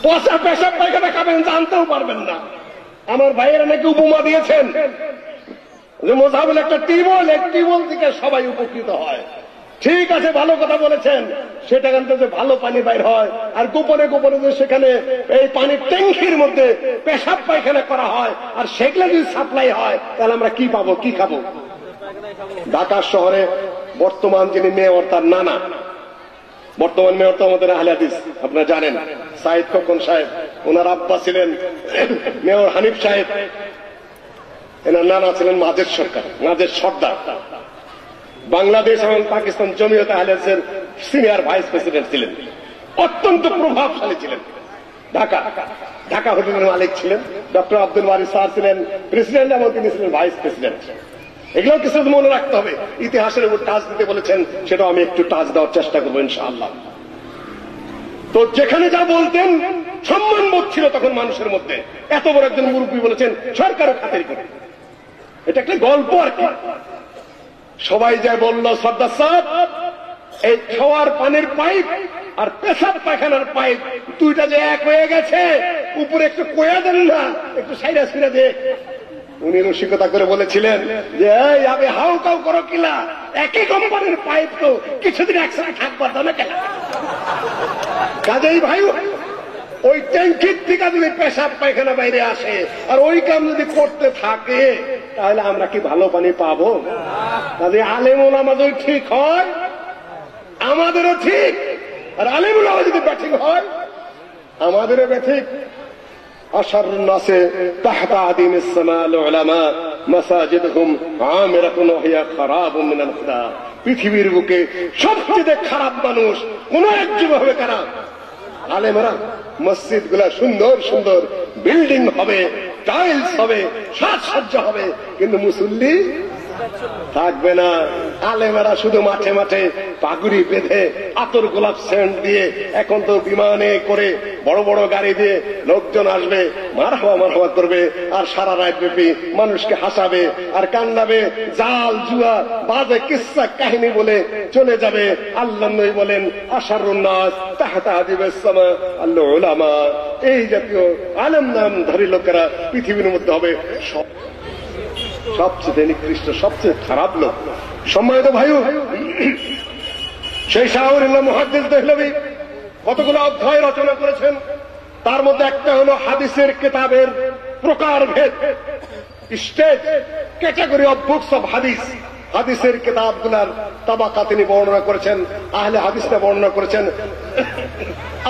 পচা পেশাব পায়খানা খাবেন, জানতেও পারবেন না। আমার ভাইয়েরা নাকি উপমা দিয়েছেন যে মোজাহিবুল একটা টিউবওয়েল, এক টিউবওয়েল থেকে সবাই উপকৃত হয়। ঠিক আছে, ভালো কথা বলেছেন। সেটা কিন্তু যে ভালো পানি বাইর হয়, আর গোপনে গোপনে যে সেখানে এই পানির ট্যাঙ্কির মধ্যে পেশাব পায়খানা করা হয়, আর সেগুলো যদি সাপ্লাই হয়, তাহলে আমরা কি পাবো, কি খাবো? ঢাকা শহরে বর্তমান যিনি মেয়র, তার নানা, বর্তমান মেয়র তো আমাদের আহলে হাদিস, আপনারা জানেন, সাইদ খোকন সাহেব। ওনার আব্বা ছিলেন মেয়র হানিফ সাহেব, এনার নানা ছিলেন মাজেদ সর্দার। বাংলাদেশ এবং পাকিস্তান জমিয়তে আহলে হাদিসের সিনিয়র ভাইস প্রেসিডেন্ট ছিলেন, অত্যন্ত প্রভাবশালী ছিলেন। ঢাকা হোটেলের মালিক ছিলেন। ডক্টর আব্দুল ওয়ারিস স্যার ছিলেন প্রেসিডেন্ট এবং তিনি ছিলেন ভাইস প্রেসিডেন্ট। এগুলো কিছু মনে রাখতে হবে। ইতিহাসের উপর টাচ দিতে বলেছেন, সেটাও আমি একটু টাচ দেওয়ার চেষ্টা করবো ইনশাআল্লাহ। তো যেখানে যা বলতেন সম্মান বোধ ছিল তখন মানুষের মধ্যে। এত বড় একজন মুরব্বী বলেছেন সরকারও খাতির করে, এটা একটা গল্প আর কি। সবাই যায় বলল, সর্দার সাহেব এই খাওয়ার পানির পাইপ আর পেশাব পায়খানার পাইপ দুইটা যে এক হয়ে গেছে, উপরে একটু কোয়া দেন না, একটু সাইরা সুইরা দে। উনি রসিকতা করে বলেছিলেন যে এই আমি হাউ কাউ করো কিলা, একই কোম্পানির পাইপ তো কিছুদিন একসাথে থাকবার দাও না কেন? কাজেই ভাই ওই ট্যাঙ্কির থেকে যদি পেশাব পায়খানা বাইরে আসে আর ওই কাম যদি করতে থাকে, তাহলে আমরা কি ভালো পানি পাবো? কাজে আলেম ওলামা যদি ঠিক হয় আমাদেরও ঠিক, আর আলেম ওলামা যদি ব্যাঠিক হয় আমাদেরও ব্যাঠিক। أشر الناس تحت عديم السماء العلماء مساجدهم عامرة وهي خراب من الخدا। পৃথিবীর বুকে সবচেয়ে খারাপ মানুষ কোন এক যুগ হবে কারা? আলেমরা। মসজিদ গুলা সুন্দর সুন্দর বিল্ডিং হবে, টাইলস হবে, সাজসজ্জা হবে, কিন্তু মুসল্লি থাকবে না। আলেমেরা শুধু মাঠে মাঠে পাগুড়ি বেঁধে আতর গোলাপ সেন্ট দিয়ে, এখন তো বিমানে করে বড় বড় গাড়ি দিয়ে লোকজন আসবে, মারহাবা মারহাবা করবে, আর সারা রাত ব্যাপী মানুষকে হাসাবে আর কান্নাবে, জাল জুয়া বাজে কিস্সা কাহিনী বলে চলে যাবে। আল্লাহ নবী বলেন আশারুন নাস তাহতা আদিবাস সামা আল উলামা। এই জাতীয় আলেম নামধারী লোকেরা পৃথিবীর মধ্যে হবে সবচেয়ে নিকৃষ্ট, সবচেয়ে খারাপ লোক। সম্মানিত ভাই, সেই শাহরুল্লাহ মুহাদ্দিস দেহলভী কতগুলো অধ্যায় রচনা করেছেন। তার মধ্যে একটা হলো হাদিসের কিতাবের প্রকারভেদ, stage category of books of হাদিস। হাদিসের কিতাবগুলার তাবাকা তিনি বর্ণনা করেছেন, আহলে হাদিসটা বর্ণনা করেছেন,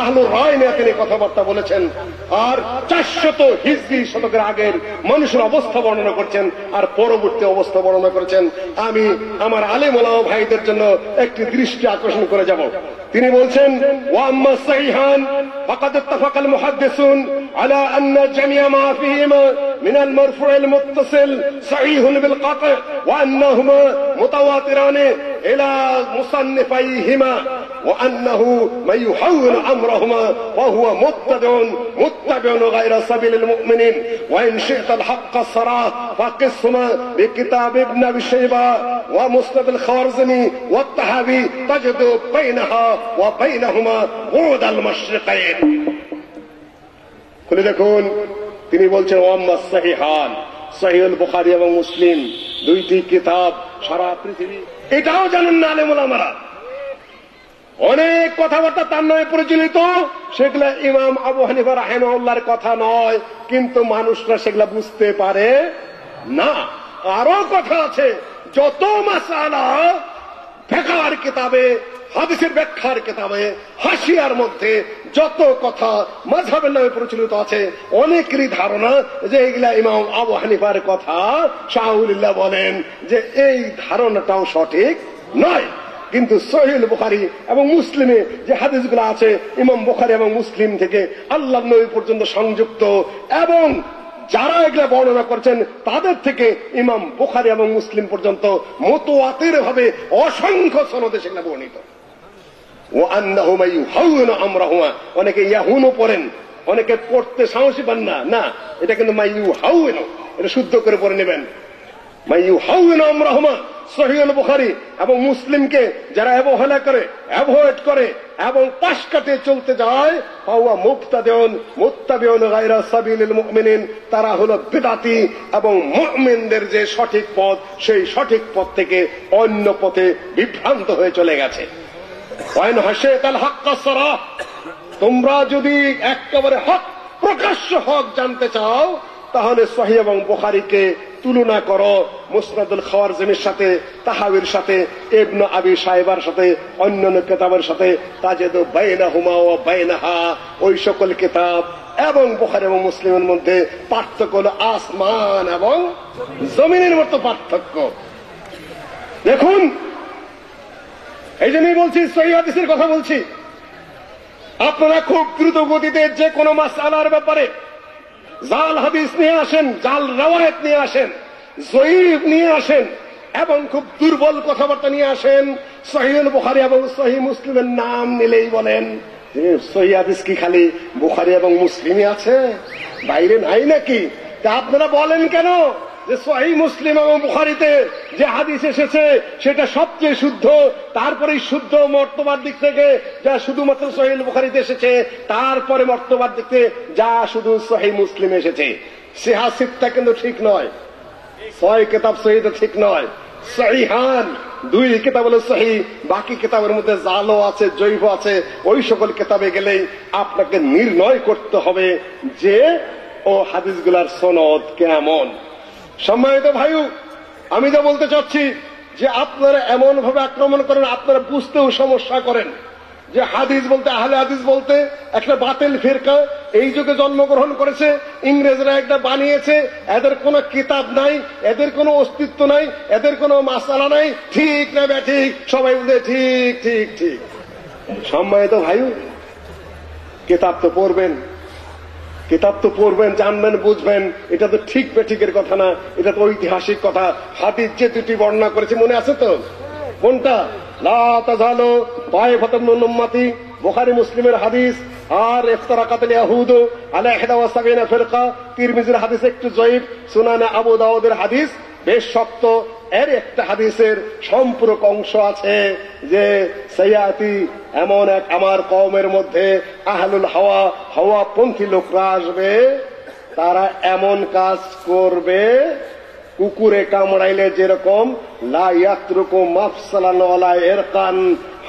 আহলুর রায় নিয়ে তিনি কথাবার্তা বলেছেন, আর 400 হিজরি শতকের আগের মানুষের অবস্থা বর্ণনা করছেন, আর পরবর্তী অবস্থা বর্ণনা করেছেন। আমি আমার আলেম ওলামা ভাইদের জন্য একটি দৃষ্টি আকর্ষণ করে যাব। তিনি বলছেন ওয়াম্মা সাহিহান ফাকাদ ইত্তাফাকাল মুহাদ্দিসুন আলা আন্না জামিআ মা ফীহিমা মিন আল মারফু' আল মুত্তাসিল সহিহুন বিল কাত' ওয়া আন্নাহুমা মুতাওয়াতিরান ইলা মুসান্নিফাইহিমা ওয়া আন্নাহু মান ইউহাওwilu আমরাহুমা ওয়া হুয়া মুত্তাবি'un গায়রা সাবিলিল মুমিনিন ওয়া ইন শি'তা আল হাক্কা সারাহ ফাকিসহুমা বিকিতাব ইবনে আবি শাইবা ওয়া মুসনাদ আল খাওয়ারজিমি ওয়া তাহাবি তাজিদু বাইনাহা ওয়া বাইনাহুমা বু'দ আল মাশরিকাইন। খুলে দেখুন, তিনি বলছেন ওয়াম্মা সাহিহান, সহিহুল বুখারী এবং মুসলিম দুইটি কিতাব সারা পৃথিবী। এটাও জানেন না আলেম ওলামারা। অনেক কথাবার্তা তার নামে প্রচলিত, সেগুলা ইমাম আবু হানিফা রাহিমাহুল্লাহর কথা নয়, কিন্তু মানুষরা সেগুলা বুঝতে পারে না। আরো কথা আছে, যত মাসালা ফিকহের কিতাবে, হাদিসের ব্যাখ্যার কিতাবে, হাসিয়ার মধ্যে যত কথা মাযহাবের নামে প্রচলিত আছে, অনেকেরই ধারণা যে এগুলা ইমাম আবু হানিফার কথা। শাহুলিল্লাহ বলেন যে এই ধারণাটাও সঠিক নয়। কিন্তু সহিহুল বুখারী এবং মুসলিমে যে হাদিসগুলো আছে, ইমাম বুখারী এবং মুসলিম থেকে আল্লাহর নবী পর্যন্ত সংযুক্ত, এবং যারা এগুলা বর্ণনা করছেন তাদের থেকে ইমাম বুখারী এবং মুসলিম পর্যন্ত মুতাওয়াতির ভাবে অসংখ্য সনদে সেগুলা বর্ণিত। ওয়া আন্নাহু মান ইউহাওwilu আমরাহুমা, অনেকে ইয়াহুনও পড়েন, অনেকে পড়তে সাহসী পান না। না, এটা কিন্তু মান ইউহাওwilu, এটা শুদ্ধ করে পড়ে নেবেন। মান ইউহাওwilu আমরাহুমা সহিহুল বুখারী এবং মুসলিমকে যারা অবহেলা করে, অ্যাভয়েড করে এবং পাশ কাটিয়ে চলতে যায়, ফাহুয়া মুত্তাবিউন গায়রা সাবিলিল মুমিনিন, তারা হলো বিদআতি এবং মুমিনদের যে সঠিক পথ, সেই সঠিক পথ থেকে অন্য পথে বিভ্রান্ত হয়ে চলে গেছে। ওয়াইন হাশাতাল হাক্কা সারাহ, তোমরা যদি একেবারে হক, প্রকাশ্য হক জানতে চাও, তাহলে সহিহ এবং বুখারীকে তুলনা করো মুসনাদুল খাওয়ারজিমির সাথে, তাহাবির সাথে, ইবনে আবি শাইবার সাথে, অন্যান্য কিতাবের সাথে। তাজিদু বাইনাহুমা ওয়া বাইনাহা, ওই সকল কিতাব এবং বুখারী এবং মুসলিমের মধ্যে পার্থক্য হলো আসমান এবং জমিনের মতো পার্থক্য। দেখুন, এই জন্যই বলছি, সহিহ হাদিসের কথা বলছি। আপনারা খুব দ্রুত গতিতে যে কোনো মাসআলার ব্যাপারে জাল হাদিস নিয়ে আসেন, জাল রওয়ায়াত নিয়ে আসেন, জয়ীফ নিয়ে আসেন, এবং খুব দুর্বল কথাবার্তা নিয়ে আসেন। সহিহুল বুখারী এবং সহিহ মুসলিমের নাম নিলেই বলেন যে সহিহ হাদিস কি খালি বুখারী এবং মুসলিমই আছে, বাইরে নাই নাকি? তা আপনারা বলেন কেন যে সহিহ মুসলিম এবং বুখারীতে যে হাদিস এসেছে সেটা সবচেয়ে শুদ্ধ, তারপরেই শুদ্ধ মর্তবার দিক থেকে যা শুধুমাত্র সহিহ বুখারীতে এসেছে, তারপরে মর্তবার দিক থেকে যা শুধু সহিহ মুসলিম এসেছে। সিহা সিত্তা কিন্তু ঠিক নয়, 6 কিতাব সহিহটা ঠিক নয়। সহিহান 2 কিতাব হলো সহিহ, বাকি কিতাবের মধ্যে জালও আছে, জৈব আছে। ওই সকল কিতাবে গেলেই আপনাকে নির্ণয় করতে হবে যে ও হাদিসগুলার সনদ কেমন। সম্মানিত ভাই, আমি যা বলতে চাচ্ছি যে আপনারা এমন ভাবে আক্রমণ করেন, আপনারা বুঝতেও সমস্যা করেন যে হাদিস বলতে, আহলে হাদিস বলতে একটা বাতিল ফিরকা এই যুগে জন্মগ্রহণ করেছে, ইংরেজরা একটা বানিয়েছে, এদের কোনো কিতাব নাই, এদের কোনো অস্তিত্ব নাই, এদের কোনো মাসালা নাই, ঠিক না ব্যাঠিক? সবাই বলতে ঠিক ঠিক ঠিক। সম্মানিত ভাই, কিতাব তো পড়বেন, কিতাব তো পড়বেন, জানবেন, বুঝবেন। এটা তো ঠিক বেঠিকের কথা না, এটা তো ঐতিহাসিক কথা। হাদিস যে 2টি বর্ণনা করেছে মনে আছে তো? কোনটা? লা তাজালু তায়ফাতুম মিন উম্মতি, বুখারী মুসলিমের হাদিস। আর ইফতারাকাতুল ইয়াহুদ আলা 71 ফিরকা, তিরমিজির হাদিস একটু জয়ীফ, সুনানে আবু দাউদের হাদিস বেশ শক্ত। এর একটা হাদিসের সম্পূরক অংশ আছে যে সাইয়াতি, এমন এক আমার কওমের মধ্যে আহলুল হাওয়া, হাওয়াপন্থী লোকরা আসবে, তারা এমন কাজ করবে কুকুরে কামড়াইলে যেরকম লা ইয়াতরুকু মাফসালান ওয়ালা ইরকান,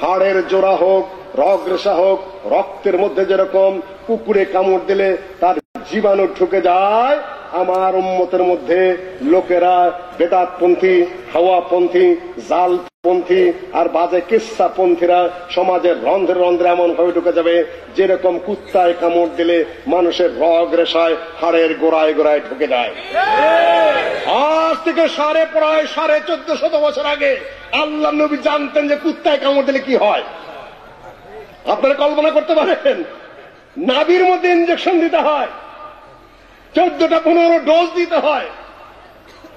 হাড়ের জোড়া হোক, রগ রেশা হোক, রক্তের মধ্যে যেরকম কুকুরে কামড় দিলে তার জীবাণু ঢুকে যায়, আমার উম্মতের মধ্যে লোকেরা বেদাতপন্থী, হাওয়াপন্থী, জালপন্থী আর বাজে কিস্সাপন্থীরা সমাজের রন্ধ্রে রন্ধ্রে এমন ভাবে ঢুকে যাবে যেরকম কুত্তায় কামড় দিলে মানুষের রগ রেশায়, হাড়ের গোড়ায় গোড়ায় ঢুকে যায়। আজ থেকে প্রায় 1450 বছর আগে আল্লাহ নবী জানতেন যে কুত্তায় কামড় দিলে কি হয়। আপনারা কল্পনা করতে পারেন? নাভির মধ্যে ইনজেকশন দিতে হয়, 14টা-15 ডোজ দিতে হয়,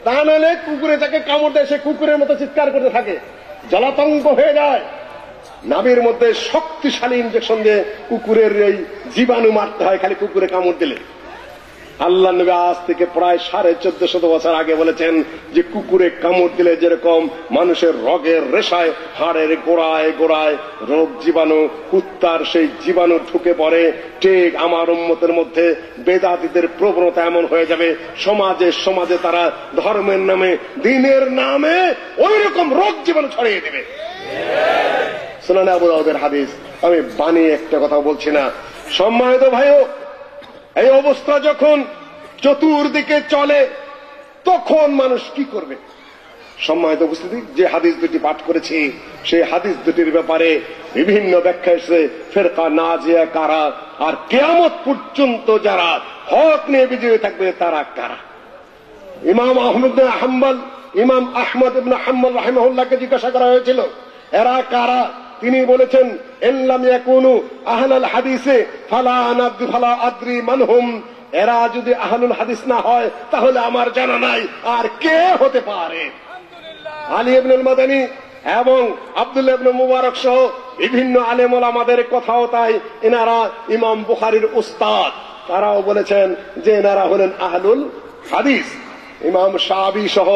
তা নাহলে কুকুরে তাকে কামড় দেয়, সে কুকুরের মতো চিৎকার করতে থাকে, জলাতঙ্ক হয়ে যায়। নাভির মধ্যে শক্তিশালী ইনজেকশন দিয়ে কুকুরের এই জীবাণু মারতে হয় খালি কুকুরে কামড় দিলে। আল্লাহ নবী আজ থেকে প্রায় 1450 বছর আগে বলেছেন যে কুকুরে কামড় দিলে যেরকম মানুষের রগের রেশায়, হাড়ের গোড়ায় গোড়ায় রোগ জীবাণু, কুত্তার সেই জীবাণু ঢুকে পড়ে, ঠিক আমার উম্মতের মধ্যে বেদাতীদের প্রবণতা এমন হয়ে যাবে, সমাজে সমাজে তারা ধর্মের নামে, দ্বীনের নামে ওই রকম রোগ জীবাণু ছড়িয়ে দেবে। সুনানে আবু দাউদের হাদিস, আমি বানিয়ে একটা কথা বলছি না। সম্মানিত ভাইও, এই অবস্থা যখন চতুর্দিকে চলে তখন মানুষ কি করবে? সম্মানিত উপস্থিতি, যে হাদিস 2টি পাঠ করেছি সেই হাদিস 2টির ব্যাপারে বিভিন্ন ব্যাখ্যা এসেছে। ফেরকা নাজিয়া কারা, আর কিয়ামত পর্যন্ত যারা হক নিয়ে বিজয়ী থাকবে তারা কারা? ইমাম আহমদ ইবনে হাম্বল, ইমাম আহমদ ইবনে হাম্বল রাহিমাহুল্লাহকে জিজ্ঞাসা করা হয়েছিল এরা কারা? তিনি বলেছেন ইল্লাম ইয়াকুনু আহলাল হাদিসে ফালা আদ্রি মানহুম, এরা যদি আহলুল হাদিস না হয় তাহলে আমার জানা নাই আর কে হতে পারে। আলী ইবনুল মাদানী এবং আব্দুল্লাহ ইবনে মুবারক সহ বিভিন্ন আলেম ওলামাদের কথাও তাই, এনারা ইমাম বুখারীর উস্তাদ, তারাও বলেছেন যে এনারা হলেন আহলুল হাদিস। ইমাম শাফি সহ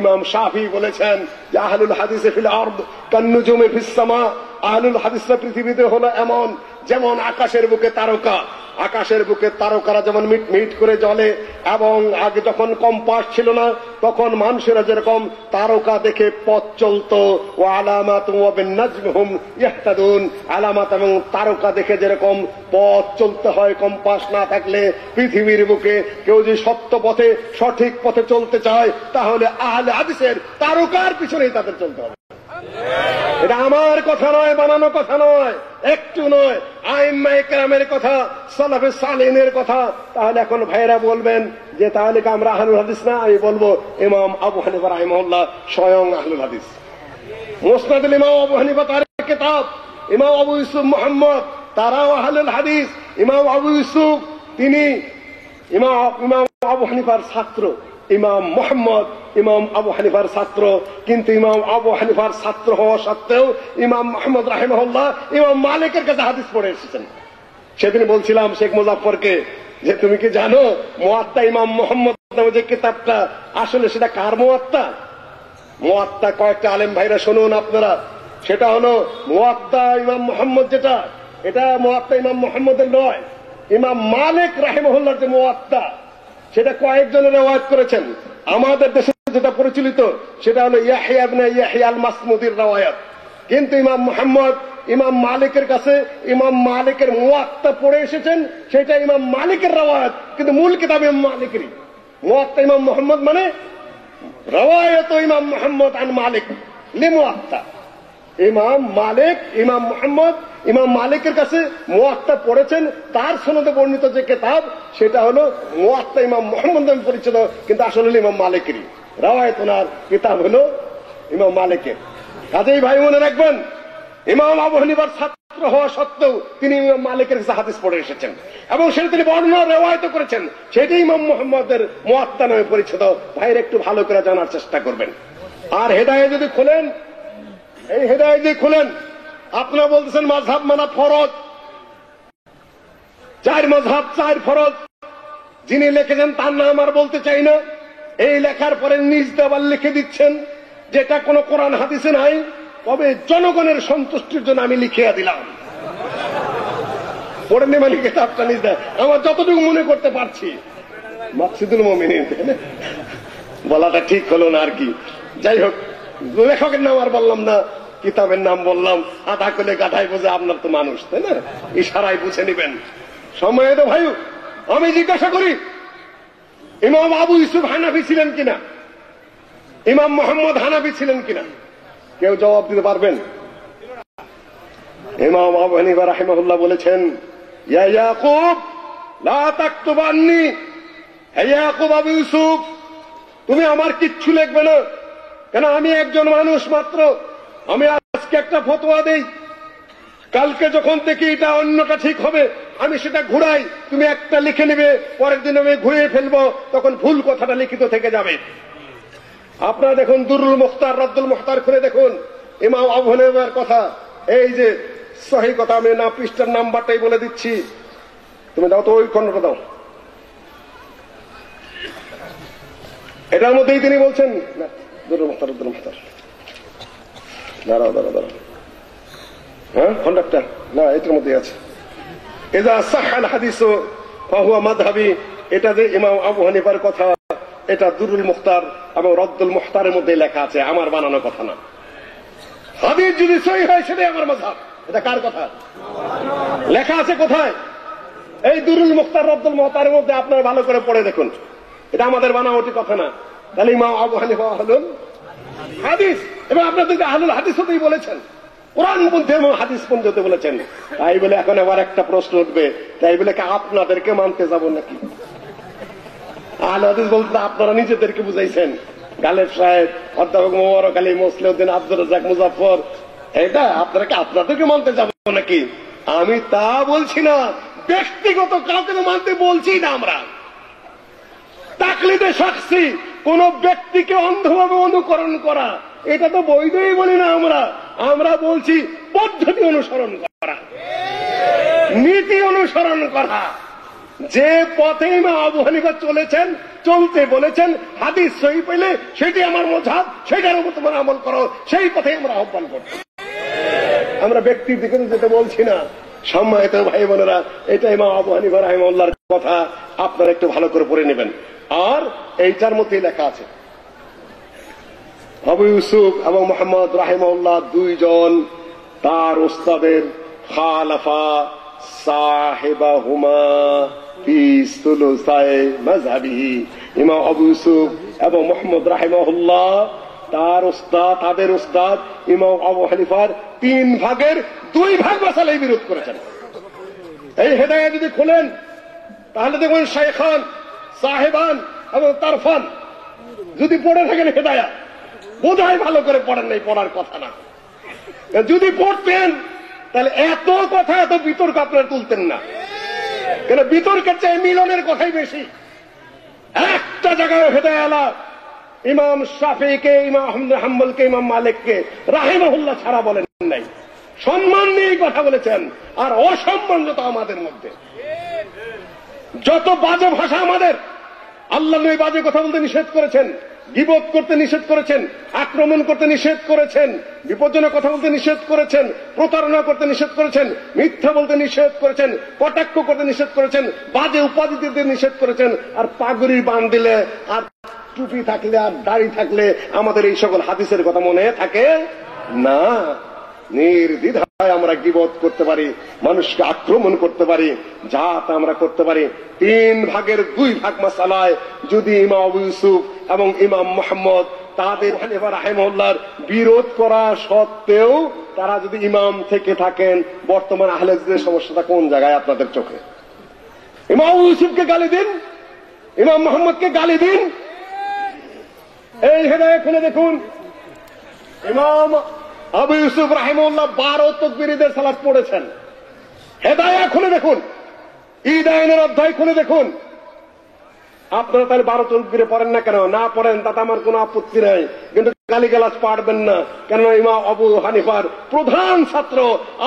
ইমাম শাফি বলেছেন যে আহলুল হাদিসে ফিল আরদ কান্নুজুমে ফিস সামা, আহলুল হাদিসরা পৃথিবীতে হলো এমন যেমন আকাশের বুকে তারকা। আকাশের বুকে তারকারা যেমন মিট মিট করে জ্বলে, এবং আগে যখন কম্পাস ছিল না তখন মানুষেরা যেরকম তারকা দেখে পথ চলতো, ও আলামাত ওয়া বিন নাজমিহুম ইয়াহতাদুন, আলামাত এবং তারকা দেখে যেরকম পথ চলতে হয়, কম্পাস না থাকলে পৃথিবীর বুকে কেউ যদি সত্য পথে, সঠিক পথে চলতে চায় তাহলে আহলে হাদিসের তারকার পিছনেই তাদের চলতে হবে। এটা আমার কথা নয়, বানানো কথা নয়, একটু নয়, আইম্মায়ে কেরামের কথা, সালাফে সালেহিনের কথা। তাহলে এখন ভাইরা বলবেন যে তাহলে কি আমরা আহলুল হাদিস না? আমি বলবো ইমাম আবু হানিফা রাহিমাহুল্লাহ স্বয়ং আহলুল হাদিস। মুসনাদুল ইমাম আবু হানিফা তার কিতাব, ইমাম আবু ইউসুফ মুহাম্মদ তারাও আহলুল হাদিস। ইমাম আবু ইউসুফ তিনি ইমাম আবু হানিফার ছাত্র, ইমাম মুহাম্মদ ইমাম আবু হানিফার ছাত্র, কিন্তু ইমাম আবু হানিফার ছাত্র হওয়া সত্ত্বেও ইমাম মুহাম্মদ রাহিমাহুল্লাহ ইমাম মালিকের কাছে হাদিস পড়ে এসেছেন। সেদিন বলছিলাম শেখ মুজাফফরকে যে তুমি কি জানো মুয়াত্তা ইমাম মুহাম্মদ নামে যে কিতাবটা আসলে সেটা কার মুয়াত্তা? মুয়াত্তা কয়েকটা আলেম ভাইরা শুনুন আপনারা, সেটা হলো মুয়াত্তা ইমাম মুহাম্মদ, যেটা এটা মুয়াত্তা ইমাম মুহাম্মদের নয়, ইমাম মালিক রাহিমাহুল্লাহর যে মুয়াত্তা সেটা কয়েকজনের রিওয়ায়াত করেছেন। আমাদের দেশে যেটা পরিচালিত সেটা হলো ইয়াহইয়া ইবনে ইয়াহইয়া আল মাসমুদির রিওয়ায়াত, কিন্তু ইমাম মুহাম্মদ ইমাম মালিকের কাছে ইমাম মালিকের মুয়াত্তা পড়ে এসেছেন, সেটা ইমাম মালিকের রিওয়ায়াত, কিন্তু মূল কিতাব ইমাম মালিকেরই। মুয়াত্তা ইমাম মুহাম্মদ মানে রিওয়ায়াত ইমাম মুহাম্মদ আন মালিক লিমুয়াত্তা। ইমাম মালিক ইমাম মুহাম্মদ ইমাম মালিকের কাছে মুয়াত্তা পড়েছেন, তার সনদে বর্ণিত যে কিতাব সেটা হলো মুয়াত্তা ইমাম মুহাম্মদ নামে পরিচিত, কিন্তু আসলে ইমাম মালিকেরই রিওয়ায়াত, ওনার কিতাব হলো ইমাম মালিকের। কাজেই ভাই মনে রাখবেন, ইমাম আবু হানিফার ছাত্র হওয়া সত্ত্বেও তিনি ইমাম মালিকের কাছে হাদিস পড়ে এসেছেন এবং সেটা তিনি বর্ণনা রিওয়ায়াত করেছেন, সেটাই ইমাম মুহাম্মদের মুয়াত্তা নামে পরিচিত। ভাইয়ের একটু ভালো করে জানার চেষ্টা করবেন। আর হেদায়েত যদি খোলেন, এই হেদায়েত যদি খোলেন, আপনারা বলতেছেন মাযহাব মানা ফরজ, 4 মাযহাব 4 ফরজ। যিনি লিখেছেন তার নাম আর বলতে চাই না, এই লেখার পরে নিজ দেওয়াল লিখে দিচ্ছেন যেটা কোনো কোরআন হাদিসে নাই, তবে জনগণের সন্তুষ্টির জন্য আমি লিখিয়া দিলাম। পড়ে নেবেন কিতাবটা নিজ দেয়, আমার যতটুকু মনে করতে পারছি। মাকসুদুল মুমিনিন বলাটা ঠিক হলো না আর কি। যাই হোক, লেখকের নাম আর বললাম না, কিতাবের নাম বললাম। আধা কোলে গাধাই বোঝে, আপনার তো মানুষ, তাই না? ইশারায় বুঝে নিবেন। সময় তো ভাই, আমি জিজ্ঞাসা করি, ইমাম আবু ইউসুফ হানাফি ছিলেন কিনা? ইমাম মুহাম্মদ হানাফি ছিলেন কিনা? কেউ জবাব দিতে পারবেন? ইমাম আবু হানিফা রাহিমাহুল্লাহ বলেছেন, ইয়া ইয়াকুব লা তাকতুব আন্নি, হে ইয়াকুব আবু ইউসুফ তুমি আমার কিচ্ছু লিখবে না, কেন আমি একজন মানুষ মাত্র। আমি আজকে একটা ফতোয়া দেই, কালকে যখন দেখি এটা অন্যটা ঠিক হবে আমি সেটা ঘুরাই, তুমি একটা লিখে নেবে, পরের দিন আমি ঘুরিয়ে ফেলবো, তখন ভুল কথাটা লিখিত থেকে যাবে। আপনারা দেখুন দুরুল মুখতার রদ্দুল মুখতার খুলে দেখুন ইমাম আবু হানিফার কথা, এই যে সহি কথা, আমি না পৃষ্ঠার নাম্বারটাই বলে দিচ্ছি, তুমি দাও তো ওই খণ্ডটা দাও। এটার মধ্যেই তিনি বলছেন, না দুরুল মুখতার রদ্দুল মুখতার, দাঁড়াও দাঁড়াও দাঁড়াও, হ্যাঁ খণ্ডটা না এটার মধ্যেই আছে। ইযা সাহহাল হাদিসু ফাহুয়া মাযহাবি, এটা যে ইমাম আবু হানিফার কথা, এটা দুরুল মুখতার এবং রদ্দুল মুখতারের মধ্যে লেখা আছে, আমার বানানো কথা না। হাদিস যদি সহিহ হয় সেটাই আমার মাযহাব। এটা কার কথা? লেখা আছে কোথায়? এই দুরুল মুখতার রদ্দুল মুখতারের মধ্যে। আপনারা ভালো করে পড়ে দেখুন, এটা আমাদের বানাওয়াটি কথা না। তাহলে ইমাম আবু হানিফা হলেন হাদিস, এবং আপনাদেরকে আহলুল হাদিস হতেই বলেছেন, কোরআন পন্থী এবং হাদিস পন্থী হতে বলেছেন। তাই বলে এখন আবার একটা প্রশ্ন উঠবে, তাই বলে আপনাদেরকে মানতে যাব নাকি? আহলে হাদিস বলতে আপনারা নিজেদেরকে বুঝাইছেন, গালেব সাহেব, অধ্যাপক মোবারক আলী, মোসলেউদ্দিন, আব্দুর রাজ্জাক, মুজাফফর, এটা আপনাদেরকে মানতে যাব নাকি? আমি তা বলছি না, ব্যক্তিগত কাউকে মানতে বলছি না আমরা। তাকলিদে শাখসি, কোন ব্যক্তিকে অন্ধভাবে অনুকরণ করা, এটা তো বৈধই বলি না আমরা। আমরা বলছি পদ্ধতি অনুসরণ করা, নীতি অনুসরণ করা। যে পথে ইমাম আবু হানিফা চলেছেন, চলতে বলেছেন, হাদিস সহিহ পেলে সেটি আমার মাযহাব, সেটার উপর তোমরা আমল করো, সেই পথে আমরা আহ্বান করছি। আমরা ব্যক্তির দিকে যেতে বলছি না। সম্মানিত ভাই বোনেরা, এটা ইমাম আবু হানিফা রাহিমাহুল্লাহর কথা, আপনারা একটু ভালো করে পড়ে নেবেন। আর এইটার মধ্যে লেখা আছে, আবু ইউসুফ এবং মুহাম্মদ রাহিমাহুল্লাহ দুইজন তার উস্তাদের খালাফা সাহিবাহুমা ফি সুলুসাই মাযহাবিহি। ইমাম আবু ইউসুফ এবং মুহাম্মদ রাহিমাহুল্লাহ তার উস্তাদ, তাদের উস্তাদ ইমাম আবু হানিফার 3 ভাগের 2 ভাগ মাসালায় বিরোধ করেছেন। এই হেদায়েত যদি খোলেন তাহলে দেখবেন শাইখান, সাহেবান এবং তারফান যদি পড়ে থাকেন হেদায়েত, বোধহয় ভালো করে পড়েন নাই, পড়ার কথা না। যদি পড়তেন তাহলে এত কথা, এত বিতর্ক আপনারা তুলতেন না, কেন বিতর্কের চেয়ে মিলনের কথাই বেশি। একটা জায়গায় হেদায়েত ইমাম শাফিকে, ইমাম আহমদ হাম্বলকে, ইমাম মালিককে রাহিমাহুল্লাহ ছাড়া বলেন নাই। সম্মান নিয়ে কথা বলেছেন, আর অসম্মান যত আমাদের মধ্যে, যত বাজে ভাষা আমাদের। আল্লাহ নবী বাজে কথা বলতে নিষেধ করেছেন, গীবত করতে নিষেধ করেছেন, আক্রমণ করতে নিষেধ করেছেন, বিপজ্জনক কথা বলতে নিষেধ করেছেন, প্রতারণা করতে নিষেধ করেছেন, মিথ্যা বলতে নিষেধ করেছেন, কটাক্ষ করতে নিষেধ করেছেন, বাজে উপাধি দিতে নিষেধ করেছেন। আর পাগড়ি বাঁধ দিলে আর টুপি থাকলে আর দাড়ি থাকলে আমাদের এই সকল হাদিসের কথা মনে থাকে না। নির্দ্বিধায় আমরা গীবত করতে পারি, মানুষকে আক্রমণ করতে পারি, যা তা আমরা করতে পারি। 3 ভাগের 2 ভাগ মাসালায় যদি ইমাম আবু ইউসুফ এবং ইমাম মুহাম্মদ তাদের হানিফা রাহিমাহুল্লাহর বিরোধ করা সত্ত্বেও তারা যদি ইমাম থেকে থাকেন, বর্তমান আহলে হাদিসের সমস্যাটা কোন জায়গায় আপনাদের চোখে? ইমাম আবু ইউসুফকে গালি দিন, ইমাম মুহাম্মদকে গালি দিন। এই হেদায়েত খুলে দেখুন, ইমাম আবু ইউসুফ রাহিমাহুল্লাহ 12 তাকবীর ঈদের সালাত পড়েছেন। হেদায়েত খুলে দেখুন, ঈদ আইনের অধ্যায় খুলে দেখুন। আপনারা তাহলে 12 তাকবীরে পড়েন না কেন? না পড়েন তাতে আমার কোনো আপত্তি নাই, কিন্তু গালিগালাজ পারবেন না। কেন? ইমাম আবু হানিফার প্রধান ছাত্র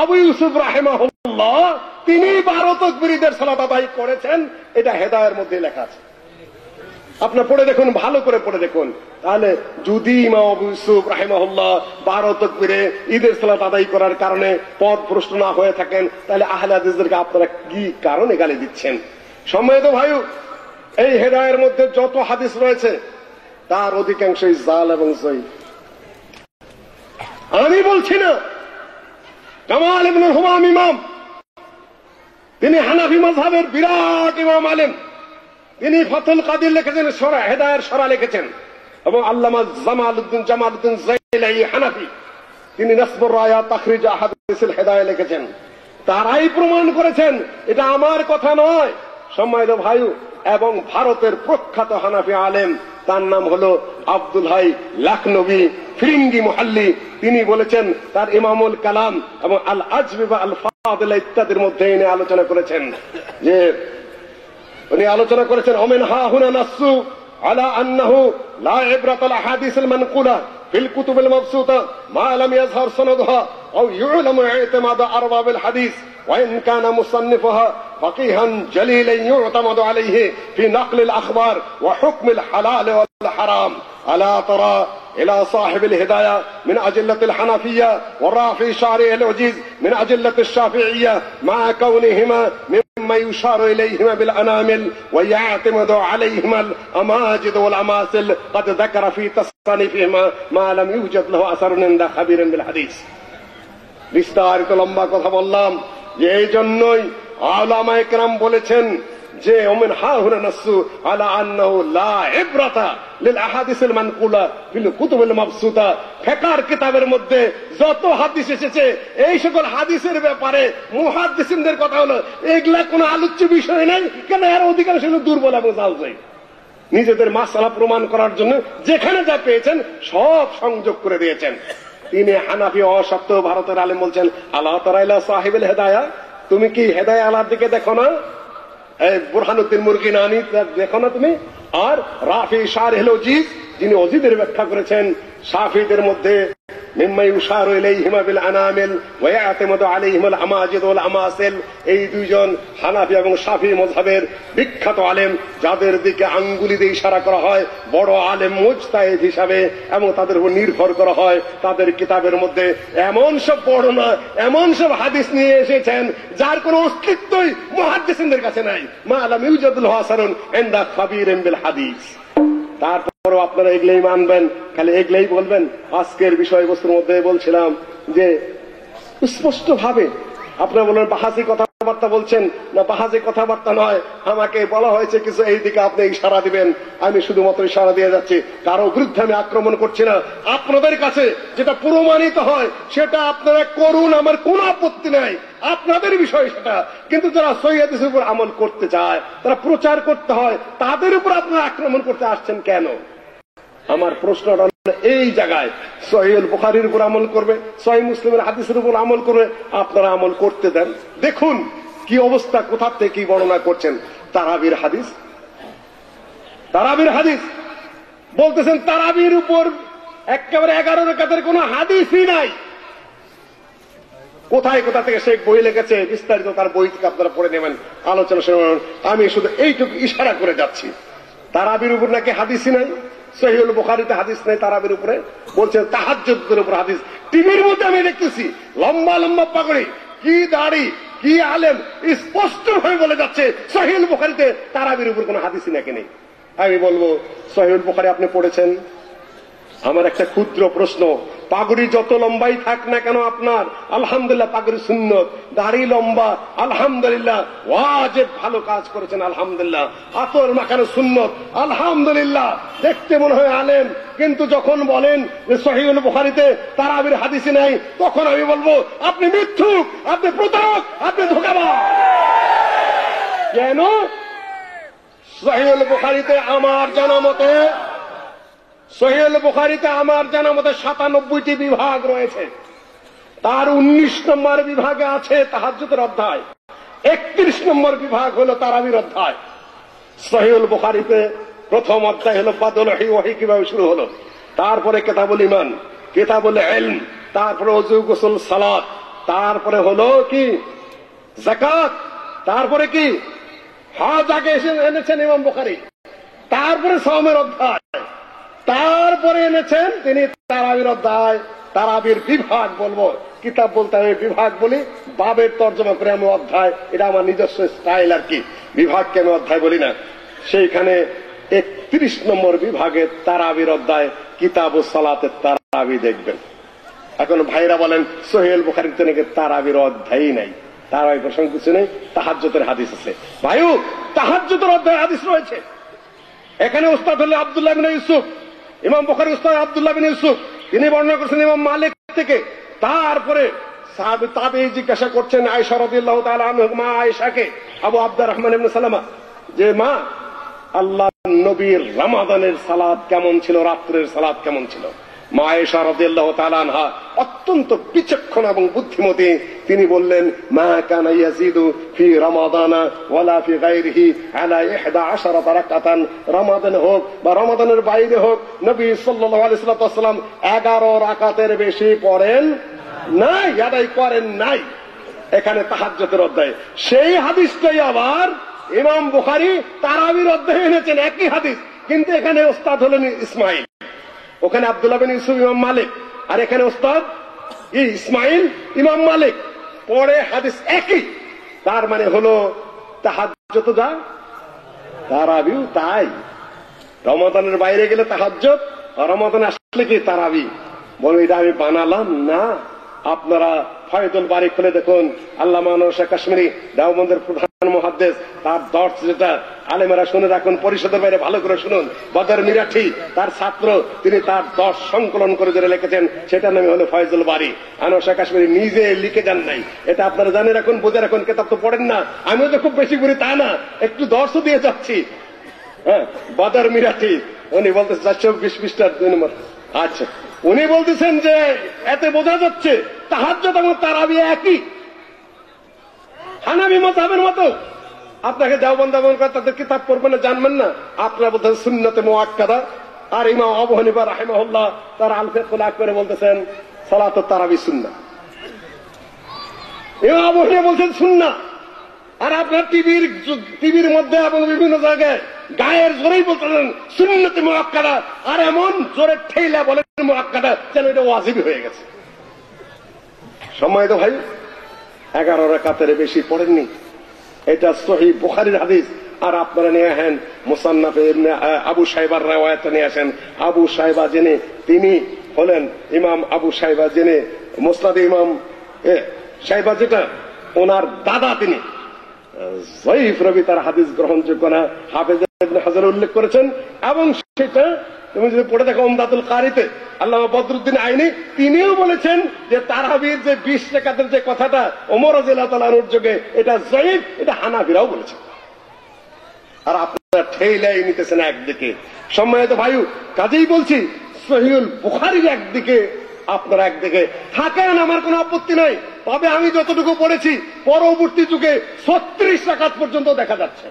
আবু ইউসুফ রাহিমাহুল্লাহ তিনি 12 তাকবীর ঈদের সালাত আদায় করেছেন। এটা হেদায়েতের মধ্যে লেখা আছে, আপনার পড়ে দেখুন, ভালো করে পড়ে দেখুন। তাহলে যদি ইমাম আবু ইউসুফ রাহিমাহুল্লাহ 12 তাকবীরে ঈদের সালাত আদায় করার কারণে পথ ভ্রষ্ট না হয়ে থাকেন, তাহলে আহলে হাদিসদেরকে আপনারা কি কারণে গালি দিচ্ছেন? সম্মানিত ভাই, এই হেদায়েতের মধ্যে যত হাদিস রয়েছে তার অধিকাংশই জাল এবং জয়ীফ। আমি বলছি না, কামাল ইবনে হুমাম ইমাম, তিনি হানাফি মাযহাবের বিরাট ইমাম আলেম, তিনি ফাতুল কাদির লিখেছেন, হেদায়ের সরা লিখেছেন, এবং আল্লামা জামালউদ্দিন জাইলাই হানাফি তিনি নাসবুর রায়া তাখরিজ আহাদিসুল হেদায়া লিখেছেন। তারাই প্রমাণ করেছেন, এটা আমার কথা নয়। সম্মানিত ভাই, এবং ভারতের প্রখ্যাত হানাফি আলেম, তার নাম হলো আব্দুল হাই লাখনবী ফিরিঙ্গি মুহাল্লি, তিনি বলেছেন, তার ইমামুল কালাম এবং আল আজবি বা আল ফাদিলা ইত্যাদির মধ্যে এনে আলোচনা করেছেন, যে উনি আলোচনা করেছেন ওমেন হা হুনা নাসু আলা আন্নাহু লা ইবরাতাল আহাদিসিল মানকুলা ফিল কুতুবিল মাবসুতা মা লাম ইয়াজহার সানাদুহা আও ইউলামু ইতিমাদু আরবাবিল হাদিস ওয়া ইন কানা মুসান্নিফুহা ফাকিহান জালিলান ইউতামাদু আলাইহি ফি নাকলিল আখবার ওয়া হুকমিল হালাল ওয়াল হারাম। ألا ترى إلى صاحب الهداية من أجلة الحنفية والرافي شارع العجيز من أجلة الشافعية مع كونهما مما يشار إليهما بالأنامل ويعتمد عليهما الأماجد والأماثل قد ذكر في تصنيفهما ما لم يوجد له أثر عند خبير بالحديث। বিস্তারিত লম্বা কথা বললাম যে এই জন্যই উলামায়ে কেরাম বলেছেন যে ওমেন হা হুনা নাসু আলা আন্নাহু লা ইবরাতা লিল আহাদিসিল মানকুলা ফিল কুতুবিল মাবসুতা। ফিকহের কিতাবের মধ্যে যত হাদিস এসেছে এই সকল হাদিসের ব্যাপারে মুহাদ্দিসিনদের কথা হলো এগুলা কোনো আলোচ্য বিষয় নাই। কেন? এর অধিকাংশ হলো দুর্বল এবং জালজাই, নিজেদের মাসআলা প্রমাণ করার জন্য যেখানে যা পেয়েছেন সব সংযোগ করে দিয়েছেন। তিনি হানাফি অসত্ত্বেও ভারতের আলেম বলছেন, আল্লাহ তাআলা ইলা সাহিবুল হেদায়া, তুমি কি হেদায়া আলার দিকে দেখো না? বুরহানুদ্দিন মুরগিনানি দেখো না তুমি? আর রাফি শারহুল ওজিজ, যিনি ওজিদের ব্যাখ্যা করেছেন, শাফিদের মধ্যে মিম্মা ইউশারু ইলাইহিমা বিল আনামিল ওয়া ইয়াতামাদু আলাইহিমাল আমাজিদ ওয়াল আমাসিল, এই দুইজন হানাফি এবং শাফি মাযহাবের বিখ্যাত আলেম, যাদের দিকে আঙ্গুলি দিয়ে ইশারা করা হয় বড় আলেম মুজতাহিদ হিসাবে, এবং তাদের উপর নির্ভর করা হয়। তাদের কিতাবের মধ্যে এমন সব বর্ণনা, এমন সব হাদিস নিয়ে এসেছেন যার কোনো অস্তিত্বই মুহাদ্দিসিনদের কাছে নাই। মা লাম ইউজাদুল হাসানুন ইনদা খাবীরিন বিল হাদিস। তারপরও আপনারা এগুলোই মানবেন, খালি এগুলোই বলবেন। আজকের বিষয়বস্তুর মধ্যে বলছিলাম যে স্পষ্ট ভাবে আপনারা বলবেন বাহাসি কথাবার্তা বলছেন না, বাহাসি কথাবার্তা নয়, আমাকে বলা হয়েছে কিছু, এই দিকে আপনি ইশারা দিবেন, আমি শুধুমাত্র ইশারা দিয়ে যাচ্ছি। কারো বিরুদ্ধে আমি আক্রমণ করছি না। আপনাদের কাছে যেটা প্রমাণিত হয় সেটা আপনারা করুন, আমার কোনো আপত্তি নাই, আপনাদের বিষয় সেটা। কিন্তু যারা সহিহ হাদিসের উপর আমল করতে চায়, তারা প্রচার করতে হয়, তাদের উপর আপনারা আক্রমণ করতে আসছেন কেন? আমার প্রশ্নটা এই জায়গায়, সহিহুল বুখারীর উপর আমল করবে, সহিহ মুসলিমের হাদিসের উপর আমল করবে, আপনারা আমল করতে দেন। দেখুন কি অবস্থা, কোথা থেকে কি বর্ণনা করছেন। তারাবির হাদিস, তারাবির হাদিস বলতেছেন তারাবির উপর একেবারে 11 রাকাতের কোন হাদিসই নাই। কোথায় কোথা থেকে শেখ বই লিখেছে বিস্তারিত তার বই থেকে আপনারা পড়ে নেবেন, আলোচনা শুনবেন। আমি শুধু এইটুকু ইশারা করে যাচ্ছি, তারাবির উপর নাকি হাদিসই নাই। সহিহুল বুখারীতে হাদিস নাই তারাবির উপরে, বলছে তাহাজ্জুদের উপর হাদিস। টিভির মধ্যে আমি দেখতেছি লম্বা লম্বা পাগড়ি, কি দাড়ি, কি আলেম, স্পষ্ট ভাবে বলে যাচ্ছে সহিহুল বুখারীতে তারাবির উপর কোন হাদিসই নাকি নেই। আমি বলবো সহিহুল বুখারী আপনি পড়েছেন? আমার একটা ক্ষুদ্র প্রশ্ন, পাগড়ি যত লম্বাই থাক না কেন আপনার, আলহামদুলিল্লাহ পাগড়ি সুন্নত, দাড়ি লম্বা আলহামদুলিল্লাহ, ওয়াজিব ভালো কাজ করেছেন আলহামদুলিল্লাহ, আতর মাখানো সুন্নত আলহামদুলিল্লাহ, দেখতে মনে হয় আলেম, কিন্তু যখন বলেন যে সহিহুল বুখারীতে তারাবির হাদিস নাই, তখন আমি বলবো আপনি মিথ্যুক, আপনি প্রতারক, আপনি ধোঁকাবাজ। কেন? সহিহুল বুখারীতে আমার জানা মতে, সহিহুল বুখারীতে আমার জানা মতে 97টি বিভাগ রয়েছে। তার 19 নম্বর বিভাগে আছে তাহাজ্জুদের অধ্যায়, 31 নম্বর বিভাগ হলো তারাবির অধ্যায়। সহিহুল বুখারীতে প্রথম অধ্যায় হলো বাদুল ওহী কিভাবে শুরু হলো, তারপরে কিতাবুল ঈমান, কিতাবুল ইলম, তারপরে ওযু গোসল সালাত, তারপরে হলো কি যাকাত, তারপরে কি হজ আগে এনেছেন ইমাম বুখারী, তারপরে সাওমের অধ্যায়, তারপরে এনেছেন তিনি তারাবির অধ্যায়। তারাবির বিভাগ বলবো, কিতাব বলতে আমি বিভাগ বলি, বাবের তর্জমা করে আমি অধ্যায়, এটা আমার নিজস্ব স্টাইল আর কি, বিভাগকে আমি অধ্যায় বলি না। সেইখানে 31 নম্বর বিভাগে তারাবির অধ্যায়, কিতাবুস সালাতের তারাবি দেখবেন। এখন ভাইরা বলেন সহিহুল বুখারীতে নাকি তারাবির অধ্যায়ই নাই, তারাবি প্রসঙ্গ কিছু নেই, তাহাজ্জুদের হাদিস আছে। ভাইও তাহাজ্জুদের অধ্যায় হাদিস রয়েছে। এখানে উস্তাদ হলেন আব্দুল্লাহ বিন ইউসুফ, ইমাম বুখারী উস্তাদ আব্দুল্লাহ বিন ইউসুফ, তিনি বর্ণনা করছেন ইমাম মালিক থেকে। তারপরে সাহাবী তাবেঈ জিজ্ঞাসা করছেন আয়েশা রাদিয়াল্লাহু তাআলা আনহা, মা আয়েশাকে, আবু আব্দুর রহমান ইবনে সালামা, যে মা আল্লাহর নবীর রমাদানের সালাত কেমন ছিল, রাত্রের সালাত কেমন ছিল? মা আয়েশা রাদিয়াল্লাহু তাআলা আনহা অত্যন্ত বিচক্ষণ এবং বুদ্ধিমতী, তিনি বললেন মা কানা ইয়াজিদু ফি রমাদানা ওয়ালা ফি গায়রিহি আলা 11 রাকাতান, রমাদান হোক বা রমাদানের বাইরে হোক, নবী সাল্লাল্লাহু আলাইহি ওয়াসাল্লাম 11 রাকাতের বেশি পড়েন নাই, আদায় করেন নাই। এখানে তাহাজ্জুদের অধ্যায়, সেই হাদিসটাই আবার ইমাম বুখারী তারাবির অধ্যায়ে এনেছেন, একই হাদিস, কিন্তু এখানে ওস্তাদ হলেন ইসমাইল, ওখানে আব্দুল্লাহ বিন ইউসুফ ইমাম মালিক, আর এখানে ওস্তাদ ইসমাইল ইমাম মালিক, পড়ে হাদিস একই। তার মানে হলো তাহাজ্জুদ যা, তারাবিও তাই। রমাদানের বাইরে গেলে তাহাজ্জুদ, রমাদান আসলে কি তারাবি। বলো এটা আমি বানালাম না, আপনারা ফয়দুল বারী খুলে দেখুন, আল্লামা আনোয়ার শাহ কাশ্মীরি দেওবন্দের প্রধান মুহাদ্দিস, তার দর্স যেটা আলেমেরা শুনে রাখুন, পরিষদের বাইরে ভালো করে শুনুন। বদর মিরাঠি তার ছাত্র, তিনি তার দর্স সংকলন করে যেটা লিখেছেন সেটার নামে হলো ফয়জুল বারী। আনোয়ার শাহ কাশ্মীরি নিজে লিখে যান নাই, এটা আপনারা জানে রাখুন, বুঝে রাখুন। কেতাব তো পড়েন না, আমিও তো খুব বেশি করি তা না, একটু দর্শও দিয়ে যাচ্ছি। হ্যাঁ, বদর মিরাঠি উনি বলতেছেন 420 পৃষ্ঠার 2 নম্বর। আচ্ছা, উনি বলতেছেন যে এতে বোঝা যাচ্ছে তাহাজ্জুদ এবং তারাবি একই, হানাফি মাযহাবের মতো। আপনাকে দেওবন্দ তাদের কিতাব পড়বেন না, জানবেন না, আপনারা বলতেছেন সুন্নতে মুআক্কাদা। আর ইমাম আবু হানিফা রাহিমাহুল্লাহ তার আল ফিকহুল আকবরে বলতেছেন সালাতুত তারাবি সুন্নাহ। ইমাম আবু হানিফা বলছেন সুন্নাহ, আর আপনার টিভির মধ্যে এবং বিভিন্ন জায়গায় গায়ের জোরেই বলতেছেন সুন্নতে মুআক্কাদা, আর এমন জোরে ঠেলা বলেন মুআক্কাদা যেন এটা ওয়াজিব হয়ে গেছে। সম্মানিত ভাই, 11 রাকাতের বেশি পড়েননি, এটা সহিহ বুখারীর হাদিস। আর আপনারা নিয়ে আসেন মুসান্নাফে ইবনে আবু শাইবার riwayat নিয়ে আসেন। আবু শাইবা যিনি, তিনি হলেন ইমাম আবু শাইবা, যিনি মুসনাদে ইমাম শাইবা যেটা ওনার দাদা, তিনি যঈফ রবি, তার হাদিস গ্রহণযোগ্য না, হাফেজ ইবনে হাজার উল্লেখ করেছেন। এবং সেটা তুমি যদি পড়ে দেখো উমদাতুল কারিতে আল্লামা বদরুদ্দিন আইনি, তিনিও বলেছেন যে তারাবির যে 20 রাকাতের যে কথাটা ওমর রাদিয়াল্লাহু তাআলা আনহুর যুগে, এটা যঈফ, এটা হানাফিরাও বলেছেন। আর আপনারা ঠেলাই নিতেছেন একদিকে। সম্মানিত ভাই, কাজেই বলছি সহিহুল বুখারীর একদিকে, আপনারা একদিকে থাকেন, আমার কোনো আপত্তি নাই। তবে আমি যতটুকু পড়েছি পরবর্তী যুগে 36 রাকাত পর্যন্ত দেখা যাচ্ছে।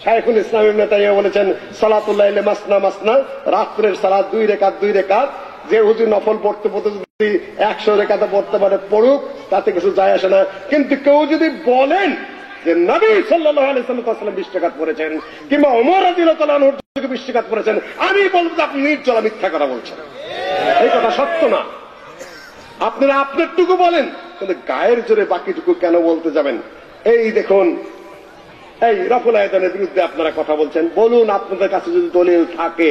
শাইখুল ইসলাম ইবনে তাইমিয়া বলেছেন সালাতুল লাইলি মাসনা মাসনা, রাত্রের সালাত 2 রাকাত 2 রাকাত। যে হুজুর নফল পড়তে পড়তে যদি 100 রাকাত পড়তে পারে পড়ুক, তাতে কিছু যায় আসে না। কিন্তু কেউ যদি বলেন যে নবী সাল্লাল্লাহু আলাইহি ওয়াসাল্লাম 20 রাকাত পড়েছেন কিংবা ওমর রাদিয়াল্লাহু তাআলা আনহু 20 রাকাত পড়েছেন, আমি বলবো আপনি নির্জলা মিথ্যা কথা বলছেন। এই কথা সত্য না। আপনারা আপনারটুকু বলেন, কিন্তু গায়ের জোরে বাকিটুকু কেন বলতে যাবেন? এই দেখুন, এই রফুল আয়দানের বিরুদ্ধে আপনারা কথা বলছেন। বলুন আপনাদের কাছে যদি দলিল থাকে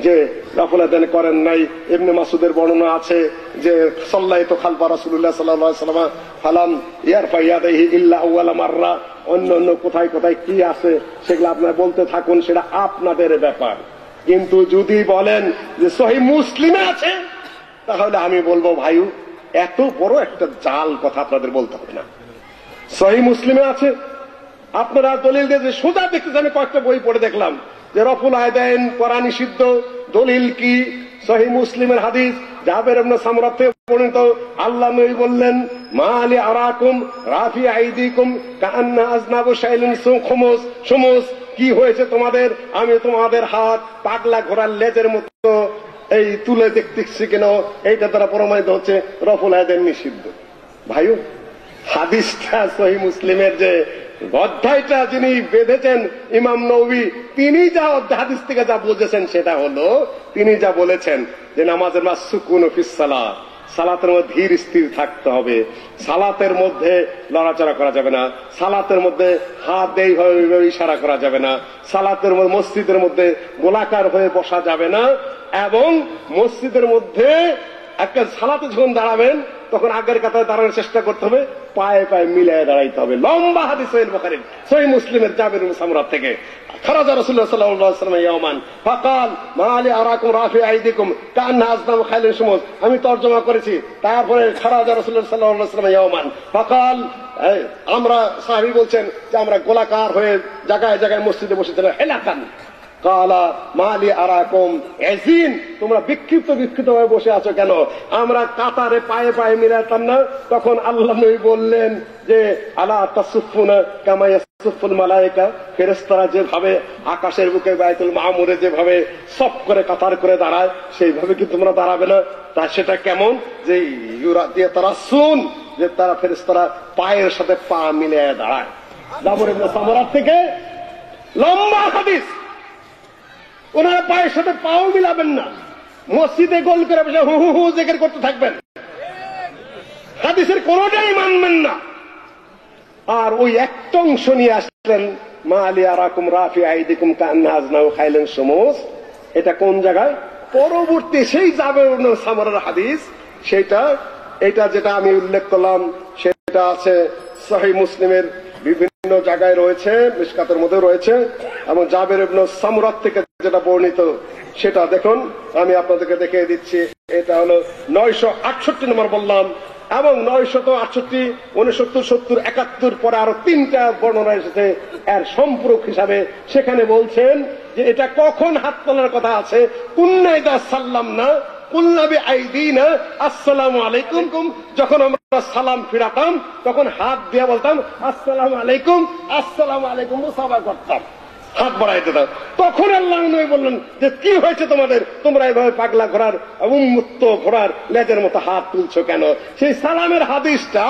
যে রফুল আয়দান করেন নাই। ইবনে মাসউদের বর্ণনা আছে যে সাল্লাইতু খালফা রাসূলুল্লাহ সাল্লাল্লাহু আলাইহি ওয়াসাল্লাম ফালাম ইয়ারফা ইয়াদাইহি ইল্লা আউয়ালা মাররা। অন্য কোথায় কোথায় কি আছে সেগুলো আপনারা বলতে থাকুন, সেটা আপনাদের ব্যাপার। কিন্তু যদি বলেন যে সহিহ মুসলিমে আছে, তাহলে আমি বলবো ভাইও এত বড় একটা জাল কথা আপনাদের বলতে হবে না। সহিহ মুসলিমে আছে, আপনারা দলিল দিয়ে সোজা দেখতেছেন। আমি কয়েকটা বই পড়ে দেখলাম যে রফুল আয়দাইন করা নিষিদ্ধ। দলিল কি? সহিহ মুসলিমের হাদিস জাবের ইবনে সামরা থেকে বর্ণিত, আল্লাহ নবী বললেন মা লি আরাকুম রাফি আইদিকুম কাআন্না আযনাবু শাইলিন খুমুস শুমুস। কি হয়েছে তোমাদের? আমি তোমাদের হাত পাগলা ঘোড়ার লেজের মতো এই তুলে দেখতেছি কেন? এইটা দ্বারা প্রমাণিত হচ্ছে রফুল আয়দাইন নিষিদ্ধ। ভাইও, হাদিসটা সহিহ মুসলিমের যে অধ্যায়টা যিনি বেঁধেছেন ইমাম নবী, তিনি যা হাদিস থেকে যা বুঝেছেন সেটা হলো, তিনি যা বলেছেন যে নামাজের মা সুকুন ফিস সালাত, সালাতের মধ্যে ধীর স্থির থাকতে হবে, সালাতের মধ্যে লড়াচড়া করা যাবে না, সালাতের মধ্যে হাত দিয়ে ইশারা করা যাবে না, সালাতের মধ্যে মসজিদের মধ্যে গোলাকার হয়ে বসা যাবে না, এবং মসজিদের মধ্যে একটা সালাতে যখন দাঁড়াবেন তখন আগের কাতারে দাঁড়ানোর চেষ্টা করতে হবে, পায়ে পায়ে মিলিয়ে দাঁড়াইতে হবে। লম্বা হাদিস সহিহ বুখারীর, সহিহ মুসলিমের জাবের ইবনে সামরা থেকে। খারাজা রাসূলুল্লাহ সাল্লাল্লাহু আলাইহি ওয়াসাল্লাম ইয়াওমান ফাকাল মা লি আরাকুম রাফি আইদিকুম কান্না আযনাম খাইলিন শুমুস। আমি তরজমা করেছি। তারপরে খারাজা রাসূলুল্লাহ সাল্লাল্লাহু আলাইহি ওয়াসাল্লাম ইয়াওমান ফাকাল, আমরা সাহাবী বলছেন যে আমরা গোলাকার হয়ে জায়গায় জায়গায় মসজিদে বসেছিলাম। হেলাকান কালা মালি আরাকুম এজিন, তোমরা বিক্ষিপ্ত ভাবে বসে আছো কেন? আমরা কাতারে পায়ে পায়ে মিলাতাম না। তখন আল্লাহ নবী বললেন যে আলা তাসুফুনা কামা ইয়াসুফুল মালায়েকা, ফেরেশতারা যেভাবে আকাশের বুকে বাইতুল মামুরে যেভাবে সফ করে কাতার করে দাঁড়ায়, সেইভাবে কি তোমরা দাঁড়াবে না? তা সেটা কেমন? যে তারা শুন, যে তারা ফেরেশতারা পায়ের সাথে পা মিলিয়ে দাঁড়ায়। জাবের ইবনে সামরা থেকে লম্বা হাদিস। ওনারা পায়ের সাথে পাও মিলাবেন না, মসজিদে গোল করে বসে হু হু হু জিকির করতে থাকবেন, হাদিসের কোনটাই মানবেন না। আর ওই একটা অংশ নিয়ে আসলেন মা লি আরাকুম রাফি আইদিকুম কান্না আযনাউ খাইলিন শুমুস। এটা কোন জায়গায়? পরবর্তী সেই জাবের ইবনে সামরার হাদিস। সেটা এটা যেটা আমি উল্লেখ করলাম সেটা আছে সহিহ মুসলিমের বিভিন্ন জায়গায় রয়েছে, মিশকাতের মধ্যে রয়েছে, এবং জাবের ইবনে সামরা থেকে যেটা বর্ণিত সেটা দেখুন, আমি আপনাদেরকে দেখিয়ে দিচ্ছি। এটা হলো 968 নম্বর বললাম, এবং 968, 69, 70, 71 পরে আরো 3টা বর্ণনা এসেছে এর সম্পূরক হিসাবে। সেখানে বলছেন যে এটা কখন হাত তোলার কথা আছে, কুন্না ইদা সাল্লামনা কুলনা বিআইদিনা আসসালামু আলাইকুম। যখন আমরা সালাম ফিরাতাম তখন হাত দিয়ে বলতাম আসসালামু আলাইকুম, আসসালামু আলাইকুম মুসাফা করতাম, হাত বাড়াই দিতাম। তখন আল্লাহ নবী বললেন যে কি হয়েছে তোমাদের, তোমরা এইভাবে পাগলা ঘোড়ার উন্মুক্ত ঘোড়ার লেজের মতো হাত তুলছো কেন? সেই সালামের হাদিসটা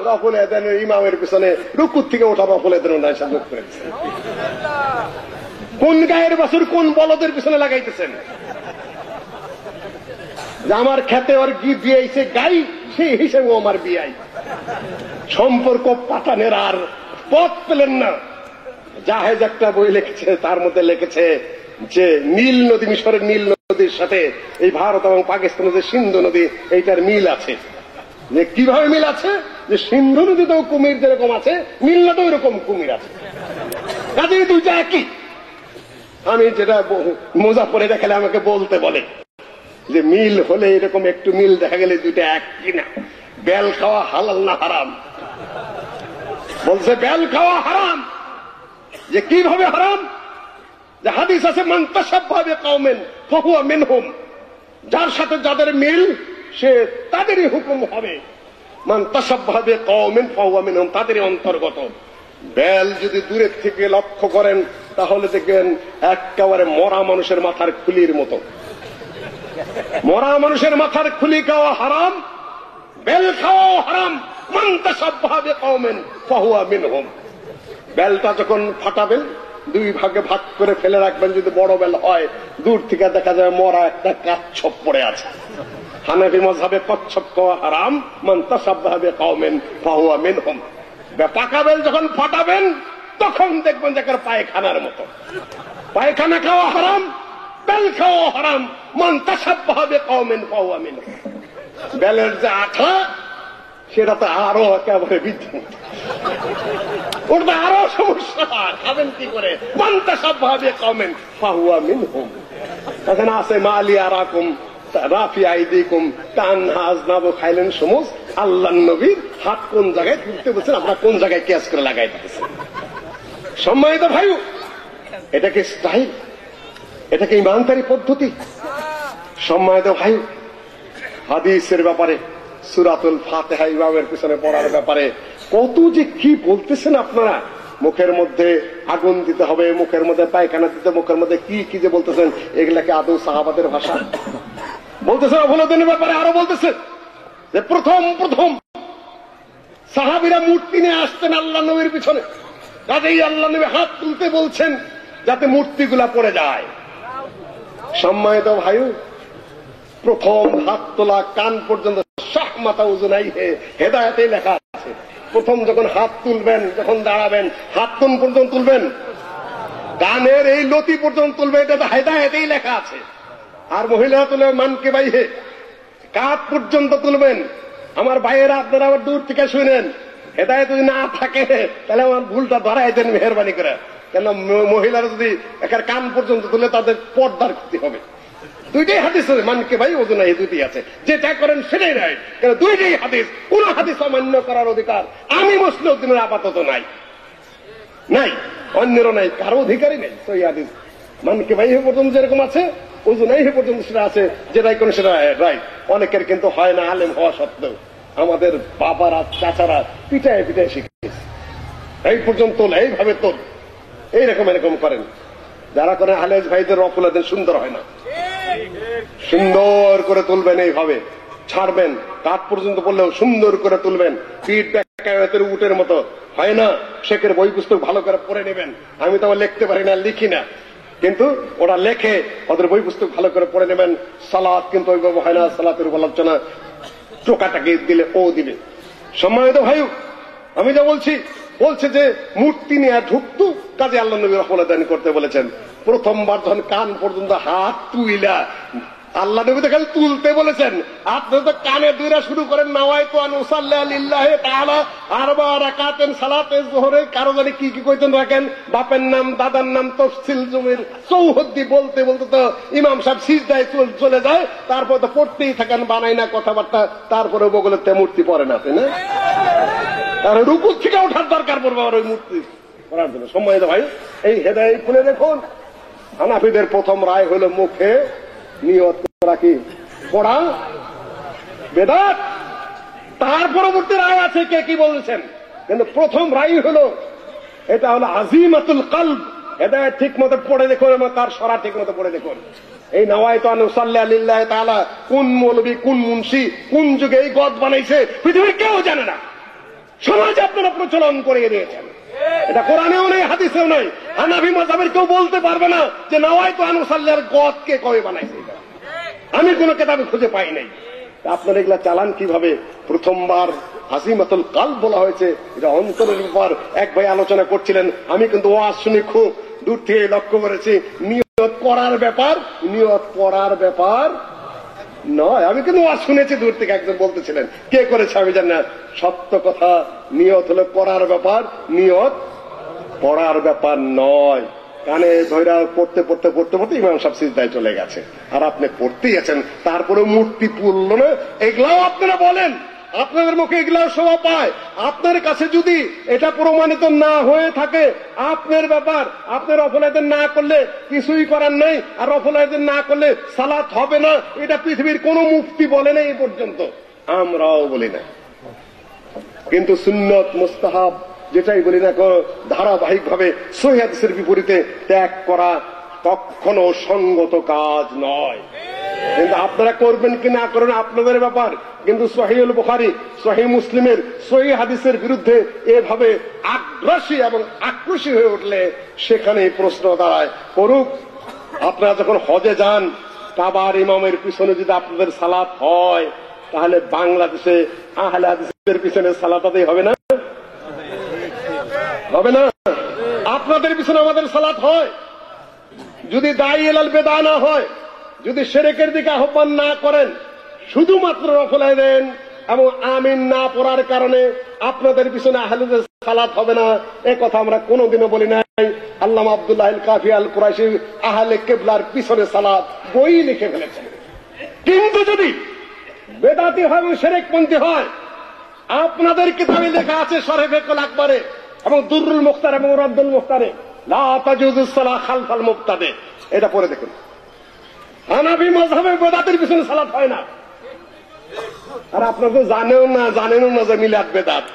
রফুল আয়দানের ইমামের পিছনে রুকুর থেকে ওঠা রফুল আয়দানের নাম সাজত করেছে। কোন গায়ের বাছুর কোন বলদের পিছনে লাগাইতেছেন? যে আমার খেতে ওর গি দিয়েছে গাই, সেই হিসেবে আমার বিয়াই। সম্পর্ক পাঠানের আর পথ পেলেন না। জাহেজ একটা বই লিখেছে, তার মধ্যে লিখেছে যে নীল নদী, মিশরের নীল নদীর সাথে এই ভারত এবং পাকিস্তানের যে সিন্ধু নদী, এইটার মিল আছে। যে কিভাবে মিল আছে? যে সিন্ধু নদীতেও কুমির যেরকম আছে, নীল নদীও এরকম কুমির আছে, কাজেই দুইটা একই। আমি যেটা মোজা পরে দেখালে আমাকে বলতে বলে যে মিল হলে এরকম একটু মিল দেখা গেলে দুইটা এক কিনা। বেল খাওয়া হালাল না হারাম? বলছে বেল খাওয়া হারাম। যে কিভাবে হারাম? যে হাদিস আছে মান তাশাব্বাহা বিকাওমিন ফাহুয়া মিনহুম, যার সাথে যাদের মিল সে তাদেরই হুকুম হবে। মান তাশাব্বাহা বিকাওমিন ফাহুয়া মিনহুম, তাদেরই অন্তর্গত। বেল যদি দূরের থেকে লক্ষ্য করেন তাহলে দেখবেন একেবারে মরা মানুষের মাথার খুলির মতো। মরা মানুষের মাথার খুলি খাওয়া হারাম, বেল খাওয়া হারাম। মান তাশাব্বাহা বিকওমিন ফাহুয়া মিনহুম। বেলটা যখন ফাটাবেন দুই ভাগে ভাগ করে ফেলে রাখবেন। যদি বড় বেল হয় দূর থেকে দেখা যায় মরা একটা কচ্ছপ পড়ে আছে। হানাফি মাযহাবে কচ্ছপ খাওয়া হারাম, মান তাশাব্বাহা বিকওমিন ফাহুয়া মিনহুম। পাকা বেল যখন ফাটাবেন তখন দেখবেন যে পায়খানার মতো। পায়খানা খাওয়া হারাম, বেল খাওয়া হারাম। মান তাশাব্বাহা বিকওমিন ফাহুয়া মিনহুম। বেলের যে আঠা সেটা তো আরো একেবারে বিদ্যমান, ওটা আরো সমস্যা। খাবেন কি করে? মান তাশাব্বাহা বিকওমিন ফাহুয়া মিনহুম। তখন আছে মালি আরাকুম রাফি আইদিকুম কানহা আযনাবু খাইলেন সমুজ। আল্লাহর নবীর হাত কোন জায়গায় তুলতে বলছেন, আমরা কোন জায়গায় কিয়াস করে লাগাই দিতেছি। সম্মানিত ভাই, এটা কি স্টাইল? এটা কি ইমানদারি পদ্ধতি? সম্মানিত ভাই, হাদিসের ব্যাপারে সূরাতুল ফাতিহা ইমামের পিছনে পড়ার ব্যাপারে কত যে কি বলতেছেন আপনারা। মুখের মধ্যে আগুন দিতে হবে, মুখের মধ্যে পায়খানা দিতে, মুখের মধ্যে কি কি যে বলতেছেন, এগুলাকে আদৌ সাহাবাদের ভাষা? বলতেছে অবনতির ব্যাপারে আরো বলতেছে যে প্রথম সাহাবীরা মূর্তি নিয়ে আসতেন আল্লাহ নবীর পিছনে। কাজেই আল্লাহ নবী হাত তুলতে বলছেন যাতে মূর্তিগুলা পড়ে যায়। সম্মানিত ভাই, প্রথম হাত তোলা কান পর্যন্ত শাহমাতা উযুনাইহি হেদায়েতে লেখা আছে। প্রথম যখন হাত তুলবেন, যখন দাঁড়াবেন, হাত কোন পর্যন্ত তুলবেন? কানের এই লতি পর্যন্ত তুলবে, এটা তো হেদায়েতেই লেখা আছে। আর মহিলারা তুলে মানকিবাইহি, কাঁধ পর্যন্ত তুলবেন। আমার ভাইয়েরা আপনারা আবার দূর থেকে শুনেন, হেদায়েত যদি না থাকে তাহলে আমার ভুলটা ধরাই দেন মেহরবানি করে। কেন মহিলারা যদি একার কান পর্যন্ত তুলে তাদের পর্দার ক্ষতি হবে। দুইটাই হাদিস আছে, মানকে ভাই ওজনাই দুটি আছে। যেটা করেন সেটাই রাইট, কারণ দুইটাই হাদিস। কোন হাদিস অমান্য করার অধিকার আমি মুসলিমের আপাতত নাই, অন্যেরও নাই, কারো অধিকারই নেই। তো এই হাদিস মানকে ভাই পর্যন্ত যেরকম আছে, ওজনাই পর্যন্ত সেটা আছে, যেটাই কোনো সেটা রাইট। অনেকের কিন্তু হয় না আলেম হওয়া সত্ত্বেও। আমাদের বাবারা চাচারা পিটায় শিখেছে, এই পর্যন্ত তোল, এইভাবে তোল, এরকম করেন। যারা করেন আলেজ ভাইদের রফুলাদের সুন্দর হয় না, সুন্দর করে তুলবেন, এইভাবে ছাড়বেন, কাঠ পর্যন্ত পড়লেও সুন্দর করে তুলবেন। পিঠ ব্যাকের উটের মতো হয় না। শেখের বই পুস্তক ভালো করে পড়ে নেবেন। আমি তো লিখতে পারি না, লিখি না, কিন্তু ওরা লেখে, ওদের বই পুস্তক ভালো করে পড়ে নেবেন। সালাত কিন্তু ওইভাবে হয় না, সালাতের উপর আলোচনা টোকাটাকে দিলে ও দিবে। সম্মানিত ভাই, আমি যা বলছে যে মূর্তি নিয়ে ঢুকতো, কাজে আল্লাহ নবী রহমতুল্লাহ করতে বলেছেন। প্রথমবার যখন কান পর্যন্ত হাত তুইলা আল্লাহ নবী তো খালি তুলতে বলেছেন, আপনারা তো কানে দুইরা শুরু করেন নাওয়াইতু আন উসাল্লি লিল্লাহি তাআলা আরবা রাকাতান সালাতে যোহরে। কারো জানি কি কইতেন রাখেন, বাপের নাম, দাদার নাম, তফসিল জমির চৌহদ্দি বলতে তো ইমাম সাহেব সিজদায় চলে যায়। তারপর তো পড়তেই থাকেন, বানাই না কথাবার্তা, তারপরে বগলের তে মূর্তি পড়ে না, তাই না? আর রুকুর থেকে ওঠার দরকার পড়বে আর ওই মূর্তি করার জন্য। সম্মানিত ভাই, এই হেদায়েত খুলে দেখুন। হানাফিদের প্রথম রায় হলো মুখে নিয়ত করা কি পড়া বেদাত। তার পরবর্তী রায় আছে কে কি বলছেন, কিন্তু প্রথম রায় হলো এটা হলো আজিমাতুল কলব। হেদায়েত ঠিক মতো পড়ে দেখুন এবং তার সরা ঠিক মতো পড়ে দেখুন। এই নাওয়াইতু আন উসাল্লি লিল্লাহি তাআলা কোন মৌলবী, কোন মুন্সি, কোন যুগে এই গদ বানাইছে পৃথিবীর কেউ জানে না। সমাজে আপনারা প্রচলন করিয়ে দিয়েছেন। এটা কোরআনেও নেই, হাদিসেও নেই। হানাফি মাযহাবের কেউ বলতে পারবে না যে নাওয়াইতু আন উসাল্লির গদ কে কবে বানাইছে। আমি কোন কিতাবে খুঁজে পাই নাই। আপনারা এগুলা চালান কিভাবে? প্রথমবার আজিমাতুল কলব বলা হয়েছে, এটা অন্তরের ব্যাপার। এক ভাই আলোচনা করছিলেন, আমি কিন্তু ওয়াজ শুনি খুব দূর থেকে লক্ষ্য করেছি, নিয়ত করার ব্যাপার নয়। আমি কিন্তু ওয়াজ শুনেছি দূর থেকে, একজন বলতেছিলেন, কে করেছে আমি জানি না। সত্য কথা, নিয়ত হলো করার ব্যাপার, নিয়ত পড়ার ব্যাপার নয়। কানে ধৈরা পড়তে ইমাম সাহেব সিজদায় চলে গেছে, আর আপনি পড়তেই আছেন, তারপরে মূর্তি পুরল না। এগুলাও আপনারা বলেন, আপনাদের মুখে এগুলাও শোভা পায়। আপনার কাছে যদি এটা প্রমাণিত না হয়ে থাকে আপনার ব্যাপার, আপনার রফলায়তের না করলে কিছুই করার নেই, আর রফলায়তের না করলে সালাত হবে না, এটা পৃথিবীর কোন মুফতি বলে নাই এই পর্যন্ত, আমরাও বলি না। কিন্তু সুন্নত, মুস্তাহাব, যেটাই বলি না ধারাবাহিক ভাবে সহিহ হাদিসের বিপরীতে ত্যাগ করা কখনো সঙ্গত কাজ নয়। কিন্তু আপনারা করবেন কি না করেন আপনাদের ব্যাপার। কিন্তু সহিহুল বুখারী, সহিহ মুসলিমের সহিহ হাদিসের বিরুদ্ধে এভাবে আগ্রাসী এবং আক্রোশী হয়ে উঠলে সেখানে প্রশ্ন দাঁড়ায়, করুক। আপনারা যখন হজে যান, কাবার ইমামের পিছনে যদি আপনাদের সালাত হয়, তাহলে বাংলাদেশে আহলে হাদিসের পিছনে সালাত আদায় হবে না? হবে না? আপনাদের পিছনে আমাদের সালাত হয়। যদি দায়ী ইলাল বেদা না হয়, যদি শিরকের দিকে আহ্বান না করেন, শুধুমাত্র রফল দেন এবং আমিন না পড়ার কারণে আপনাদের পিছনে আহলে সালাত হবে না, এ কথা আমরা কোনোদিনও বলি নাই। আল্লামা আব্দুল্লাহ আল কাফি আল কুরাইশি আহলে কিবলার পিছনে সালাত বই লিখে ফেলেছেন। কিন্তু যদি বেদাতি হয় এবং শিরকপন্থী হয়, আপনাদের কিতাবে লেখা আছে শরহে ফিকহুল আকবরে এবং দুররুল মুখতার এবং রাদ্দুল মুখতারে, লা তাজুজুস সালাহ খালফাল মুবতাদি। এটা পড়ে দেখুন। হানাফি মাযহাবে বেদাতের পিছনে সালাত হয় না। আর আপনারা তো জানেনও না যে মিলাদ বেদাত।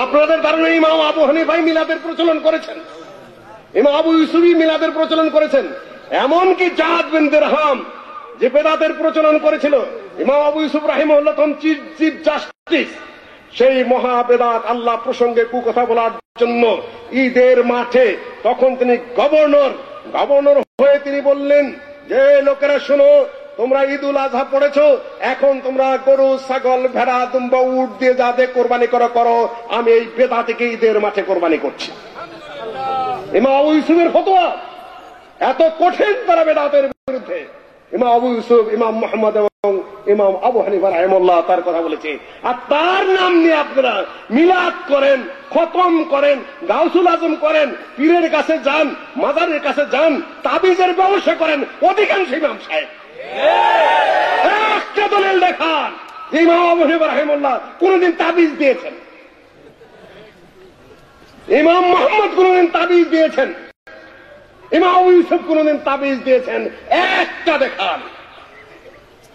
আপনাদের ধারণা ইমাম আবু হানিফা মিলাদের প্রচলন করেছেন, ইমাম আবু ইউসুফি মিলাদের প্রচলন করেছেন, এমনকি জাদ বিন দিরহাম যে বেদাতের প্রচলন করেছিল, ইমাম আবু ইউসুফ রাহিমাহুল্লাহ তখন চিফ জাস্টিস। সেই মহাবেদাত আল্লাহ প্রসঙ্গে কুকথা বলার জন্য ঈদের মাঠে তখন তিনি গভর্নর হয়ে তিনি বললেন যে লোকেরা শোনো, তোমরা ঈদুল আজহা পড়েছ, এখন তোমরা গরু ছাগল ভেড়া দুম্বা উট দিয়ে যাদের কোরবানি করো, আমি এই বেদাতিকে ঈদের মাঠে কোরবানি করছি। ইমাম আবু ইউসুফের ফতোয়া এত কঠিন, তারা বেদাতের বিরুদ্ধে। ইমাম আবু ইউসুফ, ইমাম মুহাম্মদ এবং ইমাম আবু হানিফা রাহিমাহুল্লাহ তার কথা বলেছে। আর তার নাম নিয়ে আপনারা মিলাদ করেন, খতম করেন, গাউসুল আজম করেন, পীরের কাছে যান, মাজারের কাছে যান, তাবিজের ব্যবসা করেন অধিকাংশ ইমাম সাহেব। একটা দলিল দেখান ইমাম আবু হানিফা রাহিমাহুল্লাহ কোনদিন তাবিজ দিয়েছেন, ইমাম মুহাম্মদ কোনদিন তাবিজ দিয়েছেন, ইমাম আবু ইউসুফ কোনদিন তাবিজ দিয়েছেন? একটা দেখান।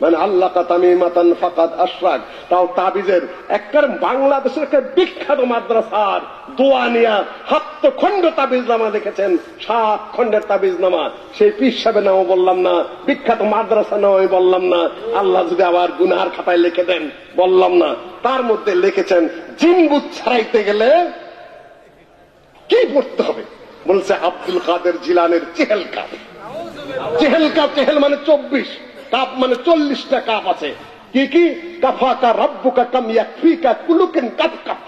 মানে আল্লাহ তামিমাতান ফাকাদ আশরাক। তাও তাবিজের একটা বাংলাদেশের একটা বিখ্যাত মাদ্রাসার দোয়ানিয়া হাত্তখণ্ড তাবিজনামা দেখেছেন, 7 খণ্ডের তাবিজনামা। সেই পীর সাহেবের নামও বললাম না, বিখ্যাত মাদ্রাসা নামও বললাম না, আল্লাহ যদি আবার গুনার খাতায় লিখে দেন বললাম না। তার মধ্যে লিখেছেন জিনবুত ছাড়াইতে গেলে কি পড়তে হবে, বলছে আব্দুল কাদের জিলানের চেহেল কাপ। চেহেল মানে 24, কাপ মানে 40টা কাপ আছে। কি কাফাকা রব্বুকা কাম ইয়াকফিকা কুলুকিন কাপ কাপ।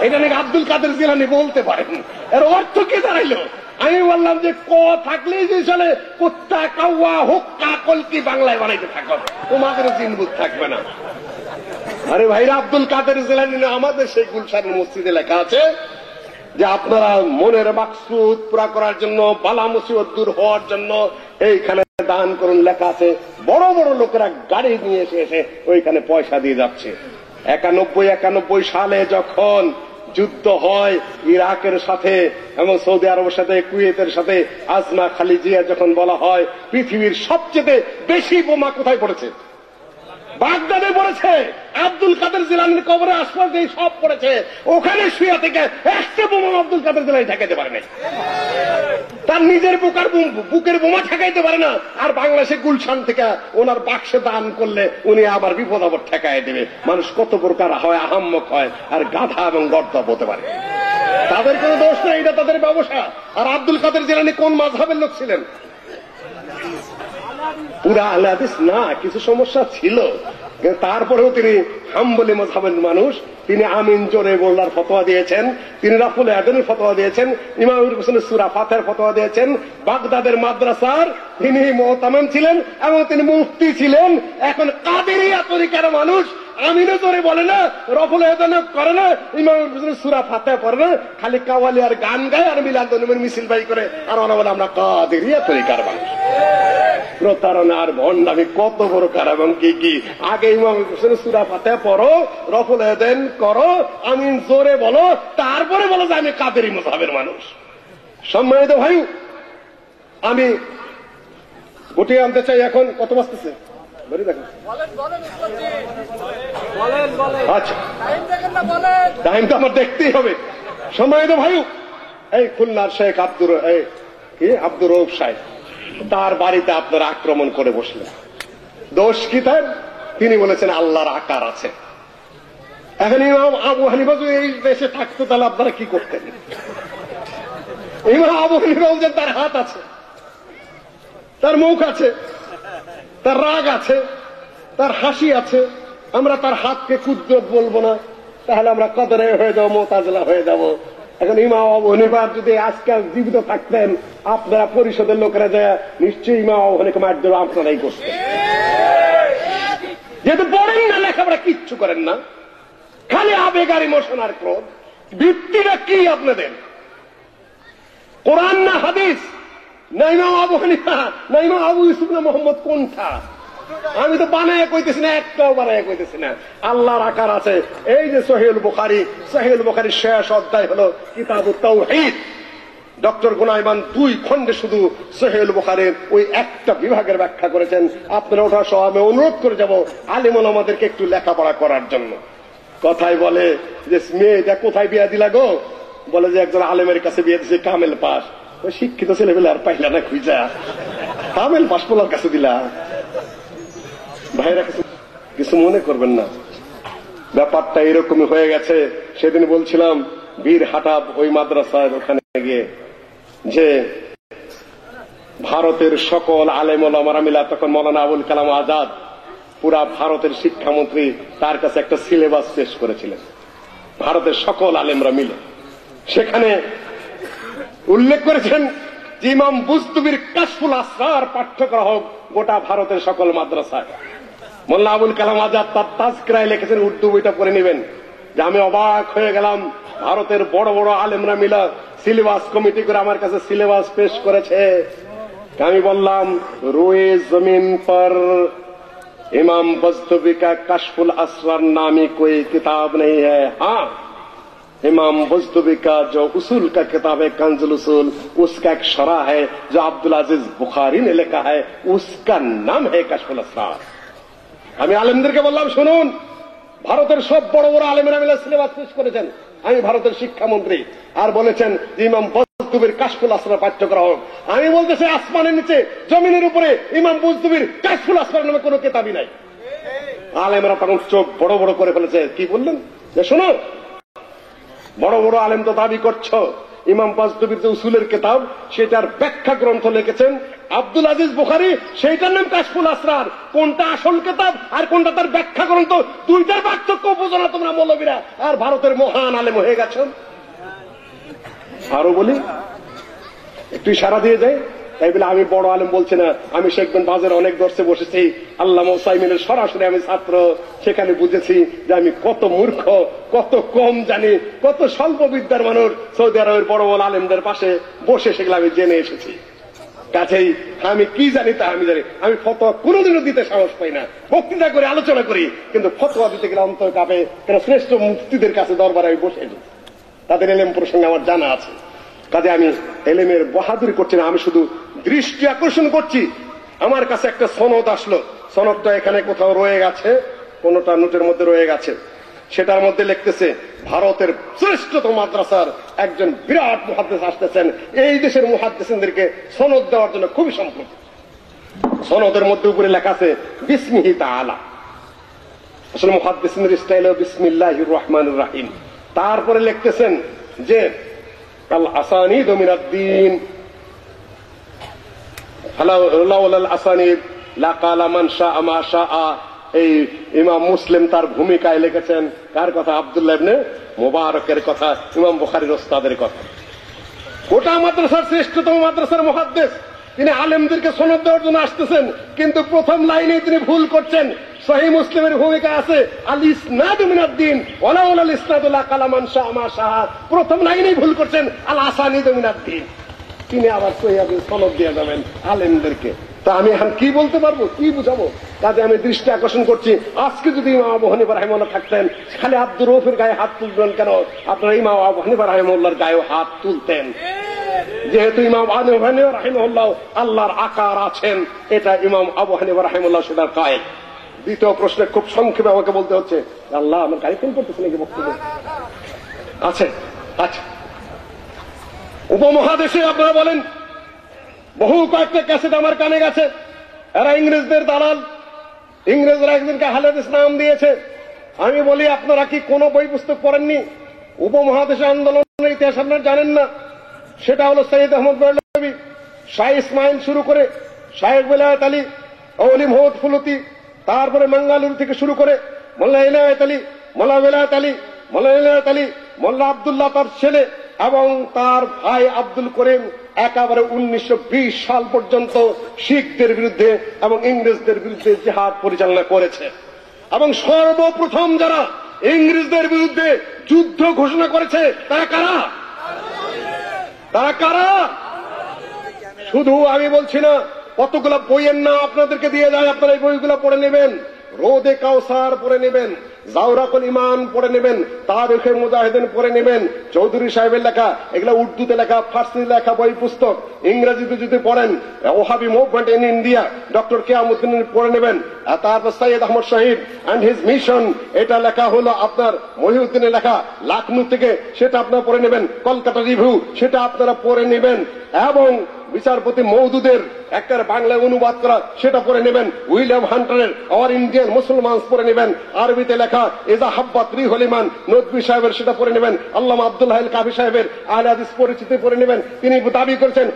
এটা নাকি আব্দুল কাদের জিলানী বলতে পারেন। এর অর্থ কি দাঁড়াইলো? আমি বললাম যে ক থাকলেই যে চলে, কুত্তা কাওয়া হুক্কা কলকি বাংলায় বানাইতে থাকো, তোমাদের জিনবুত থাকবে না। আরে ভাইরা, আব্দুল কাদের জিলানী আমাদের সেই গুলশানের মসজিদে লেখা আছে যে আপনারা মনের মাকসুদ পুরা করার জন্য, বালা মুসিবত দূর হওয়ার জন্য এইখানে দান করুন লেখা আছে। বড় বড় লোকেরা গাড়ি নিয়ে এসে ওইখানে পয়সা দিয়ে যাচ্ছে। 91 সালে যখন যুদ্ধ হয় ইরাকের সাথে এবং সৌদি আরবের সাথে, কুয়েতের সাথে, আজমা খালিজিয়া যখন বলা হয় পৃথিবীর সবচেয়ে বেশি বোমা কোথায় পড়েছে? বাগদাদে পড়েছে। আব্দুল কাদের জিলানীর কবরের আশপাশ দিয়ে সব পড়েছে। ওখানে শুয়ে থেকে একটা বোমা আব্দুল কাদের জিলানী ঠেকাইতে পারে নাই। তার নিজের বুকের বোমা ঠেকাইতে পারে না। আর বাংলাদেশে গুলশান থেকে ওনার বাক্সে দান করলে উনি আবার বিপদ আপদ ঠেকাই দেবে। মানুষ কত প্রকার হয়, আহাম্মক হয়, আর গাধা এবং গর্দভ হতে পারে। তাদের কোনো দোষ নেই, এটা তাদের ব্যবসা। আর আব্দুল কাদের জিলানী কোন মাযহাবের লোক ছিলেন? পুরা আহলে হাদিস না, কিছু সমস্যা ছিল, তারপরেও তিনি হাম্বলি মাযহাবের মানুষ। তিনি আমিন জোরে বলার ফতোয়া দিয়েছেন, তিনি রাফুল আদানের ফতোয়া দিয়েছেন, ইমামুল হোসেনের সূরা ফাতিহার ফতোয়া দিয়েছেন। বাগদাদের মাদ্রাসার তিনি মুহতামিম ছিলেন এবং তিনি মুফতি ছিলেন। এখন কাদেরিয়া তরিকার মানুষ আমিনও জোরে বলে না, রাফুল আদান করে না, ইমামুল হোসেনের সূরা ফাতিহা পড়ে না, খালি কাওয়ালি আর গান গায় আর মিলাদ নবীর মিছিল বাই করে, আর ওরা বলে আমরা কাদেরিয়া তরিকার মানুষ। প্রতারণার ভণ্ডামি কত বড় কার এবং কি আগে ইমাম হোসেন সূরা ফাতিহা পড়ো, রফুল আদান করো, আমিন জোরে বলো, তারপরে বলো যে আমি কাদেরী মাযহাবের মানুষ। সম্মানিত ভাই, আমি গুটিয়ে আনতে চাই। এখন কত বাজতেছে? আচ্ছা, টাইম তো আমার দেখতেই হবে। সময় তো ভাই, এই খুলনার শেখ আব্দুর রউফ সাহেব, তার বাড়িতে আপনারা আক্রমণ করে বসলেন। দোষ কি তার? তিনি বলেছেন আল্লাহর আকার আছে। এখন ইমাম আবু হানিফা যদি এই দেশে থাকতো তাহলে আপনারা কি করতেন? ইমাম আবু হানিফা বলছেন তার হাত আছে, তার মুখ আছে, তার রাগ আছে, তার হাসি আছে। আমরা তার হাতকে কুদরত বলবো না, তাহলে আমরা কদরে হয়ে যাবো, মুতাজিলা হয়ে যাব। এখন ইমাম আবু হানিফা যদি আজকাল জীবিত থাকতেন, আপনারা পরিষদের লোকেরা যায় নিশ্চয়ই ইমাম আবু হানিফা মার দেবো, আপনারাই করতেন। যেহেতু পড়েন না, লেখাপড়া কিচ্ছু করেন না, খালি আবেগ আর ইমোশন আর ক্রোধ। ভিত্তিটা কি আপনাদের? কোরআন না হাদিস? না ইমাম আবু হানিফা, না ইমাম আবু ইউসুফ, না মোহাম্মদ? কোনটা? আমি তো বানায় কইতেছি না, একটাও বানায় কইতেছি না। আল্লাহর আকার আছে। এই যে সহিহুল বুখারী, সহিহুল বুখারীর শেষ অধ্যায় হলো কিতাবুত তাওহীদ। ডক্টর গুনাইমান 2 খণ্ডে শুধু সহিহুল বুখারীর ওই একটা বিভাগের ব্যাখ্যা করেছেন। আপনারা ওটা সহ আমি অনুরোধ করে যাব আলেম ওলামাদেরকে একটু লেখাপড়া করার জন্য। কথাই বলে যে মেয়েটা কোথায় বিয়া দিলা গো? বলে যে একজন আলেমের কাছে বিয়ে দিছে, কামেল পাস। ওই শিক্ষিত ছেলেবেলে আর পাইলা না খুঁজা, কামেল পাস পোলার কাছে দিলা। ভাইরা কিছু মনে করবেন না, ব্যাপারটা এরকমই হয়ে গেছে। সেদিন বলছিলাম বীরহাটা ওই মাদ্রাসায় ওখানে গিয়ে যে ভারতের সকল আলেম ওলামারা মিলা, তখন মৌলানা আবুল কালাম আজাদ পুরা ভারতের শিক্ষামন্ত্রী, তার কাছে একটা সিলেবাস পেশ করেছিলেন ভারতের সকল আলেমরা মিলে। সেখানে উল্লেখ করেছেন যে ইমাম বুজতুবির কাশফুল আসরার পাঠ্য করা হোক গোটা ভারতের সকল মাদ্রাসায়। মোল্লা আবুল কালাম আজাদ তার তাজকিরায় লিখেছেন, উর্দু বইটা পড়ে নেবেন, যে আমি অবাক হয়ে গেলাম, ভারতের বড় বড় আলেমরা মিলা সিলেবাস কমিটি করে আমার কাছে সিলেবাস পেশ করেছে। আমি বললাম রোয়ে জমিন পর इमाम बज़्तबी का कश्फुल असरार नामी कोई किताब नहीं है। हाँ, इमाम बज़्तबी का जो उसूल का किताब है कंजुल उसूल, उसका एक शरह है जो अब्दुल अजीज बुखारी ने लिखा है, उसका नाम है कश्फुल असरार। আমি আলেমদেরকে বললাম, শুনুন, ভারতের সব বড় বড় আলেমেরা মিলে সিলেবাস পেশ করেছেন। আমি ভারতের শিক্ষামন্ত্রী, আর বলেছেন যে ইমাম বুজতুবির কাশফুল আসরার পাঠ্য করা হোক। আমি বলতেছি আসমানের নিচে জমিনের উপরে ইমাম বুজতুবির কাশফুল আসরার নামে কোনো কিতাবই নাই। আলেমরা তখন চোখ বড় বড় করে ফেলেছে। কি বললেন? যে শোনো, বড় বড় আলেম তো দাবি করছো ইমাম বুজতুবির যে উসুলের কিতাব সেটার ব্যাখ্যা গ্রন্থ লিখেছেন আব্দুল আজিজ বুখারী, সেইটার নাম কাশফুল আসরার। কোনটা আসল কিতাব আর কোনটা তার ব্যাখ্যা গ্রন্থ, দুইটার পার্থক্য বোঝো না তোমরা মৌলবীরা, আর ভারতের মহান আলেম হয়ে গেছেন। আরো বলি, একটু ইশারা দিয়ে যাই, তাই বলে আমি বড় আলেম বলছি না। আমি শেখ বিন বাজের অনেক দর্শে বসেছি, আল্লামা উসাইমিনের সরাসরি আমি ছাত্র। সেখানে বুঝেছি যে আমি কত মূর্খ, কত কম জানি, কত স্বল্প বিদ্যার মানুষ। সৌদি আরবের বড় বড় আলেমদের পাশে বসে সেগুলো আমি জেনে এসেছি। কাছেই আমি কি জানি তা আমি জানি। আমি ফতোয়া কোনোদিনও দিতে সাহস পাই না, বক্তৃতা করে আলোচনা করি, কিন্তু ফতোয়া দিতে গেলে অন্তর কাঁপে। কেন? শ্রেষ্ঠ মুফতিদের কাছে দরবারে আমি বসে, তাদের এলেম প্রসঙ্গে আমার জানা আছে। কাজে আমি এলেমের বাহাদুরি করছি না, আমি শুধু দৃষ্টি আকর্ষণ করছি। আমার কাছে একটা সনদ আসলো, সনদটা এখানে কোথাও রয়ে গেছে, কোনটা নোটের মধ্যে রয়ে গেছে। সেটার মধ্যে লিখতেছে ভারতের শ্রেষ্ঠতম মাদ্রাসার একজন বিরাট মুহাদ্দিস আসতেছেন, এই দেশের মুহাদ্দিসদেরকে সনদ দেওয়ার জন্য খুবই সম্প্রতি। সনদের মধ্যে উপরে লেখা আছে বিসমিহি তাআলা। আসলে মুহাদ্দিসদের স্টাইল বিসমিল্লাহির রহমানির রহিম। তারপরে লিখতেছেন যে আল আসানিদ মিনাদ দ্বীন লাউলাল আসানিদ লাকালা মান শাআ মা শাআ। এই ইমাম মুসলিম তার ভূমিকায় লিখেছেন কার কথা? আব্দুল্লাহ ইবনে মুবারকের কথা, ইমাম বুখারীর ওস্তাদের কথা। গোটা মাদ্রাসার শ্রেষ্ঠতম মাদ্রাসার মুহাদ্দিস, তিনি আলেমদেরকে সনদ দেওয়ার জন্য আসতেছেন, কিন্তু প্রথম লাইনে তিনি ভুল করছেন। সহিহ মুসলিমের ভূমিকা আছে আল ইসনাদু মিনাদ দ্বীন ওয়ালাউলাল ইসনাদু লাকালা মান শাআ মা শাআ। প্রথম লাইনেই ভুল করছেন আল আসানিদু মিনাদ দ্বীন। তিনি আবার সহিহ সনদ দিয়ে যাবেন আলেমদেরকে। তা আমি এখন কি বলতে পারবো, কি বুঝাবো? কাজে আমি দৃষ্টি আকর্ষণ করছি, আজকে যদি ইমাম আবু হানিফা রাহিমাহুল্লাহ থাকতেন, খালি আব্দুর রউফের গায়ে হাত তুলবেন কেন? আপনারা ইমাম আবু হানিফা রাহিমাহুল্লাহর গায়ে হাত তুলতেন। যেহেতু ইমাম আবু হানিফা রাহিমাহুল্লাহ আল্লাহর আকার আছেন, এটা ইমাম আবু হানিফা রাহিমাহুল্লাহ সেটার কায়েল। দ্বিতীয় প্রশ্নে খুব সংক্ষেপে আমাকে বলতে হচ্ছে, আল্লাহ আমার গাড়ি ফেল করতেছে নাকি বক্তব্য আছে? আচ্ছা, উপমহাদেশে আপনারা বলেন, বহু কয়েকটা ক্যাসেট আমার কানে গেছে, এরা ইংরেজদের দালাল, ইংরেজরা একজনকে হালেদিস নাম দিয়েছে। আমি বলি, আপনারা কি কোনো বই পুস্তক পড়েননি? উপমহাদেশে আন্দোলনের ইতিহাস আপনারা জানেন না? সেটা হলো সৈয়দ আহমদ বেরলভী, শাহ ইসমাইল শুরু করে শাহেখ বেলায়েত আলী, অলি মোহাম্মদ ফুলতি, তারপরে মাঙ্গালুর থেকে শুরু করে মোল্লা ইনায়েত আলী, মোল্লা বেলায়েত আলী, মোল্লা ইনায়েত আলী, মোল্লা আব্দুল্লাহ তার ছেলে এবং তার ভাই আব্দুল করিম একেবারে 1920 সাল পর্যন্ত শিখদের বিরুদ্ধে এবং ইংরেজদের বিরুদ্ধে জিহাদ পরিচালনা করেছে। এবং সর্বপ্রথম যারা ইংরেজদের বিরুদ্ধে যুদ্ধ ঘোষণা করেছে তারা কারা? তারা কারা? শুধু আমি বলছি না, কতগুলো বইয়ের নাম আপনাদেরকে দিয়ে যায়, আপনারা এই বইগুলো পড়ে নেবেন। রোদে কাউসার পড়ে নেবেন, জাওরাকুল ইমান পড়ে নেবেন, তারিখে মুজাহিদিন পড়ে নেবেন, চৌধুরী সাহেবের লেখা, এগুলা উর্দুতে লেখা, ফার্সি লেখা বই পুস্তক। ইংরেজিতে যদি পড়েন, Wahabi movement in India, doctor Qeyamuddin পড়ে নেবেন। তারপর Syed Ahmad Shahid and his mission, এটা লেখা হলো আপনার মহিউদ্দিনের লেখা, লাখনৌ থেকে, সেটা আপনারা পড়ে নেবেন। কলকাতা রিভিউ, সেটা আপনারা পড়ে নেবেন। এবং বিচারপতি মওদুদের একটা বাংলায় অনুবাদ করা, সেটা পড়ে নেবেন। উইলিয়াম হান্টারের আওয়ার ইন্ডিয়ান মুসলমান পড়ে নেবেন, আরবিতে লেখা। এজা হাব্বাত রিহুল ইমান নদভী সাহেবের, সেটা পড়ে নেবেন। আল্লামা আব্দুল হাইল কাফি সাহেবের আহলে হাদিস পরিচিতি পড়ে নেবেন। তিনি দাবি করেছেন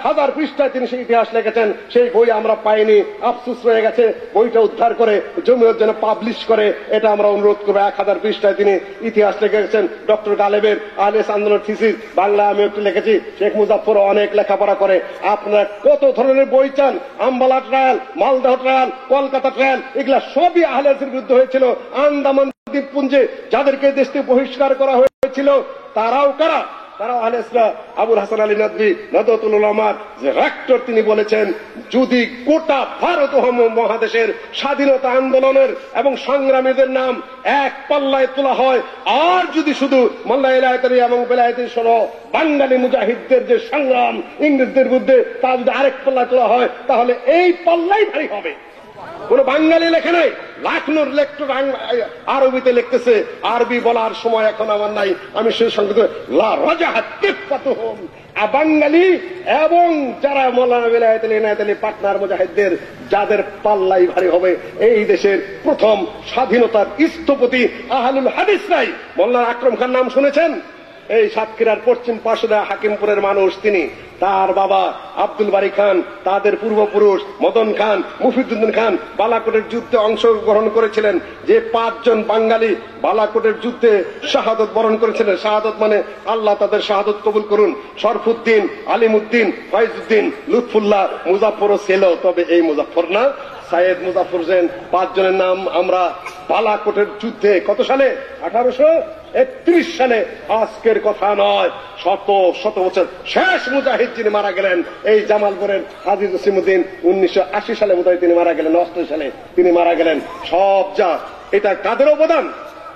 1000 পৃষ্ঠায় তিনি সেই ইতিহাস লিখেছেন। সেই বই আমরা পাইনি, আফসোস রয়ে গেছে। বইটা উদ্ধার করে জমিয়ত যেন পাবলিশ করে, এটা আমরা অনুরোধ করবো। 1000 পৃষ্ঠায় তিনি ইতিহাস লিখে গেছেন। ডক্টর গালেবের আহলেস আন্দোলন থিসিস বাংলা আমি একটু লিখেছি। শেখ মুজাফফর অনেক লেখাপড়া করে। আপনারা কত ধরনের বই চান, Ambala trial, Malda trial, Kolkata trial, এগুলা সবই আহলে হাদিসের বিরুদ্ধে হয়েছিল। আন্দামান দ্বীপপুঞ্জে যাদেরকে দেশ থেকে বহিষ্কার করা হয়েছিল তারাও কারা? তারাও আহলে হাদিসরা। আবুল হাসান আলী নদভী নাদওয়াতুল উলামার যে রেক্টর, তিনি বলেছেন, যদি গোটা ভারত মহাদেশের স্বাধীনতা আন্দোলনের এবং সংগ্রামীদের নাম এক পাল্লায় তোলা হয়, আর যদি শুধু মোল্লা ইনায়েত আলী এবং বেলায়েত আলী সহ বাঙালি মুজাহিদদের যে সংগ্রাম ইংরেজদের বিরুদ্ধে, তা যদি আরেক পাল্লায় তোলা হয়, তাহলে এই পাল্লাই ভারী হবে। কোন বাঙালি লেখে নাই, লাখনৌর লেক্টর আরবিতে লিখতেছে। আরবি বলার সময় এখন আমার নাই, আমি সেই সঙ্গে লা রাজাহাত কিফাতুহুম, বাঙালি এবং যারা মৌলানা বেলায়েত আলী ইনায়েত আলী পাটনার মুজাহিদদের, যাদের পাল্লাই ভারী হবে। এই দেশের প্রথম স্বাধীনতার স্থপতি আহলুল হাদিসরাই। মোল্লা আকরম খান নাম শুনেছেন? এই সাতক্ষীরার পশ্চিম পাশে হাকিমপুরের মানুষ তিনি। তার বাবা আব্দুল বারী খান, তাদের পূর্বপুরুষ মদন খান, মুফিদুদ্দিন খান বালাকোটের যুদ্ধে অংশগ্রহণ করেছিলেন। যে 5 জন বাঙালি বালাকোটের যুদ্ধে শাহাদত বরণ করেছিলেন, শাহাদত মানে আল্লাহ তাদের শাহাদত কবুল করুন। শরফুদ্দিন, আলিমুদ্দিন, ফয়জুদ্দিন, লুৎফুল্লাহ, মুজাফফরও ছিল, তবে এই মুজাফফর না, সাইয়েদ মুজাফফর হোসেন। 5 জনের নাম আমরা বালাকোটের যুদ্ধে, কত সালে? 1831 সালে, আজকের কথা নয়, শত বছর শেষ মুজাহিদ যিনি মারা গেলেন, এই জামালপুরের হাজী জসিমউদ্দিন, 1980 সালে বোধহয় তিনি মারা গেলেন, 88 সালে তিনি মারা গেলেন। সব যা, এটা কাদের অবদান?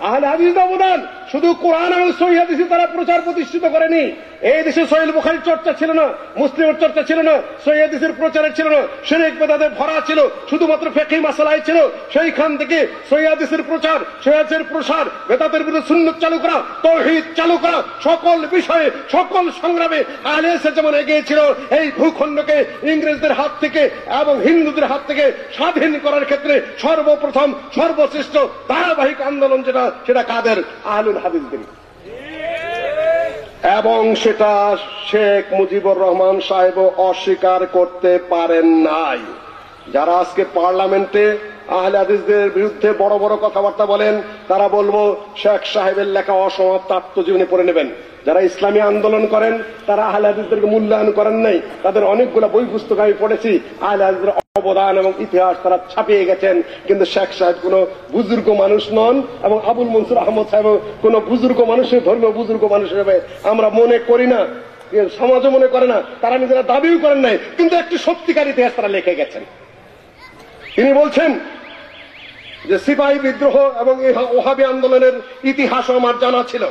আহলে হাদিসের অবদান। শুধু কোরআন এবং সহিহ হাদিস তারা প্রচার প্রতিষ্ঠিত করেনি। এই দেশে সহিহ বুখারীর চর্চা ছিল না, মুসলিমের চর্চা ছিল না, সহিহ হাদিসের প্রচারের ছিল না, শিরক বিদআতে ভরা ছিল, শুধুমাত্র ফিকহি মাসালাই ছিল। সেইখান থেকে সহিহ হাদিসের প্রচার, সহিহ হাদিসের প্রসার, বিদআতের বিরুদ্ধে সুন্নাত চালু করা, তাওহীদ চালু করা, সকল বিষয়ে সকল সংগ্রামে আহলে হাদিস যেমন এগিয়ে ছিল, এই ভূখণ্ডকে ইংরেজদের হাত থেকে এবং হিন্দুদের হাত থেকে স্বাধীন করার ক্ষেত্রে সর্বপ্রথম সর্বশ্রেষ্ঠ ধারাবাহিক আন্দোলন যেটা, সেটা কাদের? আহলুল হাদিসদের। এবং সেটা শেখ মুজিবুর রহমান সাহেব অস্বীকার করতে পারেন নাই। যারা আজকে পার্লামেন্টে আহলে হাদিসদের বিরুদ্ধে বড় বড় কথাবার্তা বলেন, তারা বলবো শেখ সাহেবের লেখা অসমাপ্ত আত্মজীবনী পড়ে নেবেন। যারা ইসলামী আন্দোলন করেন তারা আহলে হাদিসদেরকে মূল্যায়ন করেন নাই। তাদের অনেকগুলো বই পুস্তক আমি পড়েছি, আহলে হাদিসদের অবদান এবং ইতিহাস তারা ছাপিয়ে গেছেন। কিন্তু শেখ সাহেব কোন বুজুর্গ মানুষ নন, এবং আবুল মনসুর আহমদ সাহেব কোন বুজুর্গ মানুষের, ধর্মীয় বুজুর্গ মানুষ হিসেবে আমরা মনে করি না, সমাজও মনে করে না, তারা নিজেরা দাবিও করেন নাই। কিন্তু একটি সত্যিকার ইতিহাস তারা লিখে গেছেন। তিনি বলছেন যে সিপাহী বিদ্রোহ এবং ওহাবী আন্দোলনের ইতিহাসও আমার জানা ছিল,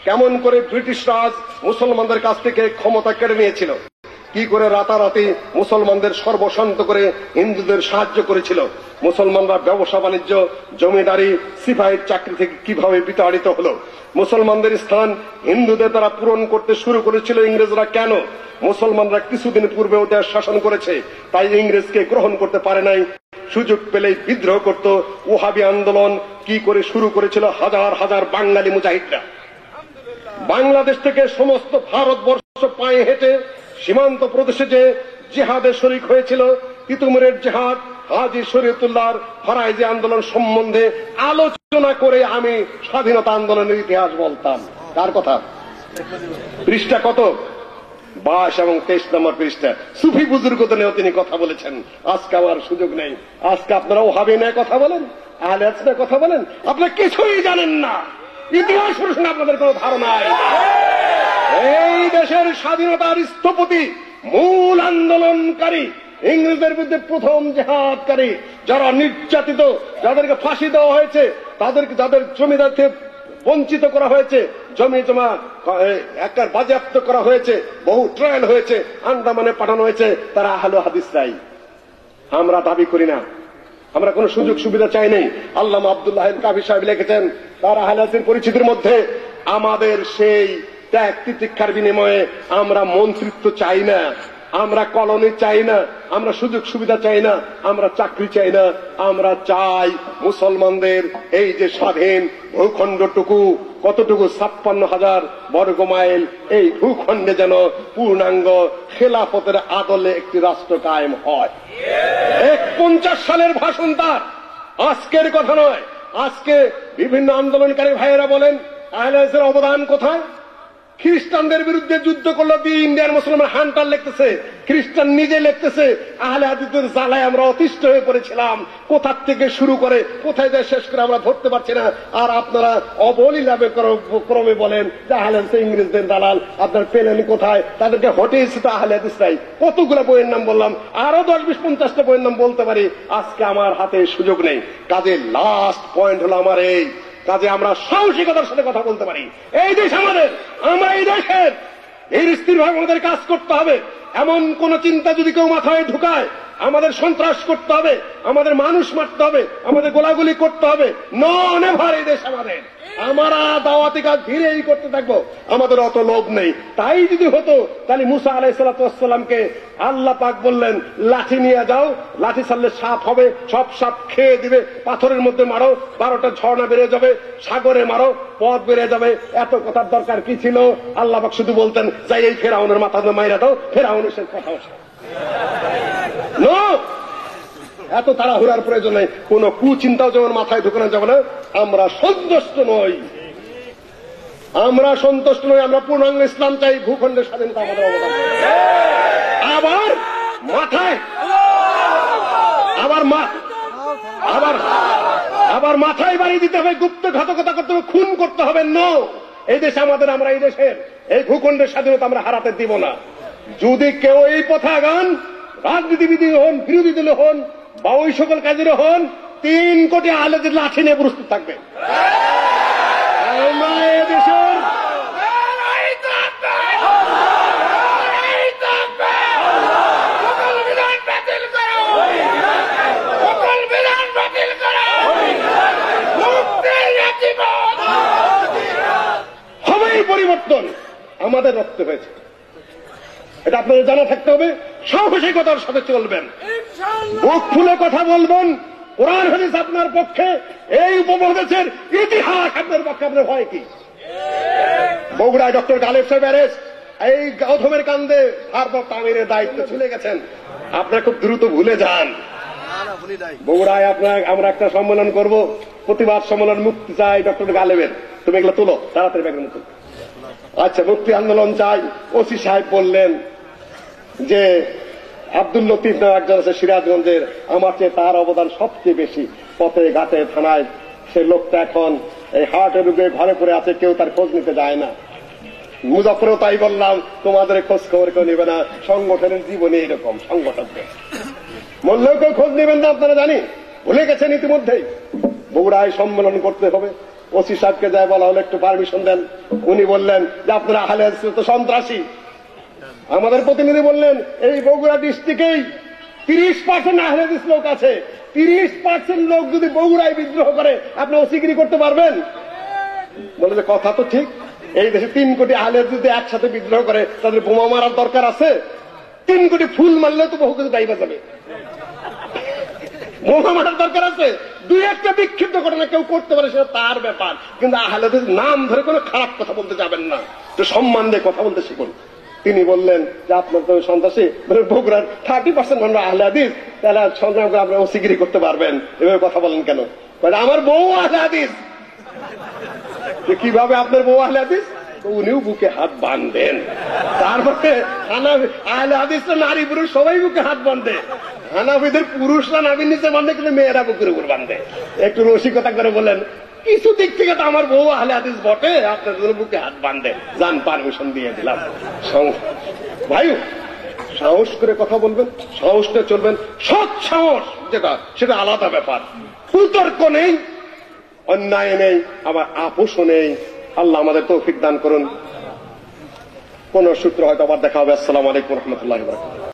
কেমন করে ব্রিটিশ রাজ মুসলমানদের কাছ থেকে ক্ষমতা কেড়ে নিয়েছিল। কি করে রাতারাতি মুসলমানদের সর্বশান্ত করে হিন্দুদের সাহায্য করেছিল। মুসলমানরা ব্যবসা বাণিজ্য, জমিদারি, সিপাহীর চাকরি থেকে কিভাবে বিতাড়িত হলো। মুসলমানদের স্থান হিন্দুদের দ্বারা পূরণ করতে শুরু করেছিল ইংরেজরা কেন। মুসলমানরা কিছুদিন পূর্বে ওদের শাসন করেছে, তাই ইংরেজকে গ্রহণ করতে পারে নাই। সুযোগ পেলেই বিদ্রোহ করত। ওহাবি আন্দোলন কি করে শুরু করেছিল হাজার হাজার বাঙালি মুজাহিদরা। বাংলাদেশ থেকে সমস্ত ভারতবর্ষ পায়ে হেঁটে সীমান্ত প্রদেশে যে জিহাদে শরিক হয়েছিল, তিতুমিরের জিহাদ, হাজী শরীয়তুল্লাহর ফরাইজি আন্দোলন সম্বন্ধে আলোচনা করে আমি স্বাধীনতা আন্দোলনের ইতিহাস বলতাম। কার কথা? পৃষ্ঠা কত? 22 এবং 23 নম্বর পৃষ্ঠা। সুফি বুজুর্গদের নিয়েও তিনি কথা বলেছেন। আজকে আমার সুযোগ নেই। আজকে আপনারা ওহাবি নিয়ে কথা বলেন, আহলে হাদিস নিয়ে কথা বলেন, আপনারা কিছুই জানেন না। ইতিহাস প্রশ্নে আপনাদের কোন ধারণা নাই। এই দেশের স্বাধীনতার স্থপতি, মূল আন্দোলনকারী, ইংরেজদের বিরুদ্ধে প্রথম জিহাদকারী, যারা নির্যাতিত, যাদেরকে ফাঁসি দেওয়া হয়েছে, তাদেরকে যাদের জমিদার থেকে বঞ্চিত করা হয়েছে, জমি জমা একবার বাজেয়াপ্ত করা হয়েছে, বহু ট্রায়াল হয়েছে, আন্দামানে পাঠানো হয়েছে, তারা আহলে হাদিস চাই। আমরা দাবি করি না, আমরা কোন সুযোগ সুবিধা চাই নাই। আল্লামা আব্দুল্লাহ কাফি সাহেব লিখেছেন তার আহলে হাদিসের পরিচিতির মধ্যে, আমাদের সেই ত্যাগ তিতিক্ষার বিনিময়ে আমরা মন্ত্রিত্ব চাই না, আমরা কলোনি চাই না, আমরা সুযোগ সুবিধা চাই না, আমরা চাকরি চাই না। আমরা চাই মুসলমানদের এই যে স্বাধীন ভূখণ্ডটুকু, কতটুকু 56,000 বর্গ মাইল, এই ভূখণ্ডে যেন পূর্ণাঙ্গ খেলাফতের আদলে একটি রাষ্ট্র কায়েম হয়। 50 সালের ভাষণ তার, আজকের কথা নয়। আজকে বিভিন্ন আন্দোলনকারী ভাইয়েরা বলেন আহলে হাদিসের অবদান কোথায়? খ্রিস্টানদের বিরুদ্ধে যুদ্ধ করলো দি ইন্ডিয়ান মুসলমান হান্টার লিখতেছে, খ্রিস্টান নিজে লিখতেছে আহলে হাদিসের জ্বালায় আমরা অতিষ্ঠ হয়ে পড়েছিলাম, কোথার থেকে শুরু করে কোথায় যায় শেষ করে আমরা ধরতে পারছি না। আর আপনারা অবলীলাভে ক্রমে বলেন যে আহলে হাদিস ইংরেজদের দালাল, আপনার পেলেন কোথায়? তাদেরকে হটেছে তো আহলে হাদিসরাই। কতগুলো বইয়ের নাম বললাম, আরো 10-20-50টা বইয়ের নাম বলতে পারি, আজকে আমার হাতে সুযোগ নেই। কাজে লাস্ট পয়েন্ট হলো আমার এই, কাজে আমরা সাহসিকতার সাথে কথা বলতে পারি। এই দেশ আমাদের, আমরা এই দেশের, এই স্থিরভাবে আমাদের কাজ করতে হবে। এমন কোন চিন্তা যদি কেউ মাথায় ঢুকায়, আমাদের সন্ত্রাস করতে হবে, আমাদের মানুষ মারতে হবে, আমাদের গোলাগুলি করতে হবে, নেভার এই দেশ আমাদের। আমরা দাওয়াতি কাজ ধীরেই করতে থাকবো, আমাদের অত লোভ নেই। তাই যদি হতো তাহলে মুসা আলাইহিসসালামকে আল্লাহ পাক বললেন লাঠি নিয়ে যাও, লাঠি ছাড়লে সাপ হবে, সব সাপ খেয়ে দিবে, পাথরের মধ্যে মারো, 12টা ঝর্ণা বেড়ে যাবে, সাগরে মারো, পথ বেড়ে যাবে। এত কথার দরকার কি ছিল? আল্লাহ পাক শুধু বলতেন যাই এই ফেরাউনের মাথা মাইরা দাও, ফেরাউনের সে কথা এত তাড়াহুড়ার প্রয়োজন নেই, কোন কুচিন্তাও যেমন মাথায় ঢুকানো যাবে না। আমরা সন্তুষ্ট নই, আমরা সন্তুষ্ট নই, আমরা পূর্ণাঙ্গ ইসলাম চাই, ভূখণ্ডের স্বাধীনতা আমাদের অবদান। আবার মাথায় আবার মাথায় বাড়ি দিতে হবে, গুপ্ত ঘাতকতা করতে হবে, খুন করতে হবে। এই দেশ আমাদের, আমরা এই দেশের, এই ভূখণ্ডের স্বাধীনতা আমরা হারাতে দিব না। যদি কেউ এই পথে আগান, রাজনীতিবিদ হন, বিরোধী দল হন, বা ওই সকল কাজের হন, 3 কোটি আহলেদের লাঠি নিয়ে প্রস্তুত থাকবে। আমরা এদেশের হবেই পরিবর্তন, আমাদের রক্ত হয়েছে, এটা আপনাদের জানা থাকতে হবে। সাহসিকতার সাথে চলবেন, বুক খুলে কথা বলবেন, কোরআন হাদিস আপনার পক্ষে, এই উপমহাদেশের ইতিহাস আপনার পক্ষে। আপনার ভয় কি? বগুড়ায় ডক্টর গালেব সাহেব অ্যারেস্ট, এই গৌতমের কান্দে ভারপ্রাপ্ত আমিরের দায়িত্ব চলে গেছেন, আপনারা খুব দ্রুত ভুলে যান। বগুড়ায় আমরা একটা সম্মেলন করব, প্রতিবাদ সম্মেলন, মুক্তি চাই ডক্টর গালেবের। তুমি এগুলো তুলো তাড়াতাড়ি, ব্যাগের মতো। আচ্ছা, মুক্তি আন্দোলন চাই। ওসি সাহেব বললেন যে আব্দুল লতিফ নামে একজন আছে সিরাজগঞ্জের, আমার চেয়ে তার অবদান সবচেয়ে বেশি, পথে ঘাটে থানায়। সে লোকটা এখন এই হার্টের রোগে ঘরে পড়ে আছে, কেউ তার খোঁজ নিতে যায় না। মুজাফরেও তাই বললাম, তোমাদের খোঁজ খবর কেউ নেবে না, সংগঠনের জীবনে এরকম, সংগঠনদের মূল্যেও কেউ খোঁজ নেবেন না, আপনারা জানি, ভুলে গেছেন ইতিমধ্যেই। বগুড়ায় সম্মেলন করতে হবে, ওসি সাহেবকে যায় বলা হলো একটু পারমিশন দেন। উনি বললেন যে আপনারা আহলে হাদিস তো সন্ত্রাসী, আমাদের প্রতিনিধি বললেন এই বগুড়া ডিস্ট্রিক্টেই 30% আহলে হাদিস লোক আছে। 30% লোক যদি বগুড়ায় বিদ্রোহ করে আপনি ওসিগিরি করতে পারবেন? বলে যে কথা তো ঠিক, এই দেশে 3 কোটি আহলে হাদিস যদি একসাথে বিদ্রোহ করে তাদের বোমা মারার দরকার আছে? 3 কোটি ফুল মারলে তো বহু কিছু দায়ী যাবে, বোমা মারার দরকার আছে? 2-1টা বিক্ষিপ্ত ঘটনা কেউ করতে পারে, সেটা তার ব্যাপার, কিন্তু আহলে হাদিস নাম ধরে কোনো খারাপ কথা বলতে যাবেন না, তো সম্মান দিয়ে কথা বলতে শিখুন। তিনি বললেন যে আপনার তো সন্ত্রাসী, বগুড়ার 30% মানুষ আহলে হাদিস, তাহলে সংগ্রাম করে আপনি ওসিগিরি করতে পারবেন, এভাবে কথা বলেন কেন? আমার বউ আহলে হাদিস। কিভাবে আপনার বউ আহলে হাদিস? উনিও বুকে হাত বাঁধেন। তারপরে আহলে হাদিসরা নারী পুরুষ সবাই বুকে হাত বাঁধে, হানাফিদের পুরুষরা নাভির নিচে বাঁধে, কিন্তু মেয়েরা বুকের উপর বাঁধে। একটু রসিকতা করে বলেন কিছু দিক থেকে তো আমার বউ আহলে হাদিস বটে, আপনার বুকে হাত বাঁধে, যান পারমিশন দিয়ে দিলাম। ভাই সাহস করে কথা বলবেন, সাহস করে চলবেন, সৎ সাহস যেটা সেটা আলাদা ব্যাপার। কুতর্ক নেই, অন্যায় নেই, আবার আপোষও নেই। আল্লাহ আমাদের তৌফিক দান করুন। কোন সূত্র হয়তো আবার দেখা হবে। আসসালামু আলাইকুম ওয়া রাহমাতুল্লাহি ওয়া বারাকাতুহু।